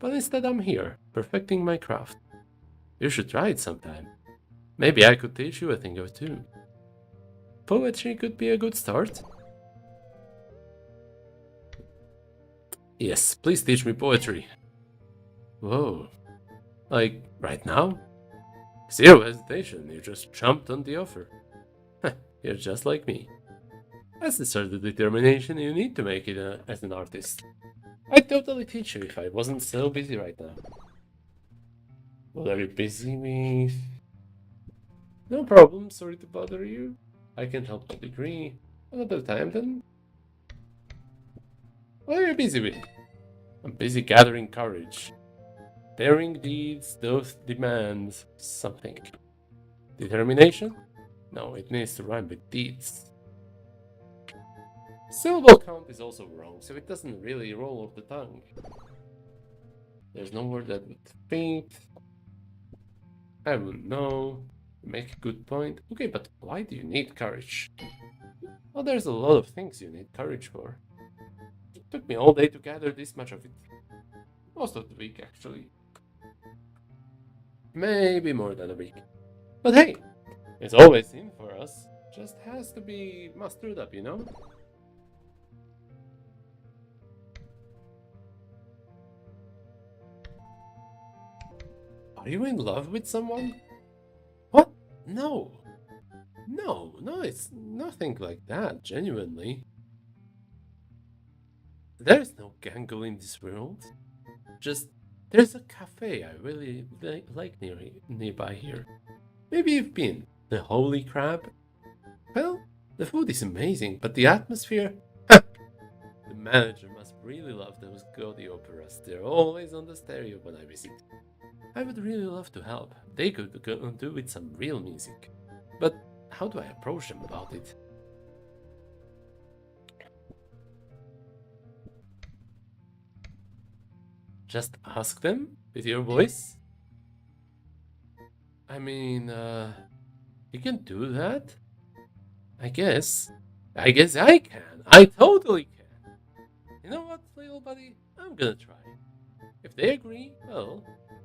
but instead I'm here, perfecting my craft. You should try it sometime. Maybe I could teach you a thing or two. Poetry could be a good start. Yes, please teach me poetry. Whoa. Like, right now? Zero hesitation, you just jumped on the offer. You're just like me. That's the sort of determination you need to make it as an artist. I'd totally teach you if I wasn't so busy right now. What are you busy with? No problem, sorry to bother you. I can help to a degree. Another time then. What are you busy with? I'm busy gathering courage. Daring deeds, those demand something. Determination? No, it needs to rhyme with deeds. Syllable count is also wrong, so it doesn't really roll off the tongue. There's no word that would fit. I wouldn't know. You make a good point. Okay, but why do you need courage? Well, there's a lot of things you need courage for. It took me all day to gather this much of it. Most of the week, actually. Maybe more than a week. But hey, it's always in for us. Just has to be mustered up, you know? Are you in love with someone? What? No. No, it's nothing like that, genuinely. There's no gangle in this world. Just, there's a cafe I really like nearby here. Maybe you've been. The Holy Crab? Well, the food is amazing, but the atmosphere? The manager must really love those gaudy operas. They're always on the stereo when I visit. I would really love to help. They could go do with some real music. But how do I approach them about it? Just ask them with your voice? I mean, you can do that? I guess. I guess I can. I totally can. You know what, little buddy? I'm gonna try. If they agree, well,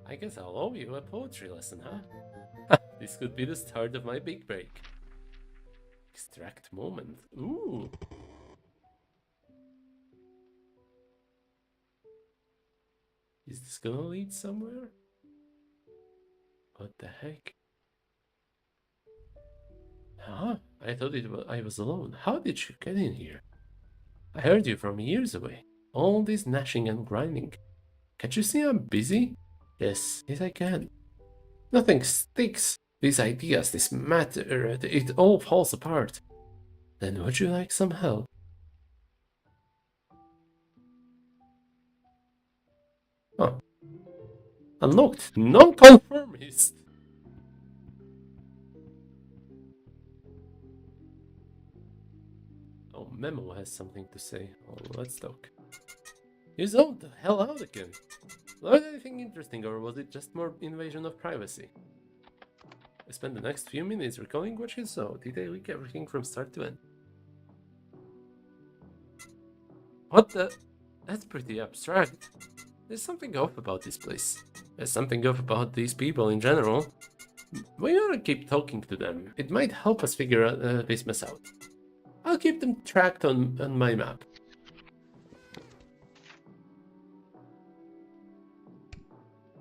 I guess I'll owe you a poetry lesson, huh? This could be the start of my big break. Extract moment. Ooh. Is this gonna lead somewhere? What the heck? Huh? I thought I was alone. How did you get in here? I heard you from years away. All this gnashing and grinding. Can't you see I'm busy? Yes, I can. Nothing sticks. these ideas, this matter, it all falls apart. Then would you like some help? Oh. Unlocked. Non-conformist. Oh, Memo has something to say. Oh, let's talk. You zoned the hell out again. Learned anything interesting, or was it just more invasion of privacy? I spent the next few minutes recalling what you saw, detailing everything from start to end. What the? That's pretty abstract. There's something off about this place. There's something off about these people in general. We ought to keep talking to them. It might help us figure this mess out. I'll keep them tracked on my map.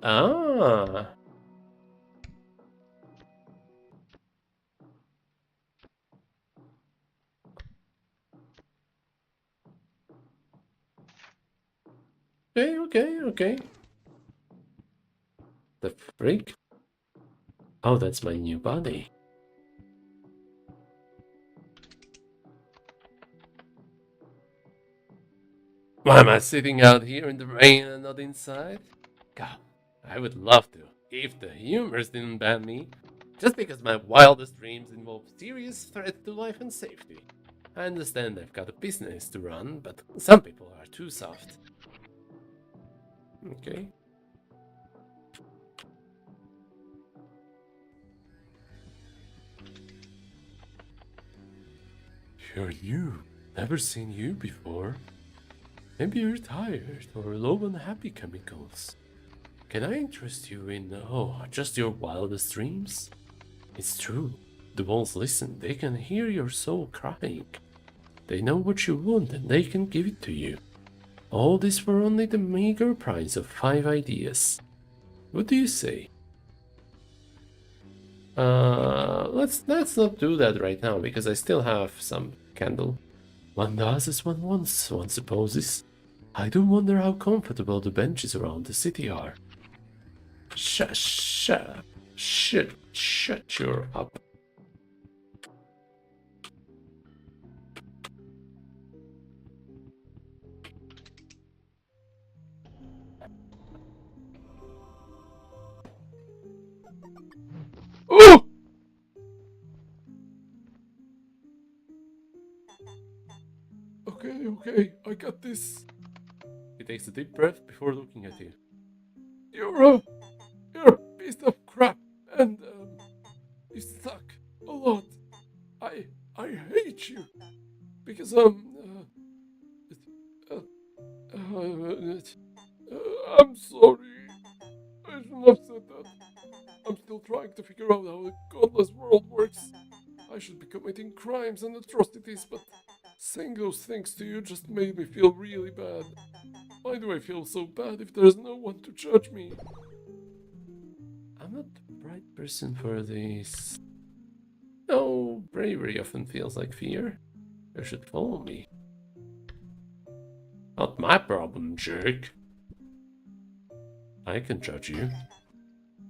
Ah. Okay. The freak? Oh, that's my new body. Why am I sitting out here in the rain and not inside? God, I would love to, if the humors didn't ban me. Just because my wildest dreams involve serious threats to life and safety. I understand I've got a business to run, but some people are too soft. Okay. You're new. Never seen you before. Maybe you're tired or low on happy chemicals. Can I interest you in, just your wildest dreams? It's true. The walls listen. They can hear your soul crying. They know what you want and they can give it to you. All this for only the meager price of 5 ideas. What do you say? Let's not do that right now because I still have some candle. One does as one wants, one supposes. I do wonder how comfortable the benches around the city are. Shut your up. Oh! Okay, I got this. He takes a deep breath before looking at you. You're a piece of crap, and you suck a lot. I hate you because uh, I'm sorry. I shouldn't have said that. I'm still trying to figure out how the godless world works. I should be committing crimes and atrocities, but saying those things to you just made me feel really bad. Why do I feel so bad if there's no one to judge me? I'm not the right person for this. No, bravery often feels like fear. You should follow me. Not my problem, jerk. I can judge you.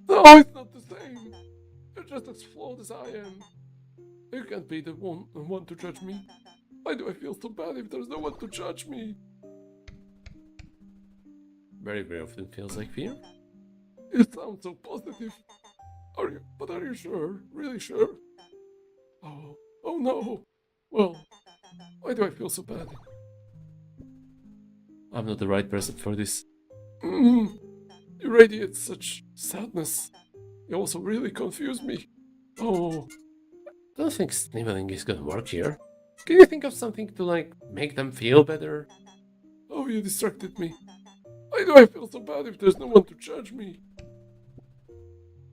No, it's not the same. You're just as flawed as I am. You can't be the one to judge me. Why do I feel so bad if there's no one to judge me? Bravery often feels like fear. You sound so positive. Are you sure? Really sure? Oh no. Well, why do I feel so bad? I'm not the right person for this. You radiate such sadness. You also really confuse me. Oh. I don't think sniveling is gonna work here. Can you think of something to, make them feel better? Oh, you distracted me. Why do I feel so bad if there's no one to judge me?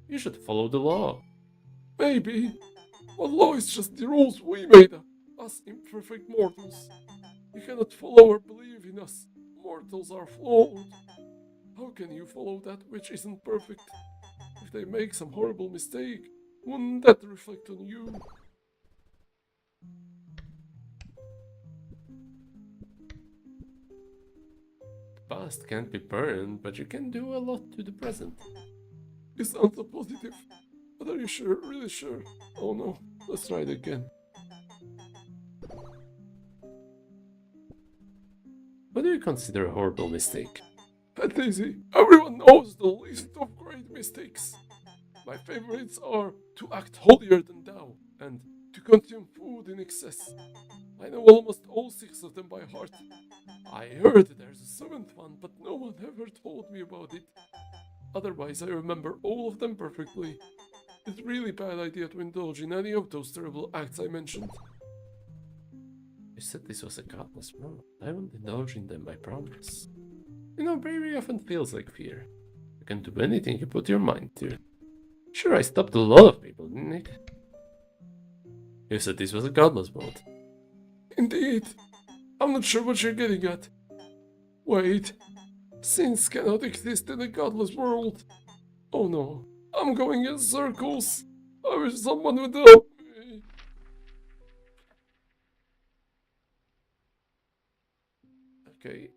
You should follow the law. Maybe. But law is just the rules we made up, us imperfect mortals. You cannot follow or believe in us. Mortals are flawed. How can you follow that which isn't perfect? If they make some horrible mistake, wouldn't that reflect on you? The past can't be burned, but you can do a lot to the present. You sound so positive, But are you sure? Really sure? Oh no, let's try it again. What do you consider a horrible mistake? But Daisy, everyone knows the list of great mistakes. My favorites are to act holier than thou and to consume food in excess. I know almost all 6 of them by heart. I heard there's a 7th one, but no one ever told me about it. Otherwise, I remember all of them perfectly. It's a really bad idea to indulge in any of those terrible acts I mentioned. You said this was a godless world. I won't indulge in them, I promise. You know, bravery often feels like fear. You can do anything you put your mind to. Sure, I stopped a lot of people, didn't it? You said this was a godless world. Indeed. I'm not sure what you're getting at. Wait. Sins cannot exist in a godless world. Oh no. I'm going in circles. I wish someone would help me. Okay.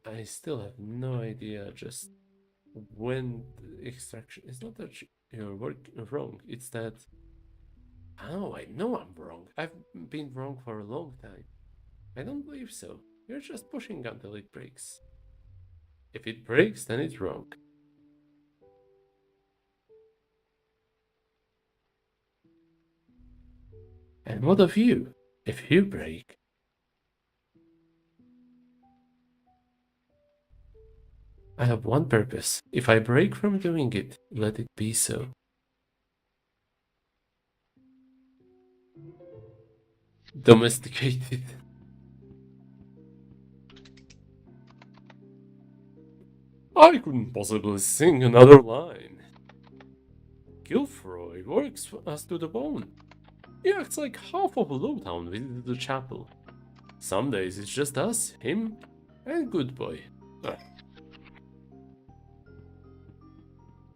I still have no idea just when the extraction. It's not that you're wrong, it's that. Oh, I know I'm wrong. I've been wrong for a long time. I don't believe so. You're just pushing until it breaks. If it breaks, then it's wrong. And what of you? If you break. I have one purpose. If I break from doing it, let it be so. Domesticated. I couldn't possibly sing another line. Gilfroy works us to the bone. He acts like half of Lowtown visited the chapel. Some days it's just us, him, and Good Boy.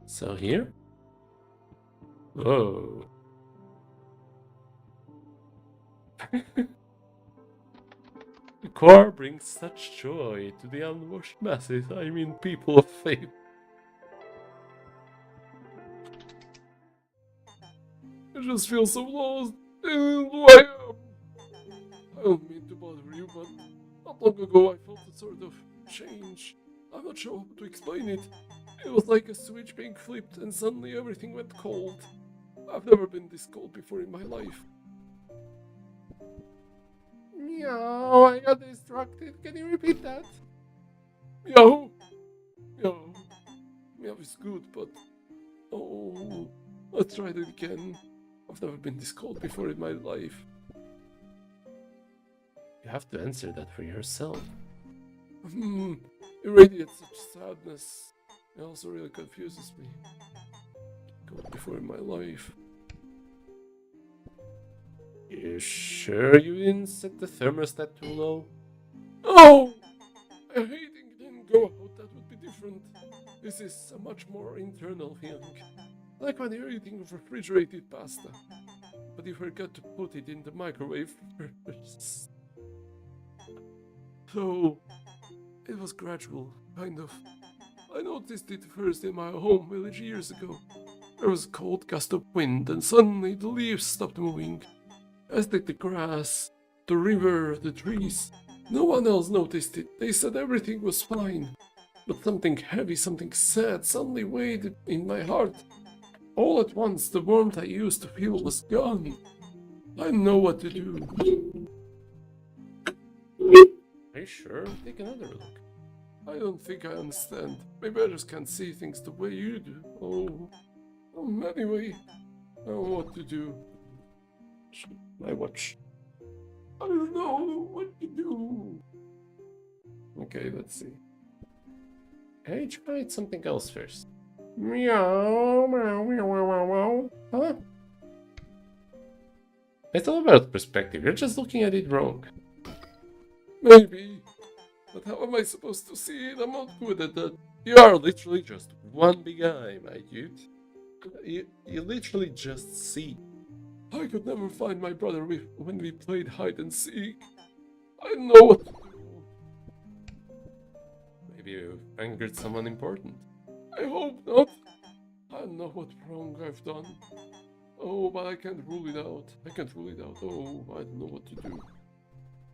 So here? Whoa. The choir brings such joy to the unwashed masses, I mean people of faith. I just feel so lost in who I am. I don't mean to bother you, but not long ago I felt a sort of change. I'm not sure how to explain it. It was like a switch being flipped and suddenly everything went cold. I've never been this cold before in my life. Meow, I got distracted. Can you repeat that? Meow. Meow. Meow is good, but... Oh, let's try it again. I've never been this cold before in my life. You have to answer that for yourself. It radiates such sadness. It also really confuses me. Cold before in my life. You sure you didn't set the thermostat too low? Oh! I hate it didn't go out, that would be different. This is a much more internal feeling. Like when you're eating refrigerated pasta, but you forgot to put it in the microwave first. So, it was gradual, kind of. I noticed it first in my home village years ago. There was a cold gust of wind and suddenly the leaves stopped moving. As did the grass, the river, the trees. No one else noticed it. They said everything was fine. But something heavy, something sad suddenly weighed in my heart. All at once, the warmth I used to feel was gone. I didn't know what to do. Are you sure? Take another look. I don't think I understand. Maybe I just can't see things the way you do. Oh. Anyway, I don't know what to do. My watch. I don't know what to do. Okay, let's see. I tried something else first. Meow, meow, meow, meow, meow. Huh? It's all about perspective. You're just looking at it wrong. Maybe. But how am I supposed to see it? I'm not good at that. You are literally just one big eye, my dude. You literally just see. I could never find my brother when we played hide and seek. I don't know what to do. Maybe you angered someone important. I hope not. I don't know what wrong I've done. Oh, but I can't rule it out. I can't rule it out. Oh, I don't know what to do.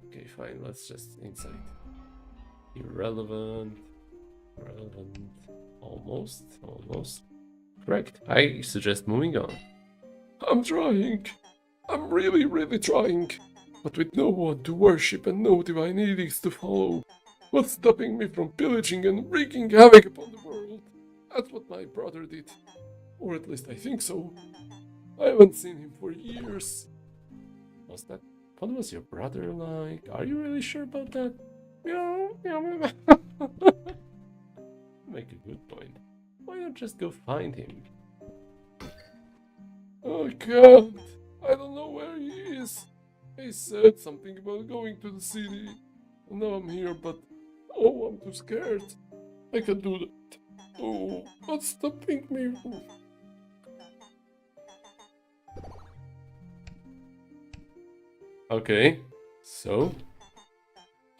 Okay, fine, let's just insight. Irrelevant. Relevant. Almost. Almost. Correct. I suggest moving on. I'm trying. I'm really trying. But with no one to worship and no divine edicts to follow, what's stopping me from pillaging and wreaking havoc upon the world? That's what my brother did. Or at least I think so. I haven't seen him for years. Was that? What was your brother like? Are you really sure about that? Yeah. Make a good point. Why not just go find him? I can't. I don't know where he is. He said something about going to the city. And now I'm here, but oh, I'm too scared. I can't do that. Oh, what's stopping me? Okay, so?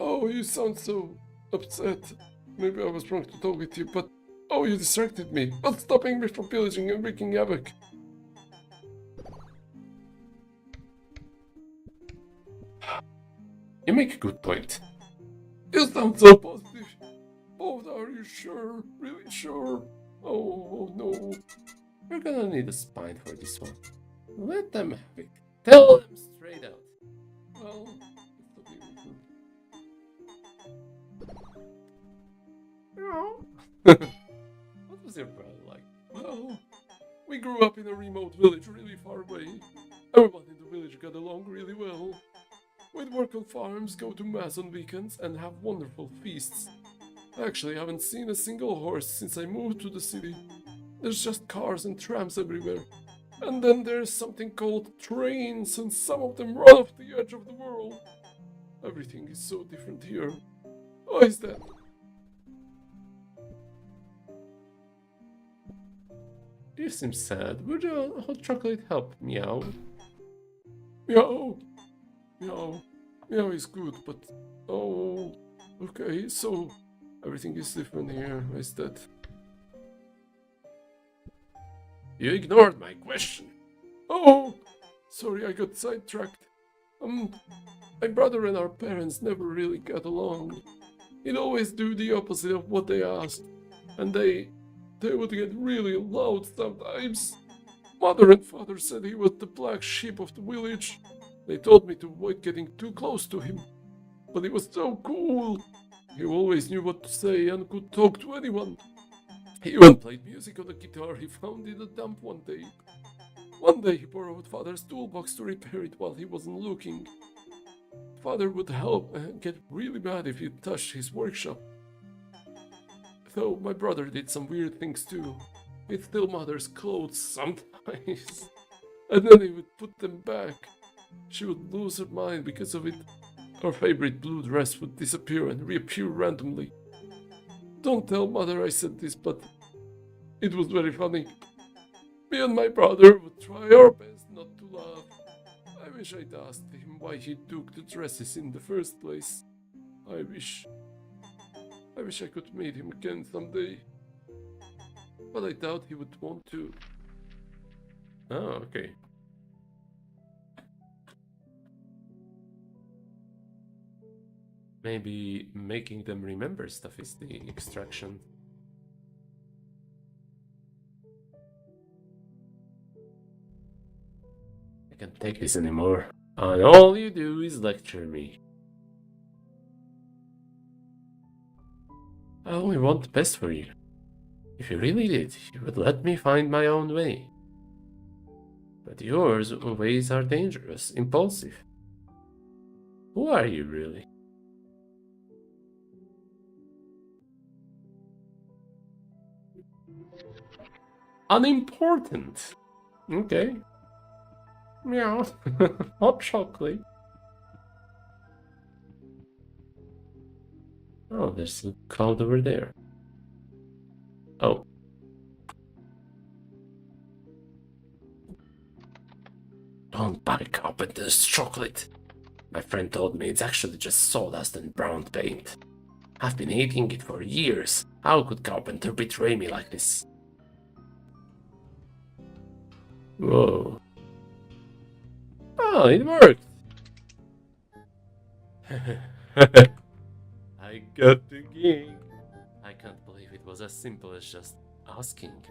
Oh, you sound so upset. Maybe I was wrong to talk with you, but oh, you distracted me. What's stopping me from pillaging and wreaking havoc? You make a good point. You sound so positive. Oh, are you sure? Really sure? Oh, no. You're gonna need a spine for this one. Let them have it. Tell them straight out. Well, what was your brother like? Well, we grew up in a remote village really far away. Everyone in the village got along really well. We'd work on farms, go to mass on weekends, and have wonderful feasts. Actually, I haven't seen a single horse since I moved to the city. There's just cars and trams everywhere. And then there's something called trains, and some of them run off the edge of the world. Everything is so different here. Why is that? You seem sad. Would a hot chocolate help? Meow. Meow. Meow. Meow is good, but oh, okay. So everything is different here. Why is that? You ignored my question. Oh, sorry, I got sidetracked. My brother and our parents never really got along. He'd always do the opposite of what they asked, and they would get really loud sometimes. Mother and father said he was the black sheep of the village. They told me to avoid getting too close to him, but he was so cool. He always knew what to say and could talk to anyone. He even played music on the guitar he found in a dump one day. One day he borrowed father's toolbox to repair it while he wasn't looking. Father would help and get really mad if he touched his workshop. Though my brother did some weird things too. He'd steal mother's clothes sometimes. And then he would put them back. She would lose her mind because of it. Her favorite blue dress would disappear and reappear randomly. Don't tell mother I said this, but it was very funny. Me and my brother would try our best not to laugh. I wish I'd asked him why he took the dresses in the first place. I wish I could meet him again someday. But I doubt he would want to. Oh, okay. Maybe making them remember stuff is the extraction. I can't take this anymore. And all you do is lecture me. I only want the best for you. If you really did, you would let me find my own way. But yours ways are dangerous, impulsive. Who are you really? Unimportant. Okay. Meow. Hot chocolate. Oh, there's a cloud over there. Oh. Don't buy carpenter's chocolate. My friend told me it's actually just sawdust and brown paint. I've been eating it for years. How could Carpenter betray me like this? Whoa. Oh, it worked! I got the gig. I can't believe it was as simple as just asking.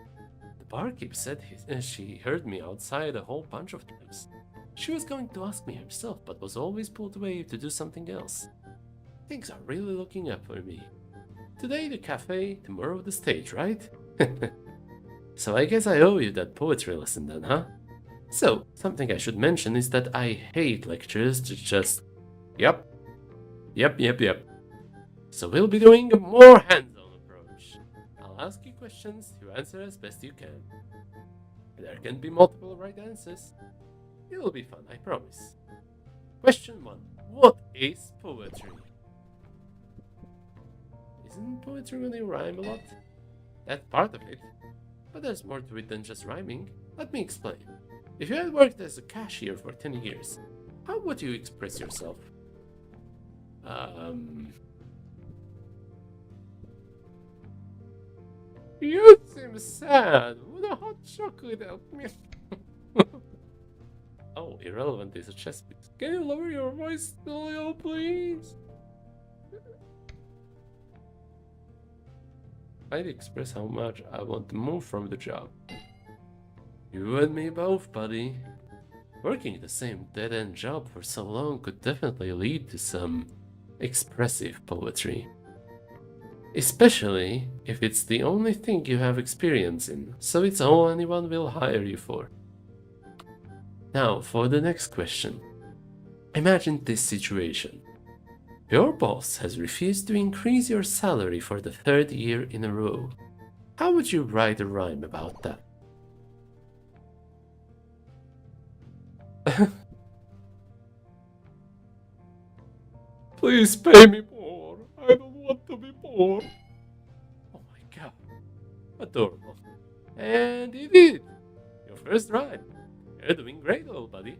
The barkeep said she heard me outside a whole bunch of times. She was going to ask me herself, but was always pulled away to do something else. Things are really looking up for me. Today the cafe, tomorrow the stage, right? So I guess I owe you that poetry lesson then, huh? So, something I should mention is that I hate lectures to just... Yep. So we'll be doing a more hands-on approach. I'll ask you questions, you answer as best you can. There can be multiple right answers. It'll be fun, I promise. Question 1. What is poetry? Isn't poetry when you rhyme a lot? That's part of it. But there's more to it than just rhyming. Let me explain. If you had worked as a cashier for 10 years, how would you express yourself? You seem sad. Would a hot chocolate help me? Oh, irrelevant is a chess piece. Can you lower your voice a little, please? I'd express how much I want to move from the job. You and me both, buddy. Working the same dead-end job for so long could definitely lead to some expressive poetry. Especially if it's the only thing you have experience in, so it's all anyone will hire you for. Now, for the next question. Imagine this situation. Your boss has refused to increase your salary for the 3rd year in a row. How would you write a rhyme about that? Please pay me more. I don't want to be poor. Oh my god. Adorable. And you did it. Your first rhyme. You're doing great, little buddy.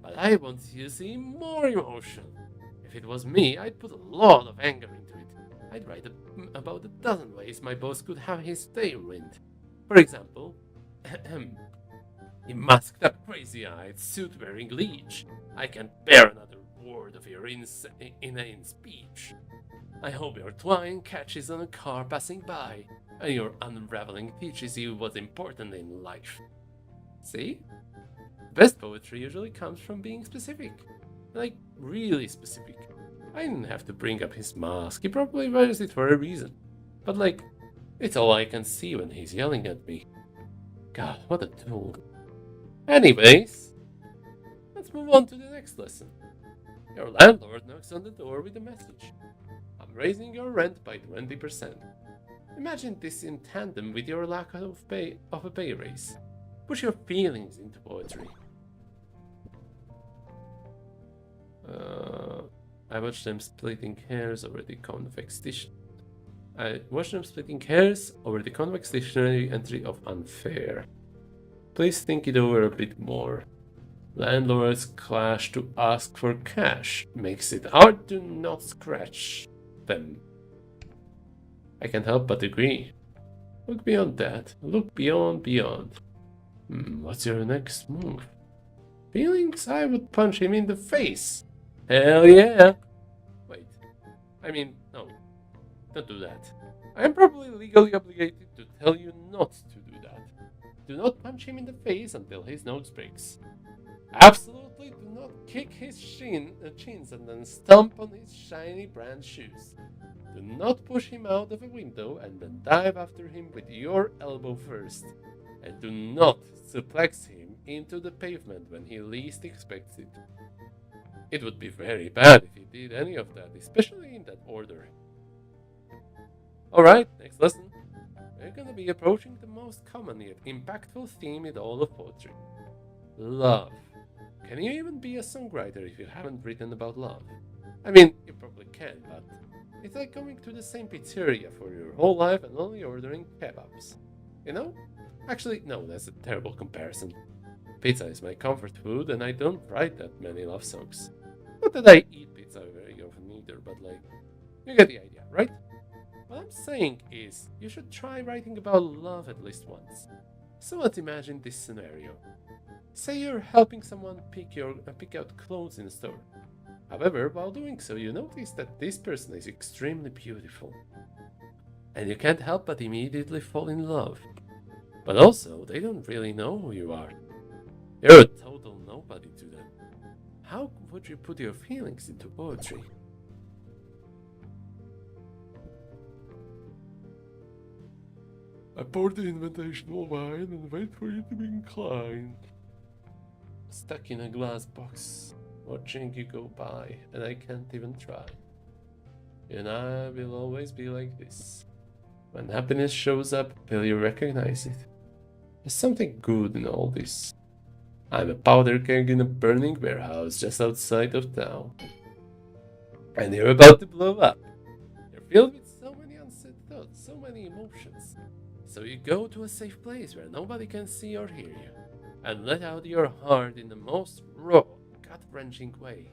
But I want you to see more emotion. If it was me, I'd put a lot of anger into it. I'd write about a dozen ways my boss could have his day ruined. For example, you masked up crazy-eyed, suit-wearing leech. I can't bear another word of your inane speech. I hope your twine catches on a car passing by, and your unraveling teaches you what's important in life. See? Best poetry usually comes from being specific. Like, really specific. I didn't have to bring up his mask, he probably wears it for a reason. But like, it's all I can see when he's yelling at me. God, what a tool. Anyways, let's move on to the next lesson. Your landlord knocks on the door with a message. I'm raising your rent by 20%. Imagine this in tandem with your lack of a pay raise. Push your feelings into poetry. I watched them splitting hairs over the convex dictionary entry of unfair. Please think it over a bit more. Landlords clash to ask for cash. Makes it hard to not scratch them. I can't help but agree. Look beyond that. Look beyond. What's your next move? Feelings? I would punch him in the face. Hell yeah! Wait. I mean, no. Don't do that. I am probably legally obligated to tell you not to do that. Do not punch him in the face until his nose breaks. Absolutely do not kick his chins and then stomp on his shiny brand shoes. Do not push him out of a window and then dive after him with your elbow first. And do not suplex him into the pavement when he least expects it. It would be very bad if you did any of that, especially in that order. Alright, next lesson. We're gonna be approaching the most common yet impactful theme in all of poetry. Love. Can you even be a songwriter if you haven't written about love? I mean, you probably can, but it's like going to the same pizzeria for your whole life and only ordering kebabs. You know? Actually, no, that's a terrible comparison. Pizza is my comfort food and I don't write that many love songs. Not that I eat pizza very often either, but like, you get the idea, right? What I'm saying is, you should try writing about love at least once. So let's imagine this scenario. Say you're helping someone pick out clothes in a store. However, while doing so, you notice that this person is extremely beautiful. And you can't help but immediately fall in love. But also, they don't really know who you are. You're a total nobody to them. How would you put your feelings into poetry? I pour the invitational wine and wait for you to be inclined. Stuck in a glass box, watching you go by, and I can't even try. You and I will always be like this. When happiness shows up, will you recognize it? There's something good in all this. I'm a powder keg in a burning warehouse just outside of town. And you're about to blow up. You're filled with so many unsaid thoughts, so many emotions. So you go to a safe place where nobody can see or hear you, and let out your heart in the most raw, gut-wrenching way.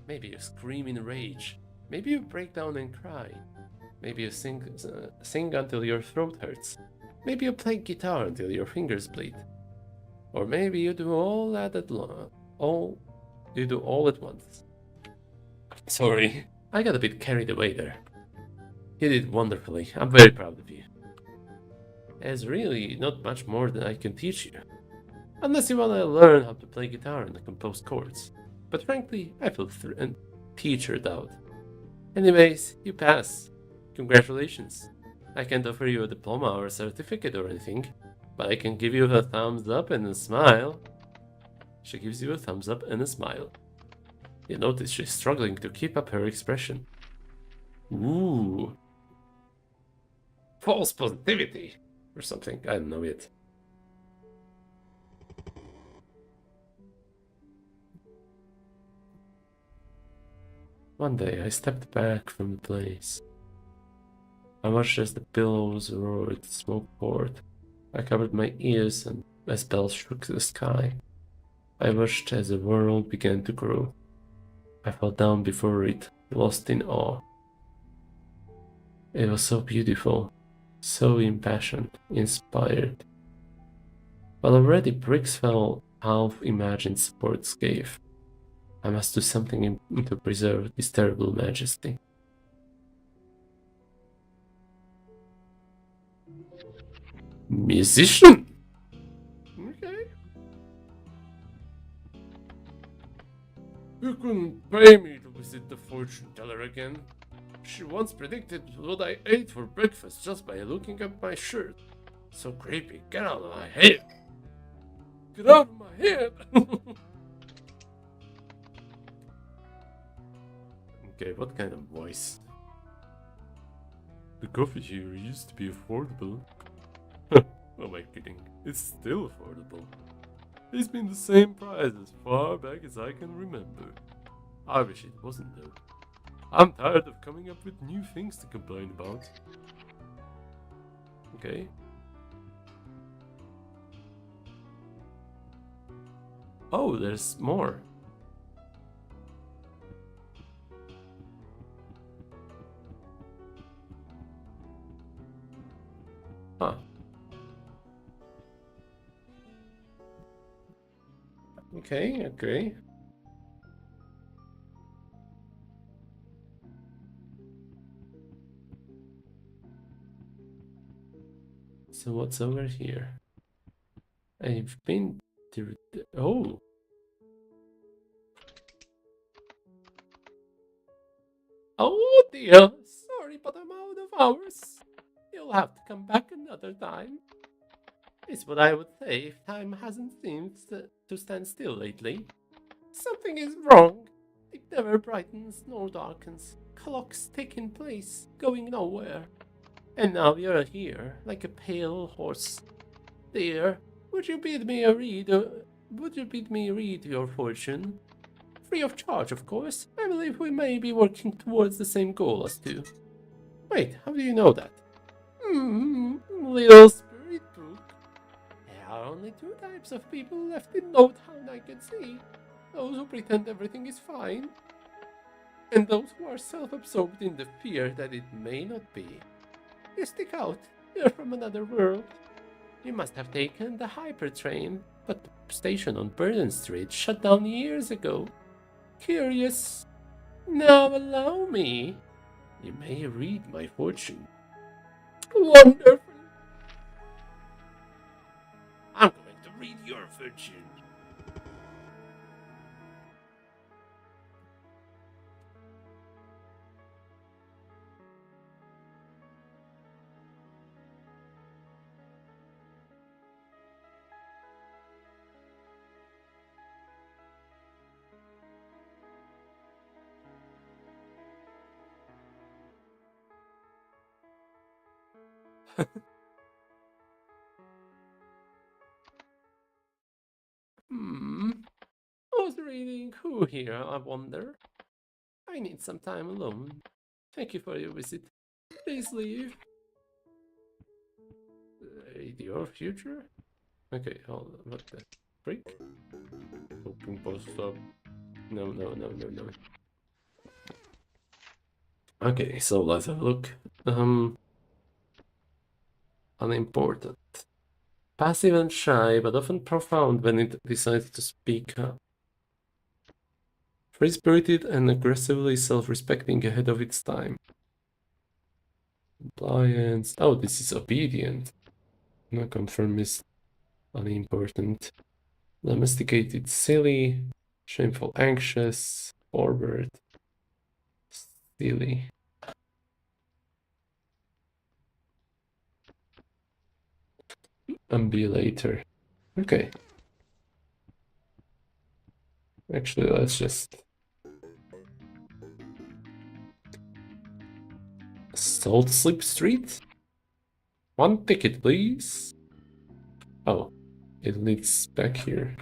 Maybe you scream in rage. Maybe you break down and cry. Maybe you sing until your throat hurts. Maybe you play guitar until your fingers bleed. Or maybe you do all that at all at once. Sorry, I got a bit carried away there. You did wonderfully. I'm very proud of you. There's really not much more that I can teach you. Unless you want to learn how to play guitar and compose chords. But frankly, I feel teachered out. Anyways, you pass. Congratulations. I can't offer you a diploma or a certificate or anything, but I can give you a thumbs up and a smile. She gives you a thumbs up and a smile. You notice she's struggling to keep up her expression. Ooh. False positivity. Or something, I don't know yet. One day I stepped back from the place. I watched as the billows roared, smoke poured. I covered my ears and as bells shook the sky. I watched as the world began to grow. I fell down before it, lost in awe. It was so beautiful, so impassioned, inspired. But already bricks fell half-imagined supports gave. I must do something to preserve this terrible majesty. Musician? Okay. You couldn't pay me to visit the fortune teller again. She once predicted what I ate for breakfast just by looking at my shirt. So creepy. Get out of my head. Get out of my head. Okay, what kind of voice? The coffee here used to be affordable. Who am I kidding? It's still affordable. It's been the same price as far back as I can remember. I wish it wasn't though. I'm tired of coming up with new things to complain about. Okay. Oh, there's more. Huh. Okay. So what's over here? I've been to... Oh! Oh dear! Sorry, but I'm out of hours. You'll have to come back another time. It's what I would say if time hasn't seemed to stand still lately. Something is wrong. It never brightens nor darkens. Clocks taking place, going nowhere. And now you're here, like a pale horse. Dear, would you bid me read your fortune? Free of charge, of course. I believe we may be working towards the same goal as two. Wait, how do you know that? Little spirit book. There are only two types of people left in no town I can see. Those who pretend everything is fine, and those who are self-absorbed in the fear that it may not be. You stick out. You're from another world. You must have taken the hyper train, but the station on Burden Street shut down years ago. Curious. Now allow me. You may read my fortune. Wonderful. I'm going to read your fortune. Hmm. Who's reading who here, I wonder? I need some time alone. Thank you for your visit. Please leave. Read your future? Okay, hold on. What the freak? Open post up. No. Okay, so let's have a look. Unimportant. Passive and shy, but often profound when it decides to speak up. Free-spirited and aggressively self-respecting ahead of its time. Compliance. Oh, this is obedient. Nonconformist. Unimportant. Domesticated, silly. Shameful, anxious. Forward. Silly. Ambulator. Okay. Actually, let's just... Salt Slip Street? One ticket, please. Oh, it leads back here.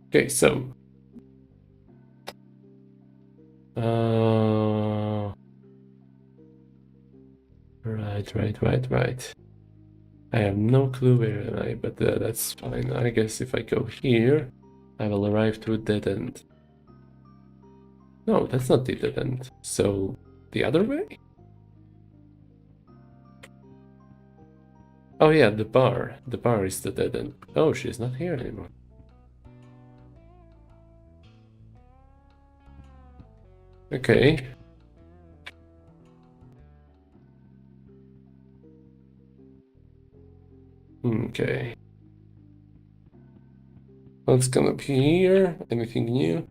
Okay, so... Right. I have no clue where am I, but that's fine. I guess if I go here, I will arrive to a dead end. No, that's not the dead end. So, the other way? Oh yeah, the bar. The bar is the dead end. Oh, she's not here anymore. Okay. Okay. Let's come up here. Anything new?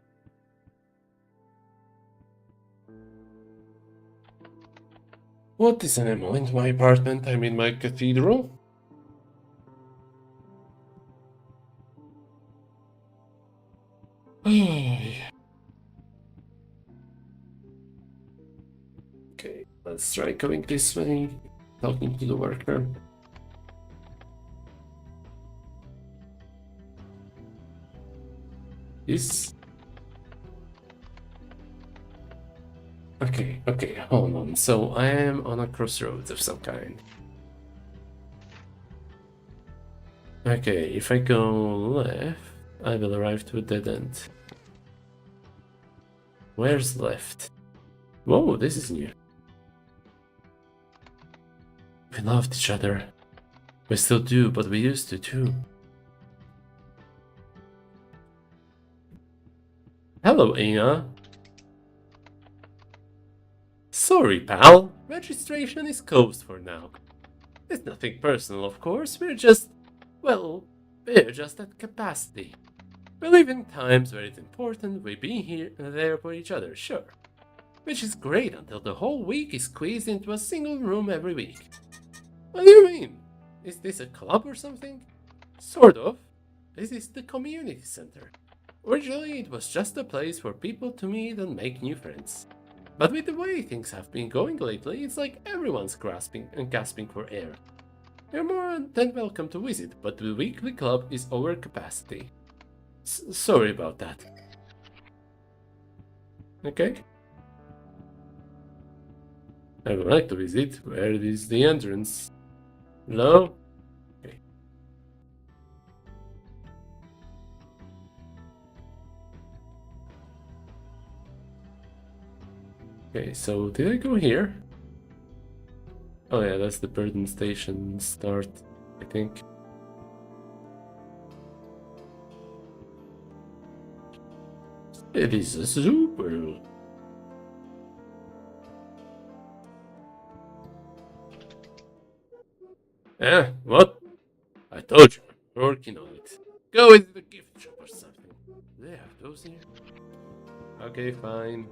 What is animal in my apartment? I'm in my cathedral. Okay, let's try going this way. Talking to the worker. This. Okay, hold on. So I am on a crossroads of some kind. Okay, if I go left, I will arrive to a dead end. Where's left? Whoa, this is new. We loved each other. We still do, but we used to too. Hello, Aina. Sorry, pal. Registration is closed for now. It's nothing personal, of course. We're just at capacity. We live in times where it's important we be here and there for each other, sure. Which is great until the whole week is squeezed into a single room every week. What do you mean? Is this a club or something? Sort of. This is the community center. Originally, it was just a place for people to meet and make new friends. But with the way things have been going lately, it's like everyone's grasping and gasping for air. You're more than welcome to visit, but the weekly club is over capacity. Sorry about that. Okay. I would like to visit. Where is the entrance? Hello? Okay. Okay, so did I go here? Oh yeah, that's the burden station start, I think. It is a super. Eh, what? I told you, I'm working on it. Go into the gift shop or something. They have those here. Okay, fine.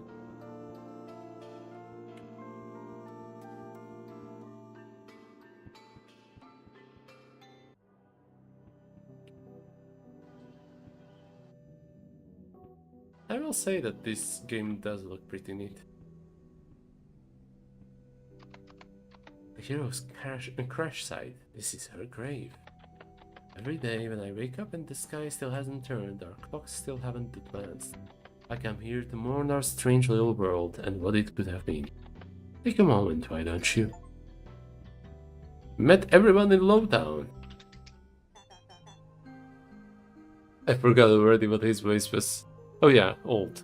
I will say that this game does look pretty neat. The hero's crash site. This is her grave. Every day when I wake up and the sky still hasn't turned, our clocks still haven't advanced. I come here to mourn our strange little world and what it could have been. Take a moment, why don't you? Met everyone in Lowtown. I forgot already what his voice was. Oh yeah, old.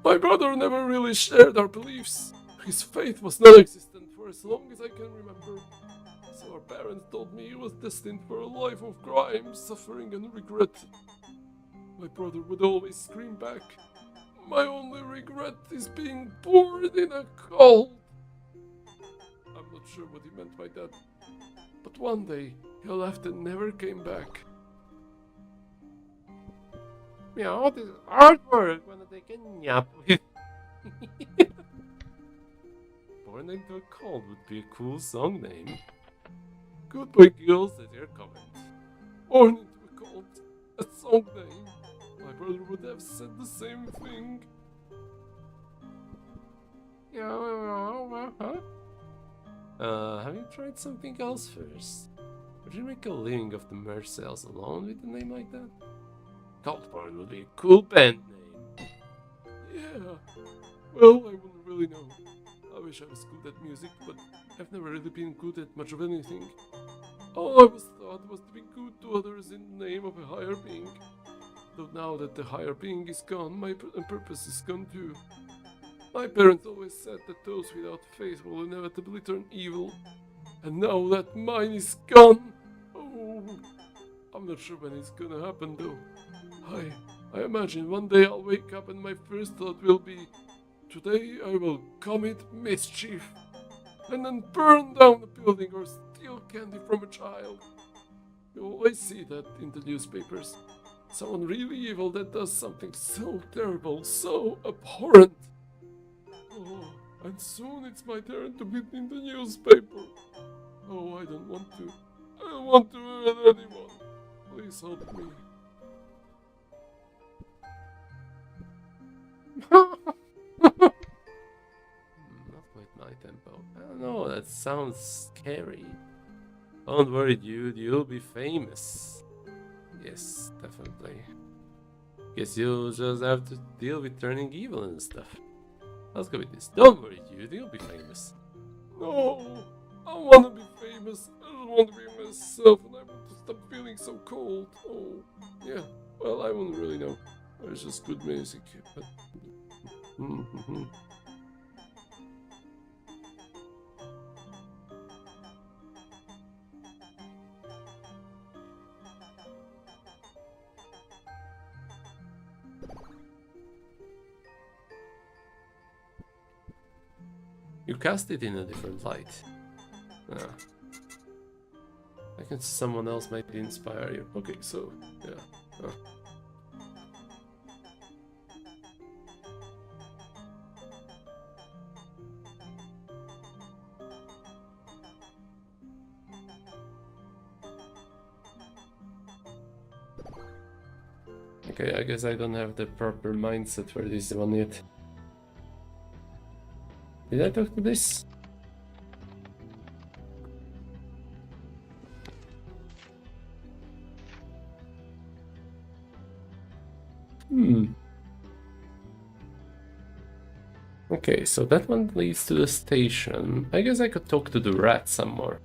My brother never really shared our beliefs. His faith was non-existent for as long as I can remember. So our parents told me he was destined for a life of crime, suffering and regret. My brother would always scream back, "My only regret is being born in a cult." I'm not sure what he meant by that. But one day, he left and never came back. Meow, this is hard work when I take a nap with. Born into a Cult would be a cool song name. Goodbye, girls, that's your comment. Born into a cult, a song name. My brother would have said the same thing. Have you tried something else first? Would you make a living off the merch sales alone with a name like that? Cult Barn would be a cool band name. Yeah, well, I wouldn't really know. I wish I was good at music, but I've never really been good at much of anything. All I was taught was to be good to others in the name of a higher being. Though now that the higher being is gone, my purpose is gone too. My parents always said that those without faith will inevitably turn evil. And now that mine is gone, oh, I'm not sure when it's gonna happen though. I imagine one day I'll wake up and my first thought will be, today I will commit mischief. And then burn down a building or steal candy from a child. You always see that in the newspapers. Someone really evil that does something so terrible, so abhorrent. Oh, and soon it's my turn to be in the newspaper. Oh, I don't want to. I don't want to hurt anyone. Please help me. Not quite my tempo. I don't know, that sounds scary. Don't worry, dude, you'll be famous. Yes, definitely. Guess you'll just have to deal with turning evil and stuff. Let's go with this. Don't worry, dude, you'll be famous. No, I want to be famous. I don't want to be myself, and I want to stop feeling so cold. Oh, yeah. Well, I wouldn't really know. It's just good music, but. You cast it in a different light. Ah. I guess someone else might inspire you. Okay, so, yeah. Ah. Okay, I guess I don't have the proper mindset for this one yet. Did I talk to this? Okay, so that one leads to the station. I guess I could talk to the rat some more.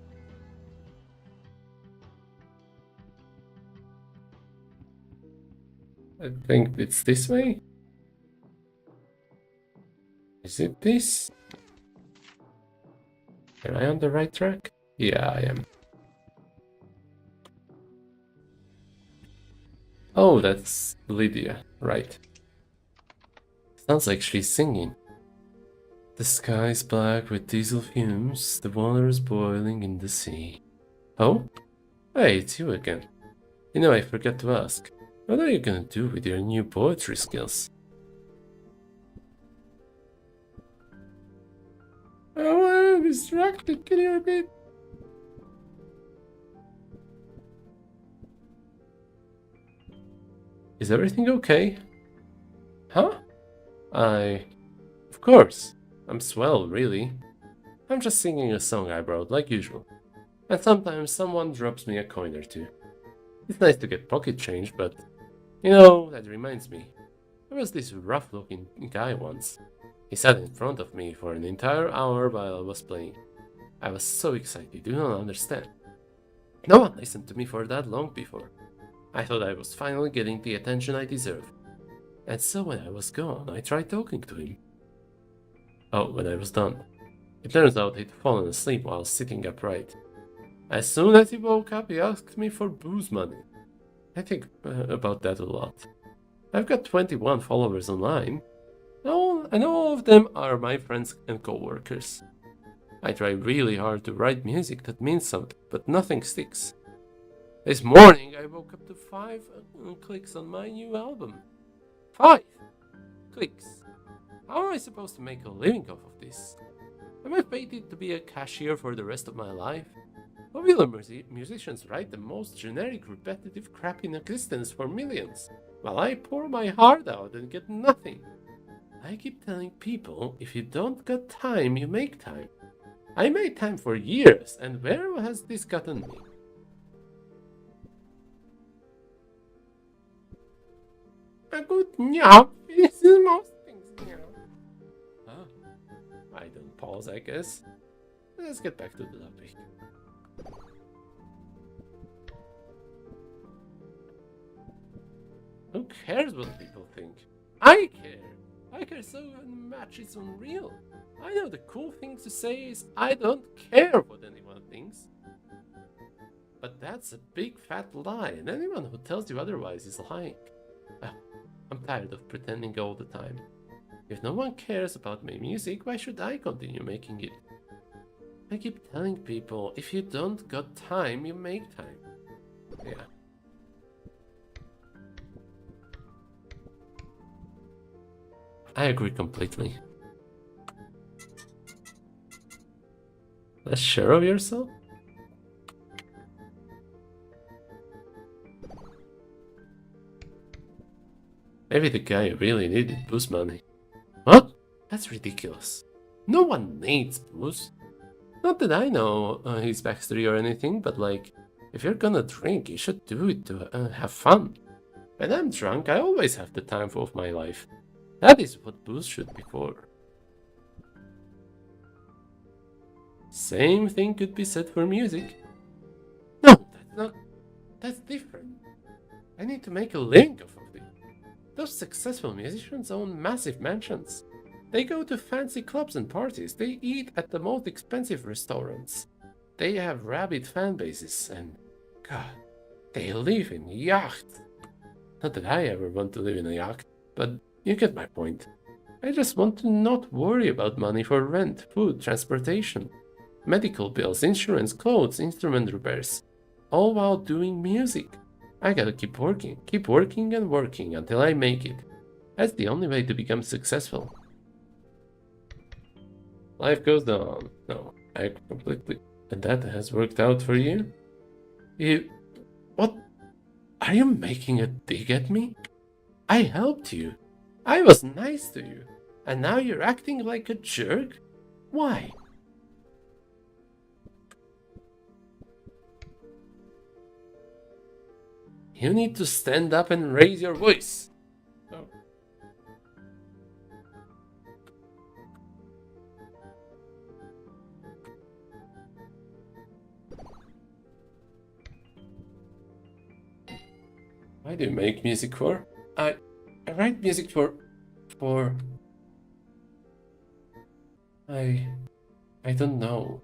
I think it's this way? Is it this? Am I on the right track? Yeah, I am. Oh, that's Lydia, right. Sounds like she's singing. The sky is black with diesel fumes, the water is boiling in the sea. Oh? Hey, it's you again. You know, I forgot to ask. What are you gonna do with your new poetry skills? Oh, I'm distracted. Can you repeat? Is everything okay? Huh? Of course. I'm swell, really. I'm just singing a song I wrote, like usual. And sometimes someone drops me a coin or two. It's nice to get pocket change, but... You know, that reminds me. There was this rough-looking guy once. He sat in front of me for an entire hour while I was playing. I was so excited, you don't understand. No one listened to me for that long before. I thought I was finally getting the attention I deserved. And so when I was gone, I tried talking to him. Oh, when I was done. It turns out he'd fallen asleep while sitting upright. As soon as he woke up, he asked me for booze money. I think about that a lot. I've got 21 followers online. And all of them are my friends and co-workers. I try really hard to write music that means something, but nothing sticks. This morning I woke up to 5 clicks on my new album. 5 clicks. How am I supposed to make a living off of this? Am I fated to be a cashier for the rest of my life? Popular musicians write the most generic, repetitive crap in existence for millions, while I pour my heart out and get nothing. I keep telling people, if you don't got time, you make time. I made time for years, and where has this gotten me? A good job finishes most things now. Huh? I don't pause, I guess. Let's get back to the topic. Who cares what people think? I care! I care so much it's unreal. I know the cool thing to say is I don't care what anyone thinks. But that's a big fat lie, and anyone who tells you otherwise is lying. I'm tired of pretending all the time. If no one cares about my music, why should I continue making it? I keep telling people, if you don't got time, you make time. Yeah. I agree completely. Less sure of yourself? Maybe the guy really needed booze money. What? That's ridiculous. No one needs booze. Not that I know his backstory or anything, but like, if you're gonna drink, you should do it to have fun. When I'm drunk, I always have the time of my life. That is what booze should be for. Same thing could be said for music. No, that's not. That's different. I need to make a living off of it. Those successful musicians own massive mansions. They go to fancy clubs and parties. They eat at the most expensive restaurants. They have rabid fan bases and, God, they live in yachts. Not that I ever want to live in a yacht, but you get my point. I just want to not worry about money for rent, food, transportation, medical bills, insurance, clothes, instrument repairs, all while doing music. I gotta keep working and working until I make it. That's the only way to become successful. Life goes on. No, I completely... And that has worked out for you? What? Are you making a dig at me? I helped you. I was nice to you. And now you're acting like a jerk? Why? You need to stand up and raise your voice. Oh. Why do you make music for? I write music for... I don't know.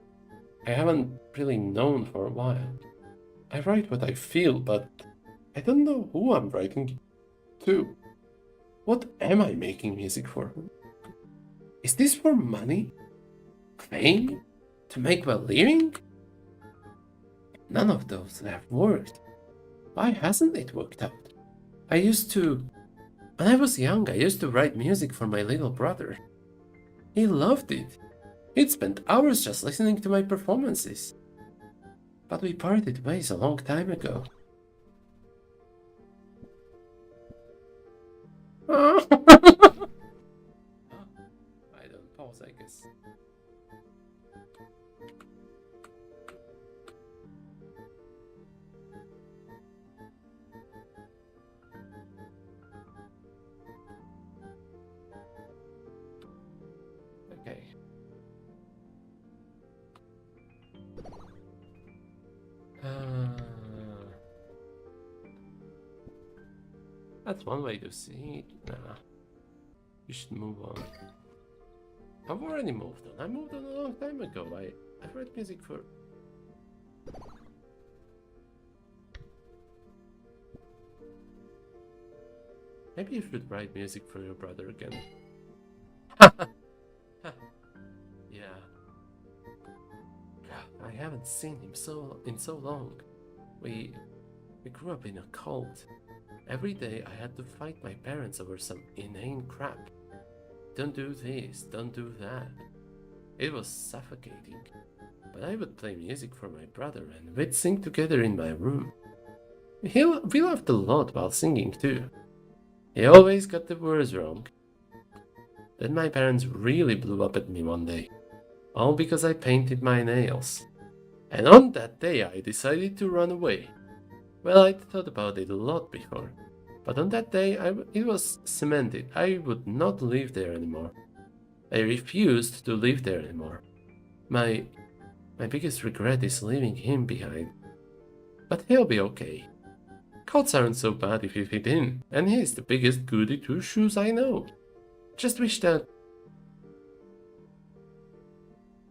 I haven't really known for a while. I write what I feel, but I don't know who I'm writing to. What am I making music for? Is this for money? Fame? To make a living? None of those have worked. Why hasn't it worked out? When I was young, I used to write music for my little brother. He loved it. He'd spend hours just listening to my performances. But we parted ways a long time ago. I don't pause, I guess. Okay. That's one way to see it. Nah, you should move on. I've already moved on. I moved on a long time ago. I've written music for... Maybe you should write music for your brother again. Yeah. God, I haven't seen him in so long. We grew up in a cult. Every day I had to fight my parents over some inane crap. Don't do this, don't do that. It was suffocating. But I would play music for my brother and we'd sing together in my room. We laughed a lot while singing too. He always got the words wrong. Then my parents really blew up at me one day. All because I painted my nails. And on that day I decided to run away. Well, I'd thought about it a lot before. But on that day it was cemented. I would not live there anymore. I refused to live there anymore. My biggest regret is leaving him behind. But he'll be okay. Cults aren't so bad if you fit in, and he's the biggest goody two-shoes I know. Just wish that...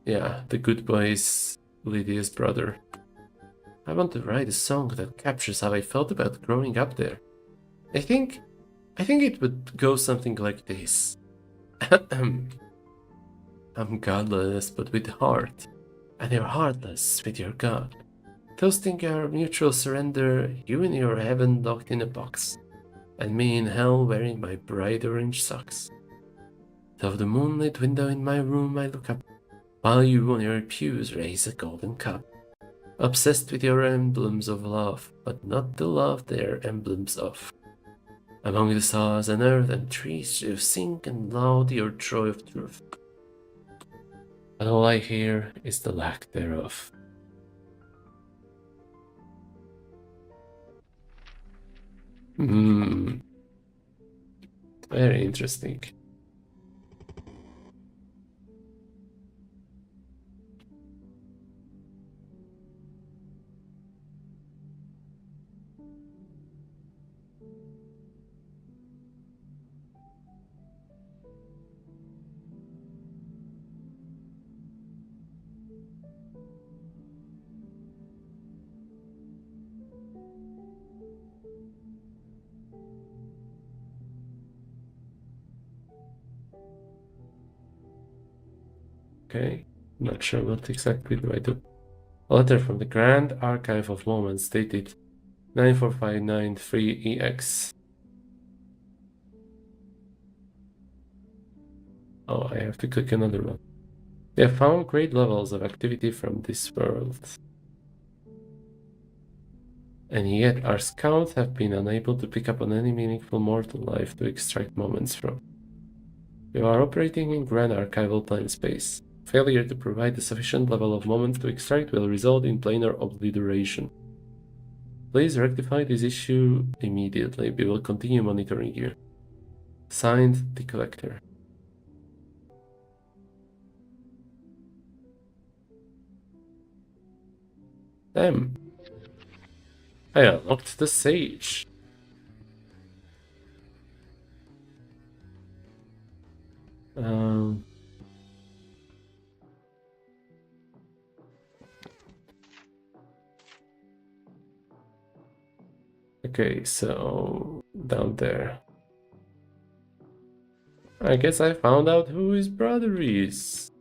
Yeah, the good boy is Lydia's brother. I want to write a song that captures how I felt about growing up there. I think it would go something like this. I'm godless but with heart, and you're heartless with your god. Toasting our mutual surrender, you in your heaven locked in a box, and me in hell wearing my bright orange socks. Through the moonlit window in my room I look up, while you on your pews raise a golden cup. Obsessed with your emblems of love, but not the love they're emblems of. Among the stars and earth and trees you sing and loud your joy of truth. But all I hear is the lack thereof. Very interesting. Okay, not sure what exactly do I do. A letter from the Grand Archive of Moments dated 94593EX. Oh, I have to click another one. They have found great levels of activity from this world. And yet our scouts have been unable to pick up on any meaningful mortal life to extract moments from. We are operating in Grand Archival plane space. Failure to provide a sufficient level of moments to extract will result in planar obliteration. Please rectify this issue immediately. We will continue monitoring you. Signed, the Collector. Damn. I unlocked the Sage. Okay, so down there. I guess I found out who his brother is.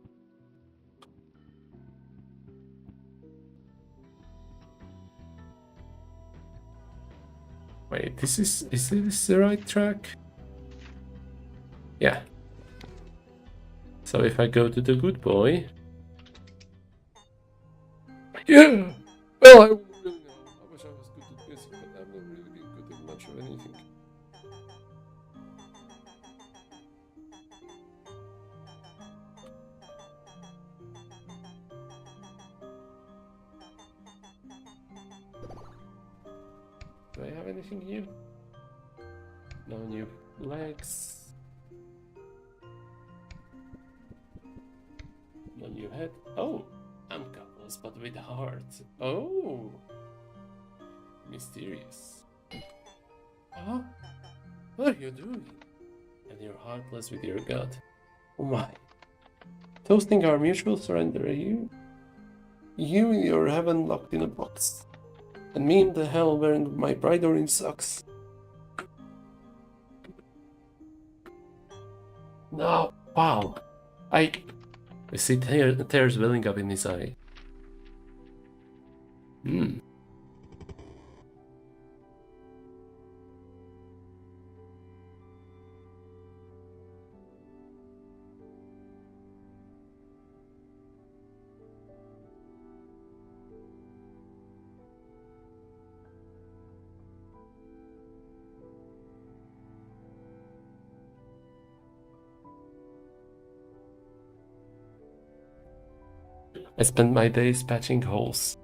Wait, is this the right track? Yeah. So if I go to the good boy. Yeah! Well, I wouldn't really know. I wish I was good at music, but I'm not really good at much of anything. Do I have anything new? No new legs. No new head. Oh! I'm couples, but with heart. Oh! Mysterious. Huh? What are you doing? And you're heartless with your god. Oh my. Toasting our mutual surrender, you and your heaven locked in a box. And me in the hell wearing my bright orange socks. No, wow. I see tears welling up in his eye. Hmm. I spend my days patching holes,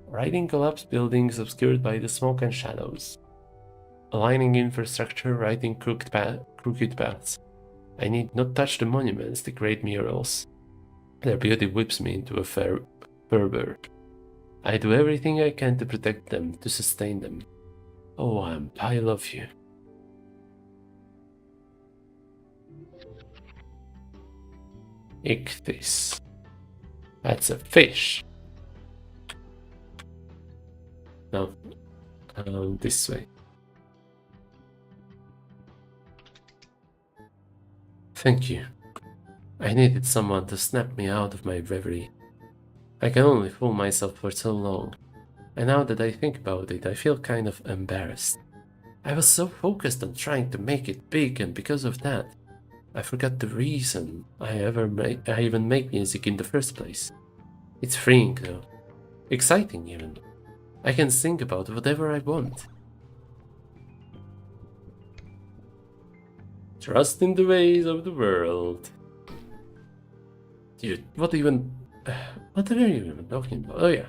riding collapsed buildings obscured by the smoke and shadows, aligning infrastructure, writing crooked paths. I need not touch the monuments, the great murals. Their beauty whips me into a fervor. I do everything I can to protect them, to sustain them. Oh, I love you. Ichthys. That's a fish. No, this way. Thank you. I needed someone to snap me out of my reverie. I can only fool myself for so long, and now that I think about it, I feel kind of embarrassed. I was so focused on trying to make it big, and because of that, I forgot the reason I even make music in the first place. It's freeing though. Exciting even. I can think about whatever I want. Trust in the ways of the world. Dude, what are you even talking about? Oh yeah.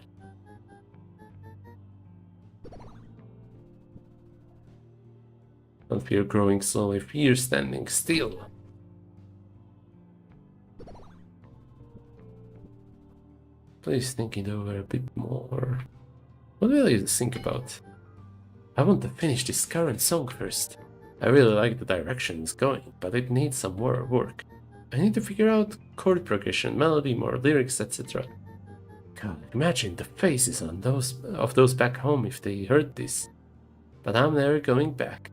Don't fear growing slowly, fear standing still. Please think it over a bit more. What will you think about? I want to finish this current song first. I really like the direction it's going, but it needs some more work. I need to figure out chord progression, melody, more lyrics, etc. God, imagine the faces on those back home if they heard this. But I'm never going back.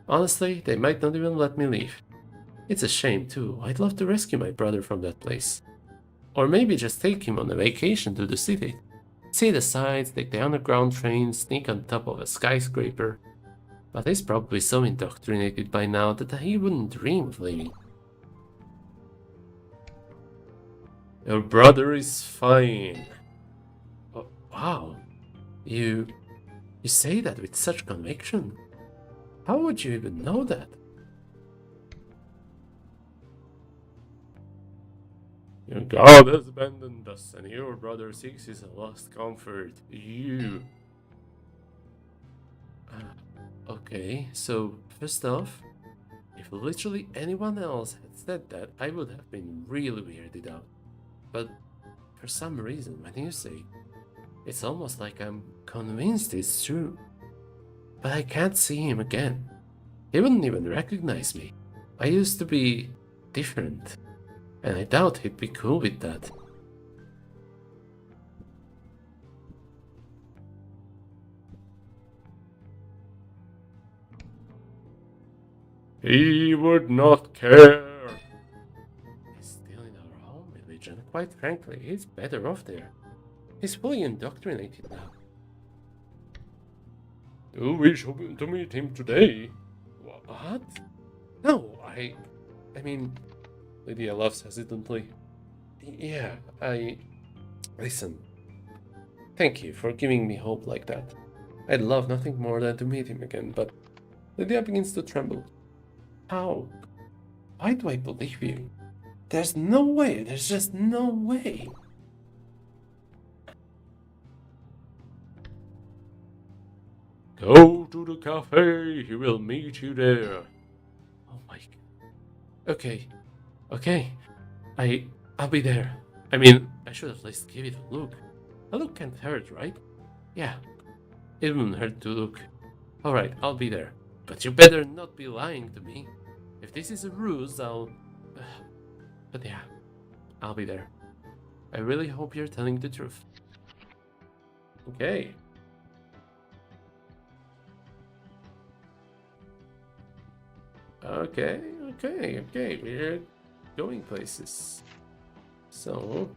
Honestly, they might not even let me leave. It's a shame too. I'd love to rescue my brother from that place. Or maybe just take him on a vacation to the city. See the sights, take the underground train, sneak on top of a skyscraper. But he's probably so indoctrinated by now that he wouldn't dream of leaving. Your brother is fine. Oh, wow. You say that with such conviction. How would you even know that? Your God has abandoned us, and your brother seeks his lost comfort. You. Okay, so first off, if literally anyone else had said that, I would have been really weirded out. But for some reason, when you say, it's almost like I'm convinced it's true. But I can't see him again. He wouldn't even recognize me. I used to be different, and I doubt he'd be cool with that. He would not care. He's still in our home religion. Quite frankly, he's better off there. He's fully indoctrinated now. Do we hope to meet him today? What? No, I mean, Lydia laughs hesitantly. Yeah, Listen, thank you for giving me hope like that. I'd love nothing more than to meet him again, but Lydia begins to tremble. How? Why do I believe you? There's no way, there's just no way. Go to the cafe, he will meet you there. Oh my god. Okay. I'll be there. I mean, I should at least give it a look. A look can't hurt, right? Yeah, it wouldn't hurt to look. Alright, I'll be there. But you better not be lying to me. If this is a ruse, But yeah, I'll be there. I really hope you're telling the truth. Okay. Okay. We're going places. So,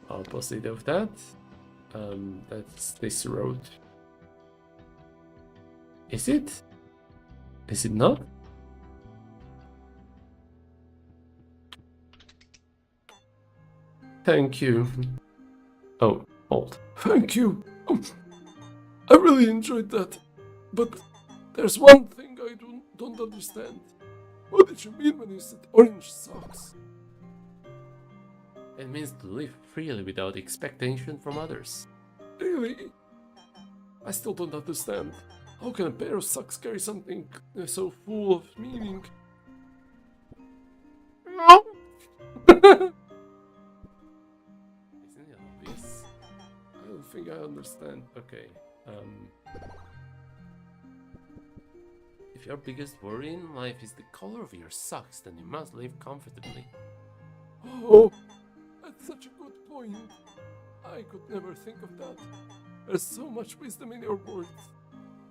opposite of that, that's this road. Is it? Is it not? Thank you. Oh, hold. Thank you. I really enjoyed that. But there's one thing I don't understand. What did you mean when you said orange socks? It means to live freely without expectation from others. Really? I still don't understand. How can a pair of socks carry something so full of meaning? Isn't it obvious? I don't think I understand. Okay. If your biggest worry in life is the color of your socks, then you must live comfortably. Oh, that's such a good point. I could never think of that. There's so much wisdom in your words.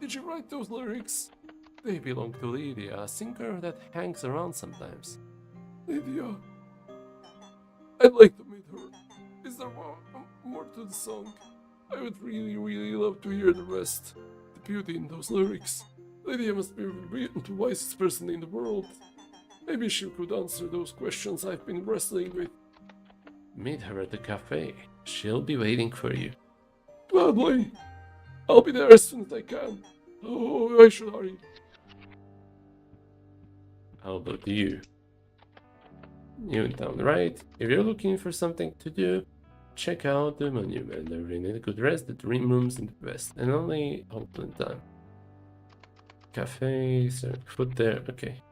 Did you write those lyrics? They belong to Lydia, a singer that hangs around sometimes. Lydia? I'd like to meet her. Is there more to the song? I would really love to hear the rest. The beauty in those lyrics. Lydia must be the wisest person in the world. Maybe she could answer those questions I've been wrestling with. Meet her at the cafe. She'll be waiting for you. Gladly. I'll be there as soon as I can. Oh, I should hurry. How about you? New in town, right? If you're looking for something to do, check out the monument. There in a good rest, the dream rooms in the west, and only open time. Cafe, serve food there. Okay.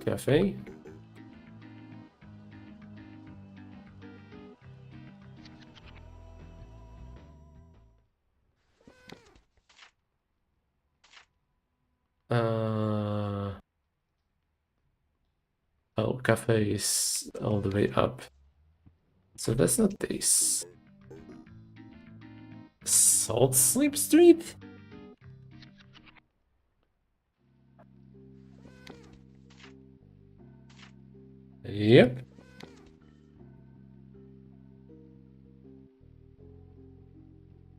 Cafe. Oh, cafe is all the way up. So that's not this. Salt Sleep Street? Yep.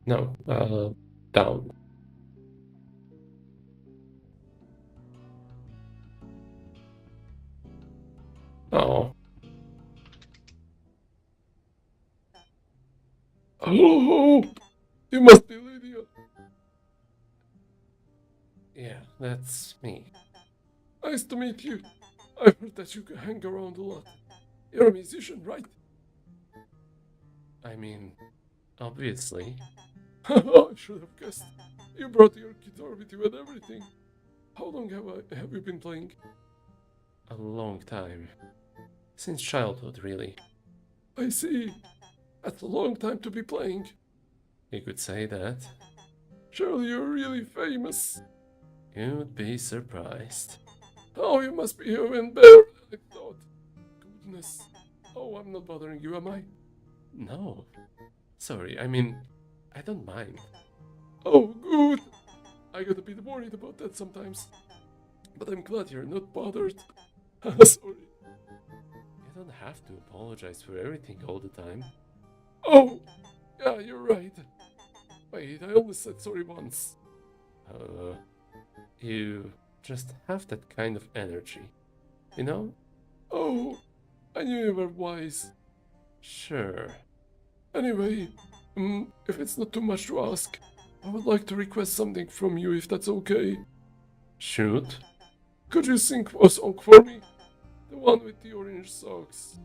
No, down. Oh. Oh, you must be Lydia. Yeah, that's me. Nice to meet you. I've heard that you hang around a lot. You're a musician, right? I mean, obviously. I should have guessed. You brought your guitar with you and everything. How long have you been playing? A long time. Since childhood, really. I see. That's a long time to be playing. You could say that. Surely you're really famous. You would be surprised. Oh, you must be even better than I thought. Goodness. Oh, I'm not bothering you, am I? No. Sorry, I mean, I don't mind. Oh, good. I get a bit worried about that sometimes. But I'm glad you're not bothered. Sorry. You don't have to apologize for everything all the time. Oh, yeah, you're right. Wait, I only said sorry once. You just have that kind of energy. You know? Oh, I knew you were wise. Sure. Anyway, if it's not too much to ask, I would like to request something from you if that's okay. Shoot. Could you sing a song for me? The one with the orange socks.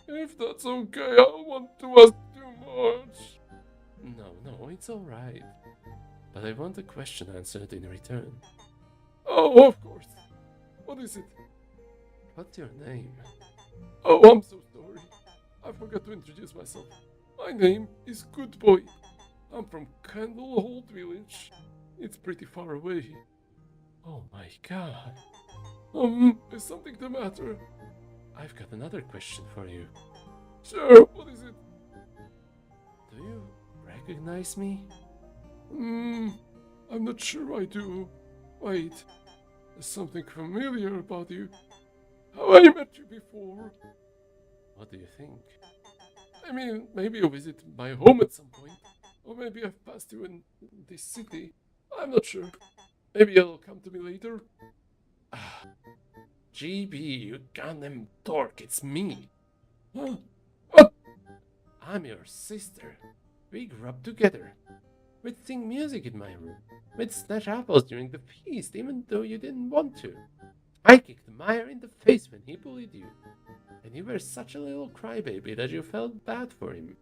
If that's okay, I don't want to ask too much. No, it's alright. But I want a question answered in return. Oh, of course. What is it? What's your name? Oh, I'm so sorry. I forgot to introduce myself. My name is Good Boy. I'm from Candlehold Village. It's pretty far away. Oh my god. Is something the matter? I've got another question for you. Sure, what is it? Do you recognize me? I'm not sure I do. Wait, there's something familiar about you. Have I met you before? What do you think? I mean, maybe you visited my home at some point. Or maybe I've passed you in this city. I'm not sure. Maybe it'll come to me later. GB, you goddamn dork, it's me. Huh? What? I'm your sister. We grew up together. We'd sing music in my room. We'd snatch apples during the feast, even though you didn't want to. I kicked Meyer in the face when he bullied you. And you were such a little crybaby that you felt bad for him.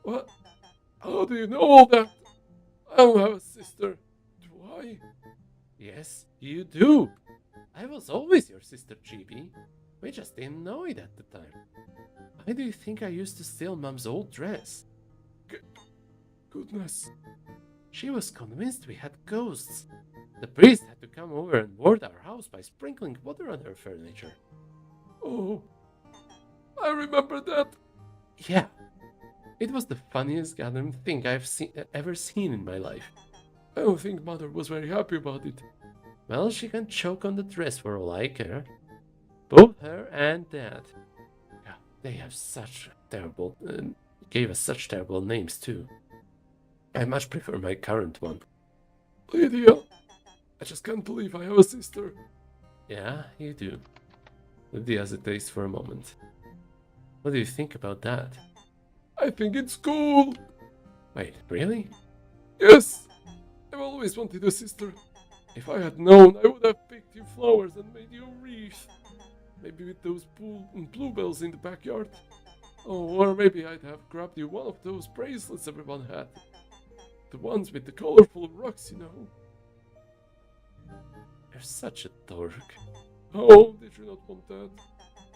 What? How do you know all that? I don't have a sister. Do I? Yes, you do. I was always your sister, GB. We just didn't know it at the time. Why do you think I used to steal Mom's old dress? Goodness. She was convinced we had ghosts. The priest had to come over and ward our house by sprinkling water on her furniture. Oh, I remember that. Yeah, it was the funniest goddamn thing I've ever seen in my life. I don't think Mother was very happy about it. Well, she can choke on the dress for all I care. Both her and Dad. Yeah, they have such terrible, gave us such terrible names too. I much prefer my current one. Lydia, I just can't believe I have a sister. Yeah, you do. Lydia hesitates for a moment. What do you think about that? I think it's cool. Wait, really? Yes, I've always wanted a sister. If I had known, I would have picked you flowers and made you a wreath. Maybe with those bluebells in the backyard. Oh, or maybe I'd have grabbed you one of those bracelets everyone had. The ones with the colorful rocks, you know. You're such a dork. Oh, did you not want that?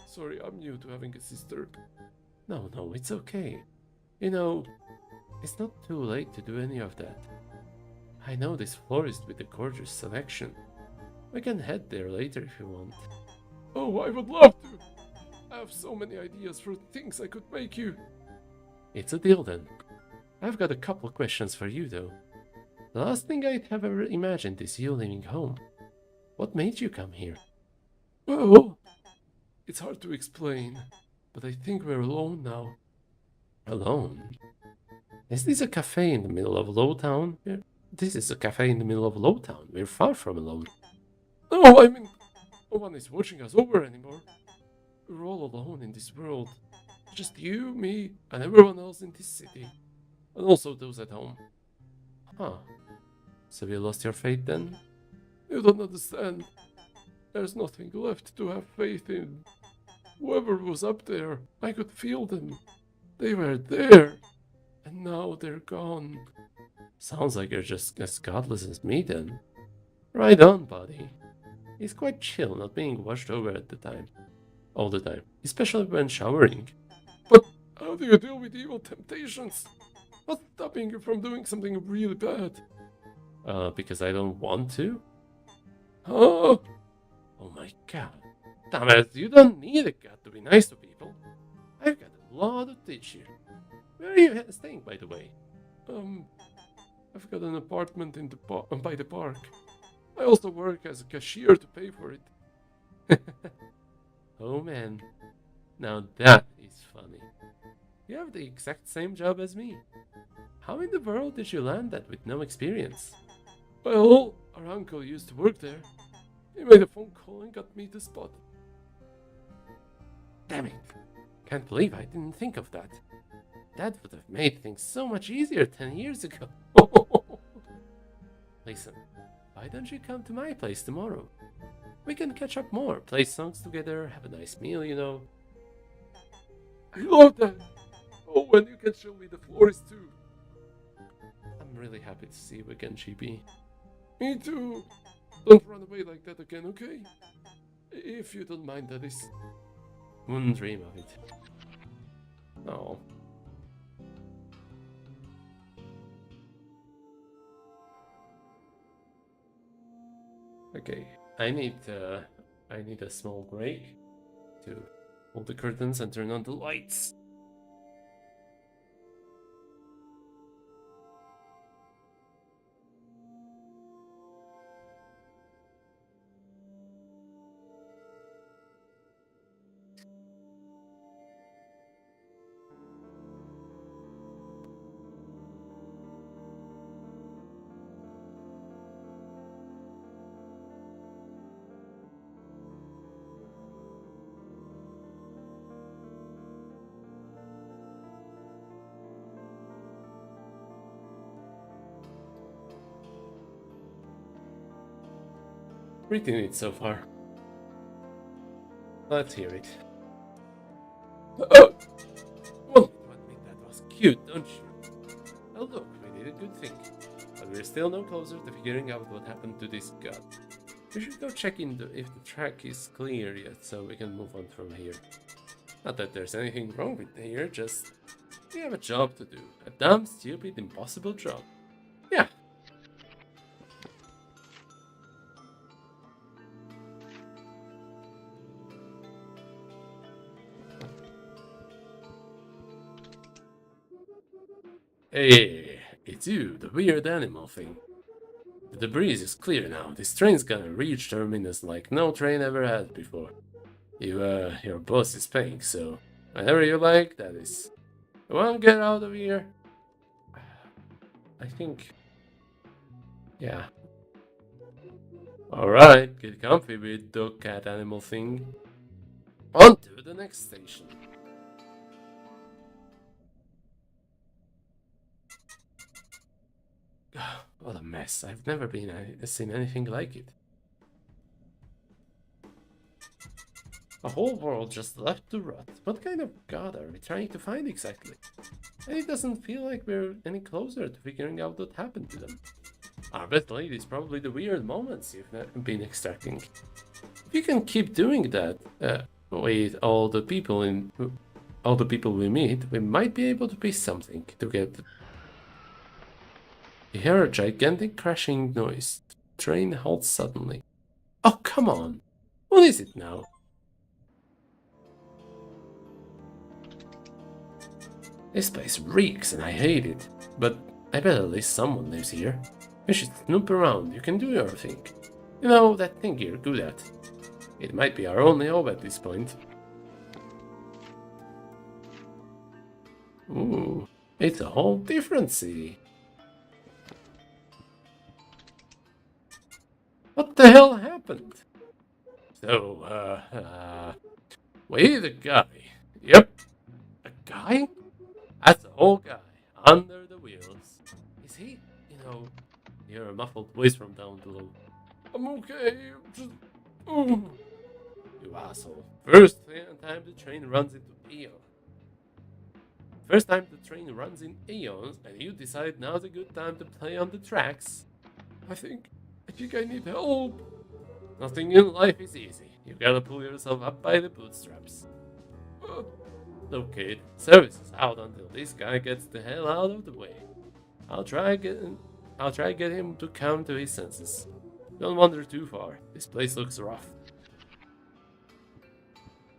Sorry, I'm new to having a sister. No, it's okay. You know, it's not too late to do any of that. I know this florist with the gorgeous selection. We can head there later if you want. Oh, I would love to. I have so many ideas for things I could make you. It's a deal then. I've got a couple questions for you though. The last thing I'd have ever imagined is you leaving home. What made you come here? Well, it's hard to explain, but I think we're alone now. Alone? Is this a cafe in the middle of Lowtown? This is a cafe in the middle of Lowtown. We're far from alone. No, I mean, no one is watching us over anymore. We're all alone in this world. Just you, me, and everyone else in this city. And also those at home. Huh. So you lost your faith then? You don't understand. There's nothing left to have faith in. Whoever was up there, I could feel them. They were there. And now they're gone. Sounds like you're just as godless as me then. Right on, buddy. It's quite chill not being washed over at the time. All the time. Especially when showering. But how do you deal with evil temptations? What's stopping you from doing something really bad? Because I don't want to? Huh? Oh my god. Dumbass, you don't need a god to be nice to people. lot to teach you. Where are you staying, by the way? I've got an apartment in the by the park. I also work as a cashier to pay for it. Oh man, now that is funny. You have the exact same job as me. How in the world did you land that with no experience? Well, our uncle used to work there. He made a phone call and got me the spot. Damn it. Can't believe I didn't think of that. That would have made things so much easier 10 years ago. Listen, why don't you come to my place tomorrow? We can catch up more, play songs together, have a nice meal, you know. I love that! Oh, and you can show me the florist too. I'm really happy to see you again, GB. Me too. Don't run away like that again, okay? If you don't mind, that is. Wouldn't dream of it. Oh. Okay, I need a small break to pull the curtains and turn on the lights. Pretty neat so far. Let's hear it. Well, You admit that was cute, don't you? Oh look, we did a good thing. But we're still no closer to figuring out what happened to this god. We should go check in if the track is clear yet, so we can move on from here. Not that there's anything wrong with here, just we have a job to do. A dumb, stupid, impossible job. Yeah. Hey, it's you, the weird animal thing. The breeze is clear now. This train's gonna reach terminus like no train ever had before. Your boss is paying, so whenever you like, that is. You wanna get out of here? I think. Yeah. Alright, get comfy with dog cat animal thing. On to the next station. What a mess. I've never seen anything like it. A whole world just left to rot. What kind of god are we trying to find exactly? And it doesn't feel like we're any closer to figuring out what happened to them. I bet lately is probably the weird moments you've been extracting. If you can keep doing that with all the people we meet, we might be able to piece something together. You hear a gigantic crashing noise. The train halts suddenly. Oh, come on! What is it now? This place reeks and I hate it. But I bet at least someone lives here. We should snoop around, you can do your thing. You know, that thing you're good at. It might be our only hope at this point. Ooh, it's a whole different city. What the hell happened? So, wait, a guy. Yep, a guy? That's a whole guy, under the wheels. Is he, you hear a muffled voice from down below. I'm okay. Just. Ooh. You asshole. First time the train runs into eons. First time the train runs in eons, and you decide now's a good time to play on the tracks. I think I need help. Nothing in life is easy. You gotta pull yourself up by the bootstraps. Look, kid, service is out until this guy gets the hell out of the way. I'll try get him to come to his senses. Don't wander too far. This place looks rough.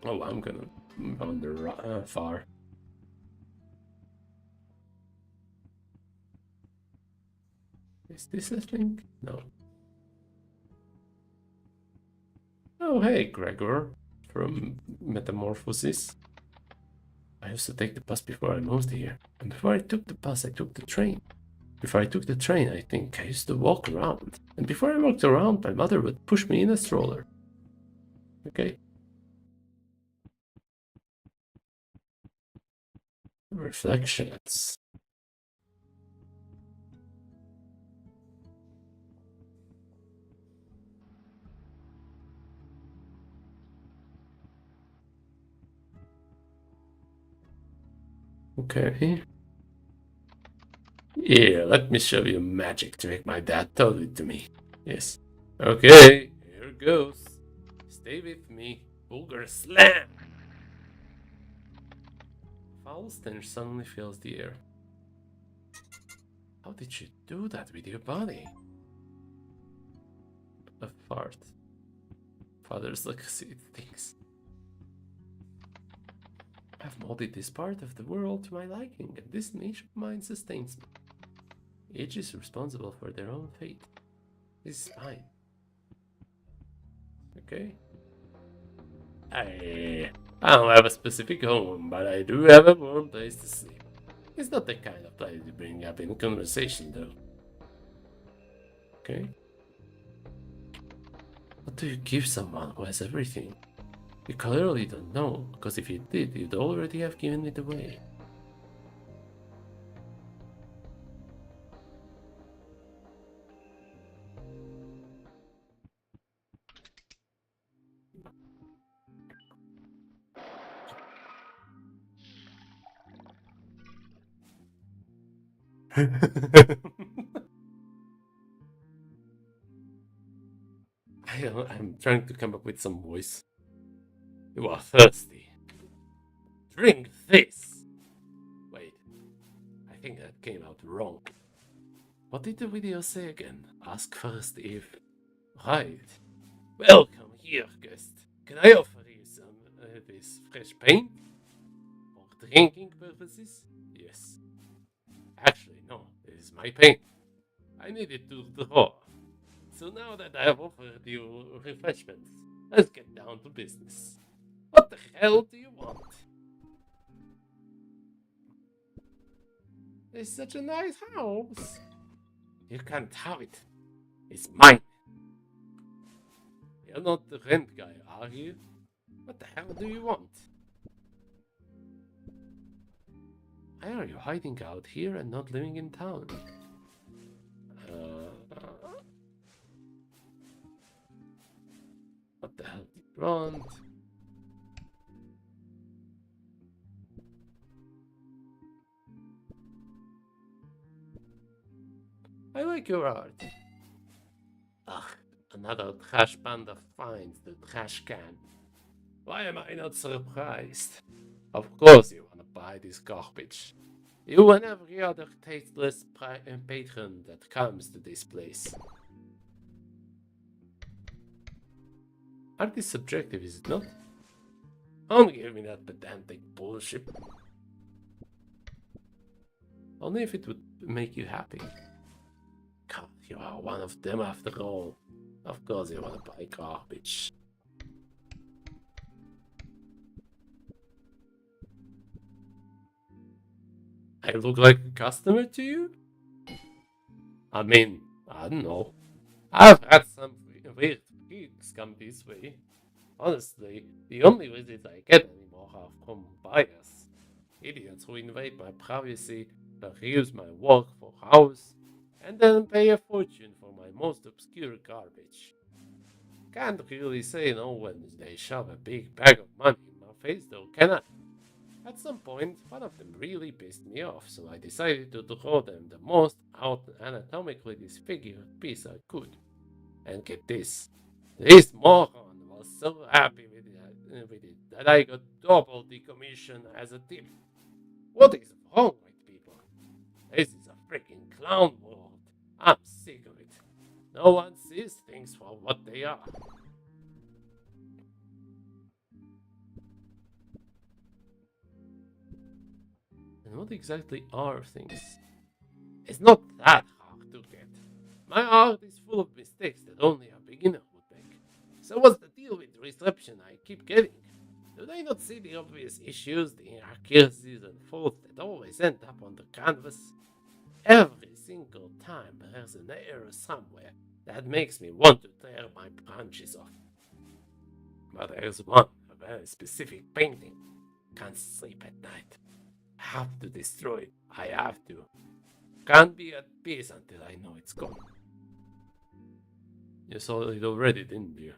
Oh, I'm gonna wander far. Is this a thing? No. Oh, hey, Gregor. From Metamorphosis. I used to take the bus before I moved here. And before I took the bus, I took the train. Before I took the train, I think I used to walk around. And before I walked around, my mother would push me in a stroller. Okay? Reflections. Okay. Here, let me show you a magic trick my dad taught it to me. Yes. Okay, here goes. Stay with me. Booger slam! Foul stench suddenly fills the air. How did you do that with your body? A fart. Father's legacy things. I've molded this part of the world to my liking, and this niche of mine sustains me. Each is responsible for their own fate. This is mine. Okay? I don't have a specific home, but I do have a warm place to sleep. It's not the kind of place you bring up in conversation, though. Okay? What do you give someone who has everything? You clearly don't know, because if you did, you'd already have given it away. I'm trying to come up with some voice. You are thirsty. Drink this! Wait, I think that came out wrong. What did the video say again? Ask first if... Right. Welcome here, guest. Can I offer you some this fresh paint? For drinking purposes? Yes. Actually, no, this is my paint. I needed to draw. So now that I have offered you refreshments, let's get down to business. What the hell do you want? It's such a nice house. You can't have it. It's mine. You're not the rent guy, are you? What the hell do you want? Why are you hiding out here and not living in town? What the hell do you want? I like your art. Ugh, another trash panda finds the trash can. Why am I not surprised? Of course you want to buy this garbage. You and every other tasteless patron that comes to this place. Art is subjective, is it not? Don't give me that pedantic bullshit. Only if it would make you happy. God, you are one of them after all. Of course you want to buy garbage. I look like a customer to you? I mean, I don't know. I've had some weird freaks come this way. Honestly, the only visits I get anymore are from buyers. Idiots who invade my privacy, peruse my work for hours, and then pay a fortune for my most obscure garbage. Can't really say no when they shove a big bag of money in my face though, can I? At some point, one of them really pissed me off, so I decided to draw them the most anatomically disfigured piece I could. And get this moron was so happy with it that I got double the commission as a tip. What is wrong with people? This is a freaking clown world. I'm sick of it. No one sees things for what they are. And what exactly are things? It's not that hard to get. My heart is full of mistakes that only a beginner would make. So what's the deal with the reception I keep getting? Do they not see the obvious issues, the inaccuracies and faults that always end up on the canvas? Every single time there's an error somewhere that makes me want to tear my branches off. But there's one, a very specific painting. Can't sleep at night. I have to destroy it. I have to. Can't be at peace until I know it's gone. You saw it already, didn't you?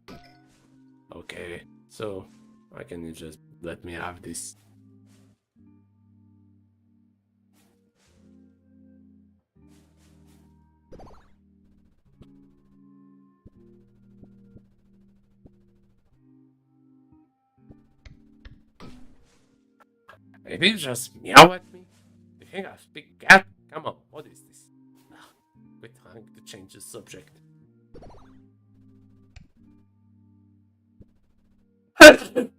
Okay, so why can't you just let me have this? Did you just meow at me? You think I speak cat? Come on, what is this? Ugh, quit trying to change the subject. Beyond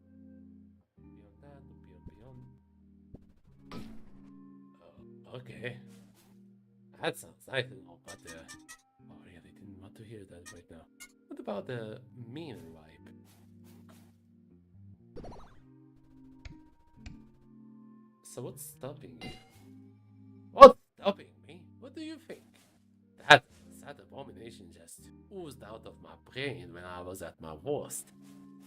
that, beyond. Okay. That sounds nice and all, but I really didn't want to hear that right now. What about the meaner vibe? So what's stopping you? What's stopping me? What do you think? That abomination just oozed out of my brain when I was at my worst.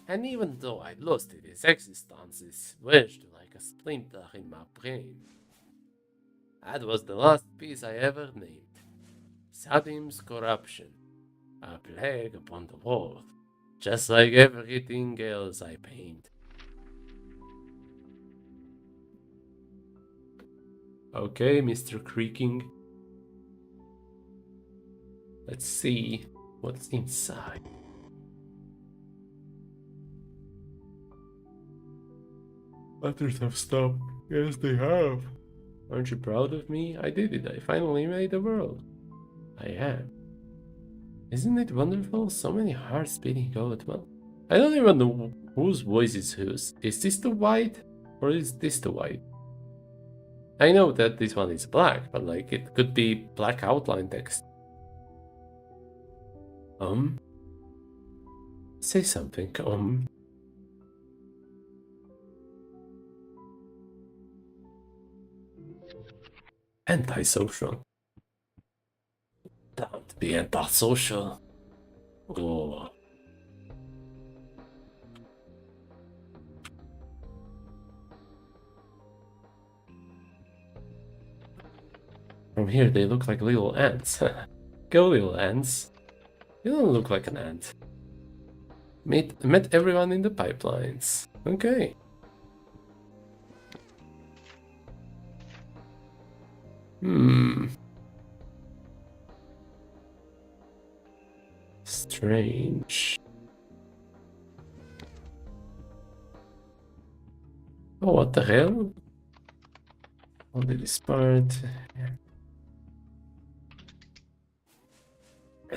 And even though I lost it, its existence is wedged like a splinter in my brain. That was the last piece I ever named. Sadim's corruption. A plague upon the world. Just like everything else I paint. Okay, Mr. Creaking. Let's see what's inside. Letters have stopped. Yes, they have. Aren't you proud of me? I did it. I finally made the world. I am. Isn't it wonderful? So many hearts beating all at once. I don't even know whose voice is whose. Is this the white? Or is this the white? I know that this one is black, but like it could be black outline text. Say something, Antisocial. Don't be antisocial. Oh. From here they look like little ants. Go little ants. You don't look like an ant. Met everyone in the pipelines. Okay. Strange. Oh, what the hell? Only this part.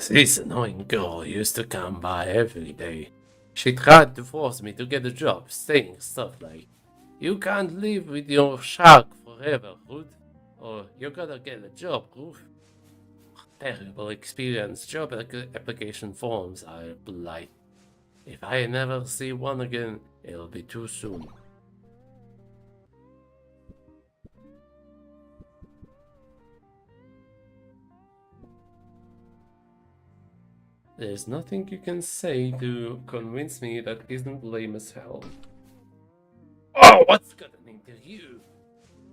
This annoying girl used to come by every day. She tried to force me to get a job, saying stuff like, "You can't live with your shark forever, Ruth. Or you gotta get a job, Ruth." Terrible experience. Job application forms are blight. If I never see one again, it'll be too soon. There's nothing you can say to convince me that isn't lame as hell. Oh, what's gotten into you?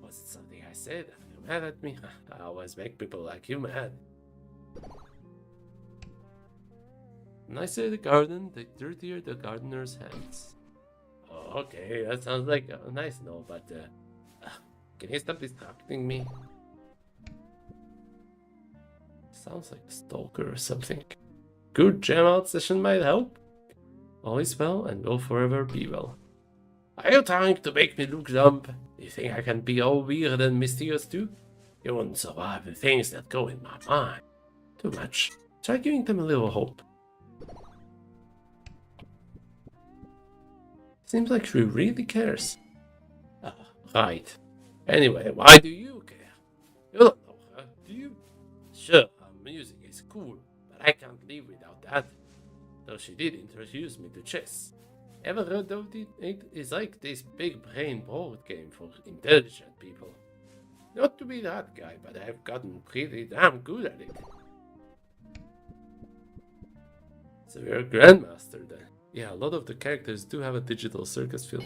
Was it something I said? Are you mad at me? I always make people like you mad. The nicer the garden, the dirtier the gardener's hands. Oh, okay, that sounds like nice and all, but can you stop distracting me? Sounds like a stalker or something. Good jam out session might help. All is well and will forever be well. Are you trying to make me look dumb? You think I can be all weird and mysterious too? You wouldn't survive the things that go in my mind. Too much. Try giving them a little hope. Seems like she really cares. Right. Anyway, why do you care? You don't know her, do you? Sure, her music is cool. that. Though she did introduce me to chess. Ever heard of it? It is like this big brain board game for intelligent people. Not to be that guy, but I've gotten pretty damn good at it. So you're a grandmaster then. Yeah, a lot of the characters do have a digital circus feel.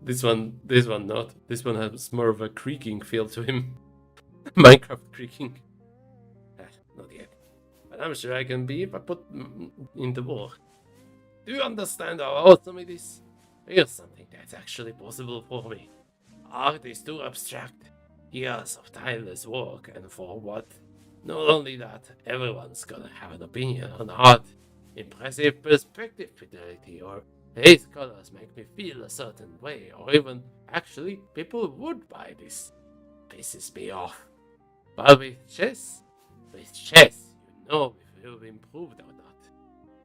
This one not. This one has more of a creaking feel to him. Minecraft creaking. Not yet. But I'm sure I can be if I put in the work. Do you understand how awesome it is? Here's something that's actually possible for me. Art is too abstract. Years of tireless work, and for what? Not only that, everyone's gonna have an opinion on art. Impressive perspective fidelity, or these colors make me feel a certain way, or even, actually, people would buy this. Pisses me off. But with chess, you know if you've improved or not.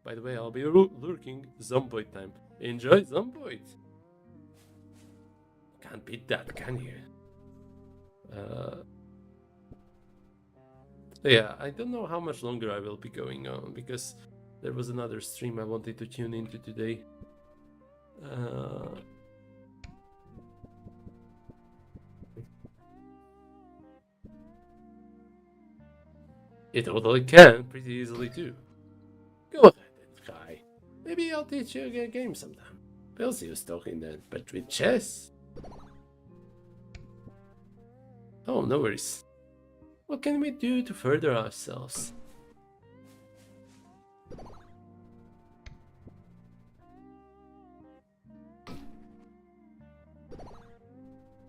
By the way, I'll be lurking Zomboid time. Enjoy Zomboid! Can't beat that, can you? Yeah, I don't know how much longer I will be going on, because there was another stream I wanted to tune into today. You totally can, pretty easily too. Go ahead and try. Maybe I'll teach you a game sometime. Percy was talking then, but with chess? Oh, no worries. What can we do to further ourselves?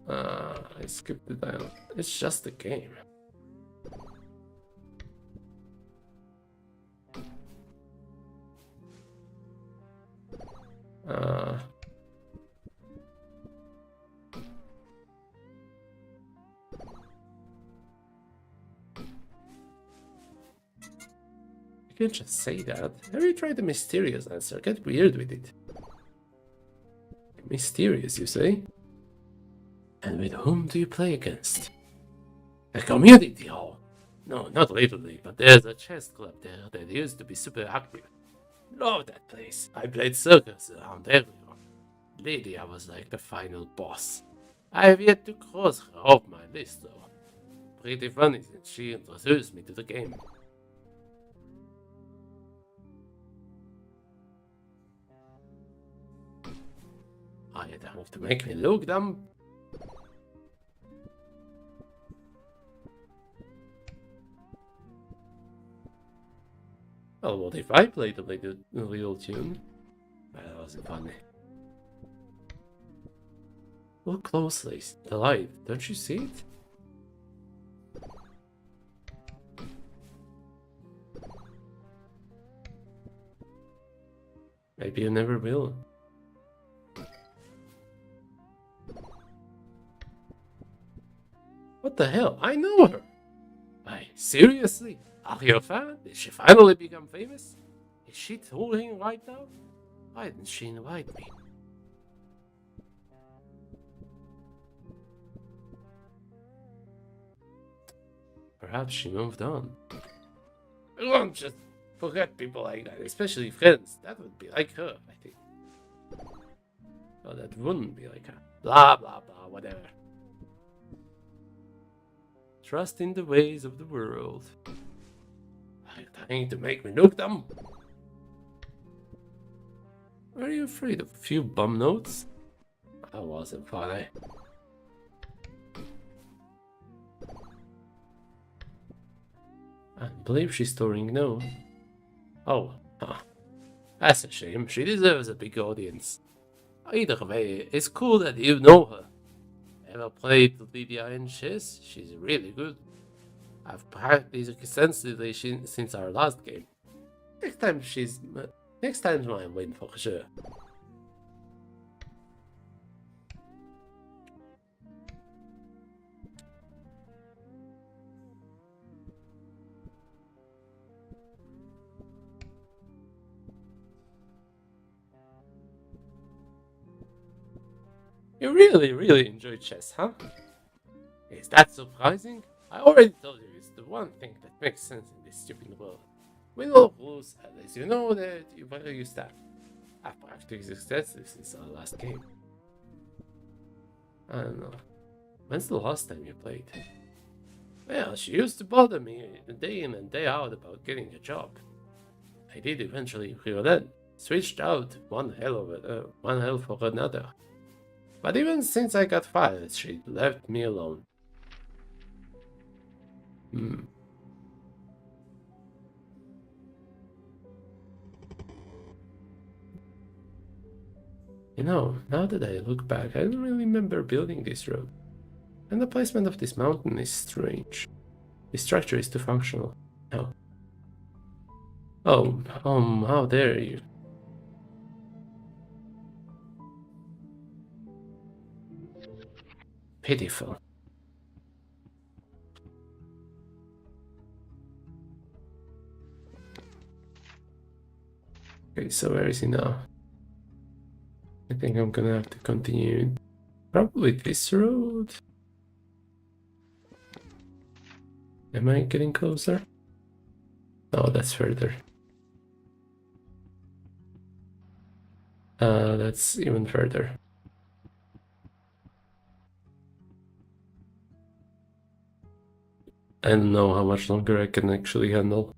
I skipped the dialogue. It's just a game. You can't just say that. Have you tried the mysterious answer? Get weird with it. Mysterious, you say? And with whom do you play against? A community hall. No, not literally, but there's a chess club there that used to be super active. Love that place. I played circus around everywhere. Lydia was like the final boss. I have yet to cross her off my list though. Pretty funny since she introduced me to the game. I don't have to make me look dumb. Well, what if I played the little tune? That wasn't funny. Look closely. The light. Don't you see it? Maybe you never will. What the hell? I know her! Why, seriously? Are you a fan? Did she finally become famous? Is she touring right now? Why didn't she invite me? Perhaps she moved on. I won't just forget people like that, especially friends. That would be like her, I think. Oh, that wouldn't be like her. Blah, blah, blah, whatever. Trust in the ways of the world. Are you trying to make me look dumb? Are you afraid of a few bum notes? That wasn't funny. I believe she's touring now. Oh, huh. That's a shame. She deserves a big audience. Either way, it's cool that you know her. Ever played Lydia in chess? She's really good. I've practiced extensively since our last game. Next time's my win for sure. You really enjoy chess, huh? Is that surprising? I already told you it's the one thing that makes sense in this stupid world. Win or lose, at least you know that where you stand. I've practiced successes since our last game. I don't know. When's the last time you played? Well, she used to bother me day in and day out about getting a job. I did eventually relent, switched out one hell for another. But even since I got fired, she left me alone. You know, now that I look back, I don't really remember building this road. And the placement of this mountain is strange. The structure is too functional. No. Oh, how dare you. Pitiful. Okay, so where is he now? I think I'm gonna have to continue probably this road. Am I getting closer? Oh, that's further. That's even further. I don't know how much longer I can actually handle.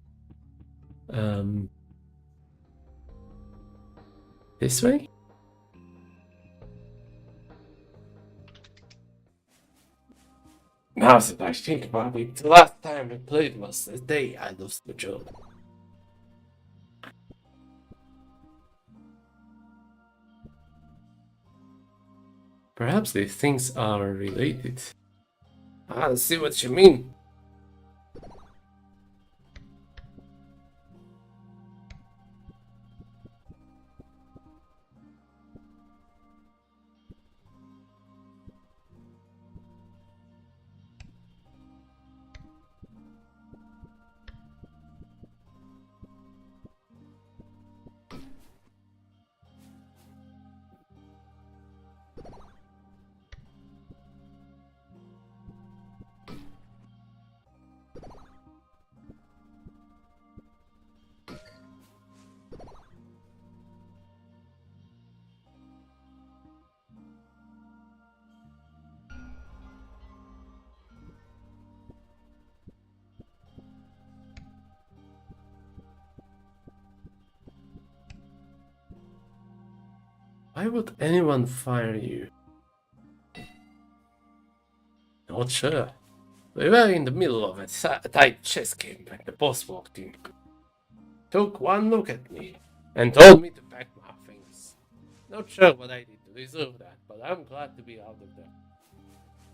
This way? Now that I think about it, the last time we played was the day I lost the job. Perhaps these things are related. I see what you mean. Why would anyone fire you? Not sure. We were in the middle of a tight chess game when the boss walked in. Took one look at me and told me to pack my things. Not sure what I did to deserve that, but I'm glad to be out of there.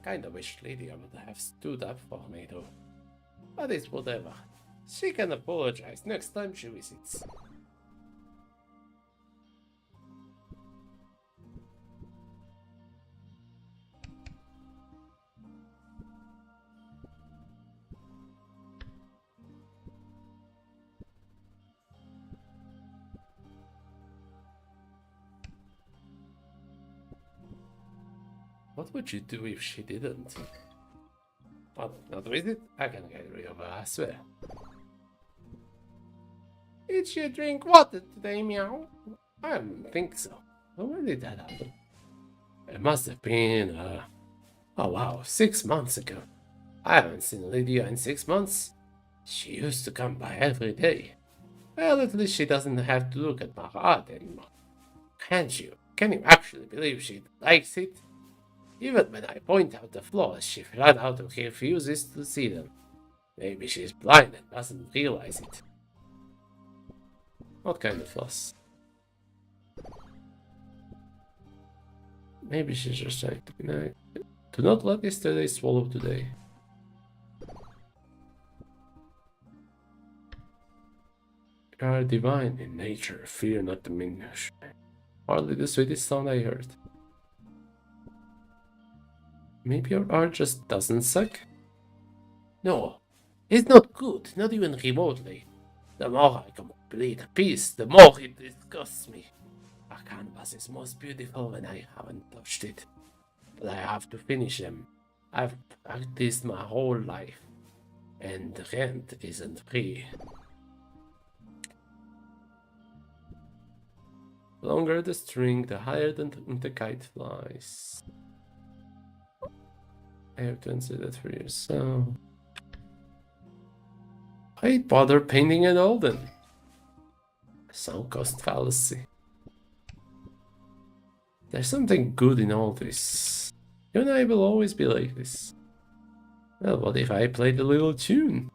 Kinda wish Lydia would have stood up for me though. But it's whatever. She can apologize next time she visits. What would you do if she didn't? But not with it, I can get rid of her, I swear. Did you drink water today, meow? I don't think so. When did that happen? It must have been, oh wow, 6 months ago. I haven't seen Lydia in 6 months. She used to come by every day. Well, at least she doesn't have to look at my art anymore. Can't you? Can you actually believe she likes it? Even when I point out the flaws, she flat out refuses to see them. Maybe she's blind and doesn't realize it. What kind of flaws? Maybe she's just trying to be nice. Do not let yesterday swallow today. You are divine in nature, fear not diminish. Hardly the sweetest sound I heard. Maybe your art just doesn't suck? No, it's not good, not even remotely. The more I complete a piece, the more it disgusts me. A canvas is most beautiful when I haven't touched it. But I have to finish them. I've practiced my whole life. And Rant isn't free. The longer the string, the higher the kite flies. I have to answer that for yourself. Why bother painting at all then? Sunk cost fallacy. There's something good in all this. You and I will always be like this. Well, what if I played a little tune?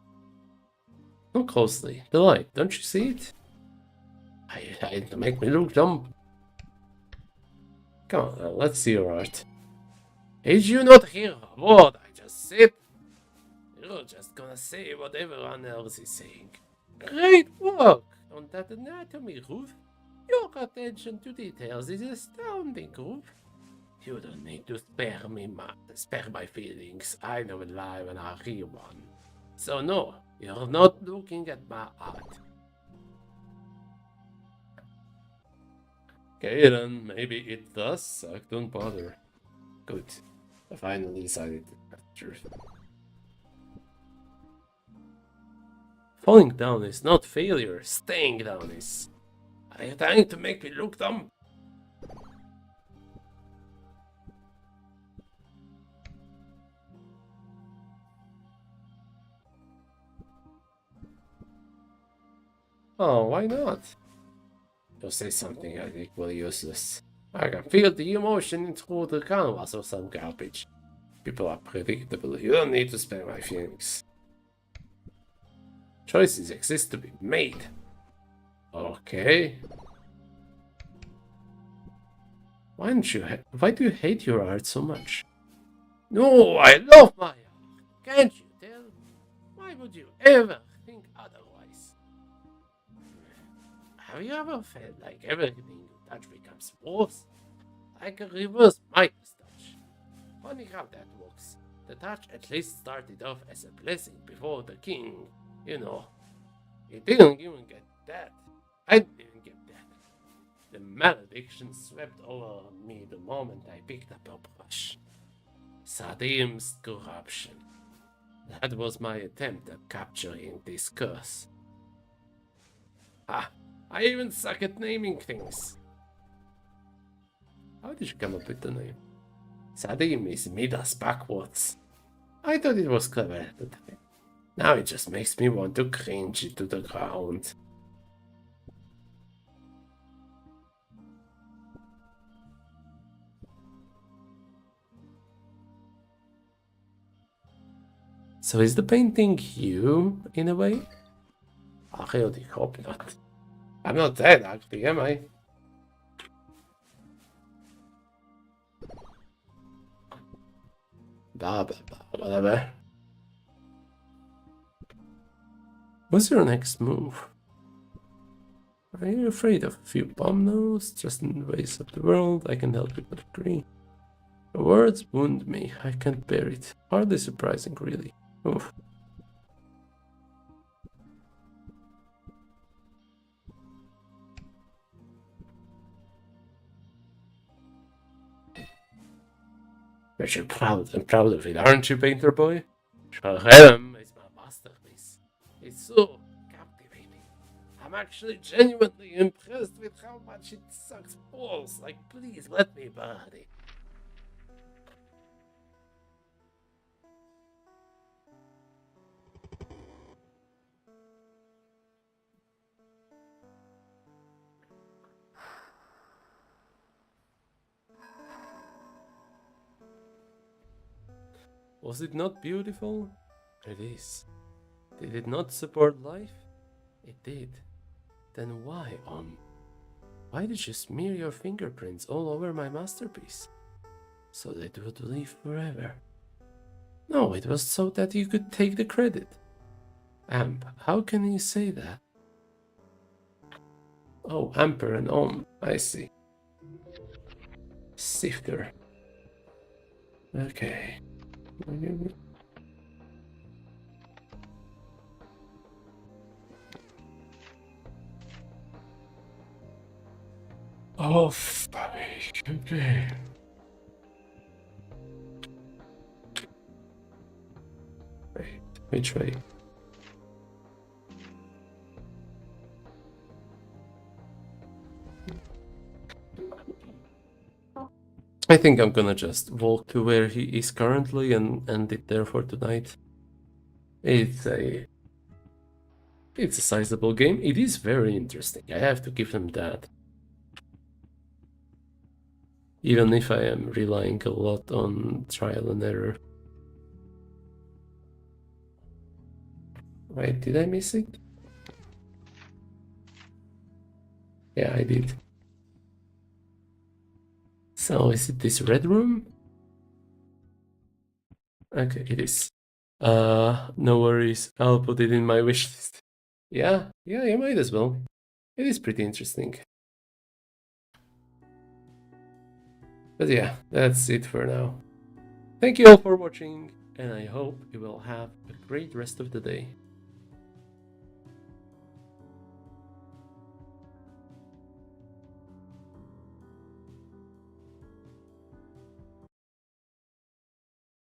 Look closely. The light, don't you see it? I make me look dumb. Come on, let's see your art. Did you not hear a word I just said? You're just gonna say what everyone else is saying. Great work on that anatomy, Ruth. Your attention to details is astounding, Ruth. You don't need to spare my feelings. I know a lie when I hear one. So no, you're not looking at my art. Okay then, maybe it does suck, don't bother. Good. I finally decided the truth. Falling down is not failure, staying down is. Are you trying to make me look dumb? Oh, why not? You'll say something equally useless. I can feel the emotion through the canvas or some garbage. People are predictable. You don't need to spare my feelings. Choices exist to be made. Okay. Why do you hate your art so much? No, I love my art. Can't you tell? Why would you ever think otherwise? Have you ever felt like everything you touch becomes worse? Like a reverse Midas touch. Funny how that works. The touch at least started off as a blessing before the king. You know. He didn't even get that. I didn't get that. The malediction swept over me the moment I picked up a brush. Sadim's corruption. That was my attempt at capturing this curse. Ah, I even suck at naming things. How did you come up with the name? Sadim is Midas backwards. I thought it was clever at the time. Now it just makes me want to cringe it to the ground. So is the painting you, in a way? I really hope not. I'm not that ugly, am I? Blah blah blah, whatever. What's your next move? Are you afraid of a few bomb notes just in the ways of the world? I can help you but agree. Your words wound me. I can't bear it. Hardly surprising, really. Oof. But you're proud. I'm proud of it, aren't you, painter boy? Sharem is my masterpiece. It's so captivating. I'm actually genuinely impressed with how much it sucks balls. Like, please let me burn it. Was it not beautiful? It is. Did it not support life? It did. Then why, why did you smear your fingerprints all over my masterpiece? So that it would live forever. No, it was so that you could take the credit. Amp, how can you say that? Oh, Amper and I see. Sifter. Okay. Oh, fuck. Okay. Wait, which way? I think I'm gonna just walk to where he is currently and end it there for tonight. It's a sizable game. It is very interesting. I have to give him that. Even if I am relying a lot on trial and error. Wait, did I miss it? Yeah, I did. So is it this red room? Okay, it is. No worries. I'll put it in my wish list. Yeah, you might as well. It is pretty interesting. But yeah, that's it for now. Thank you all for watching, and I hope you will have a great rest of the day.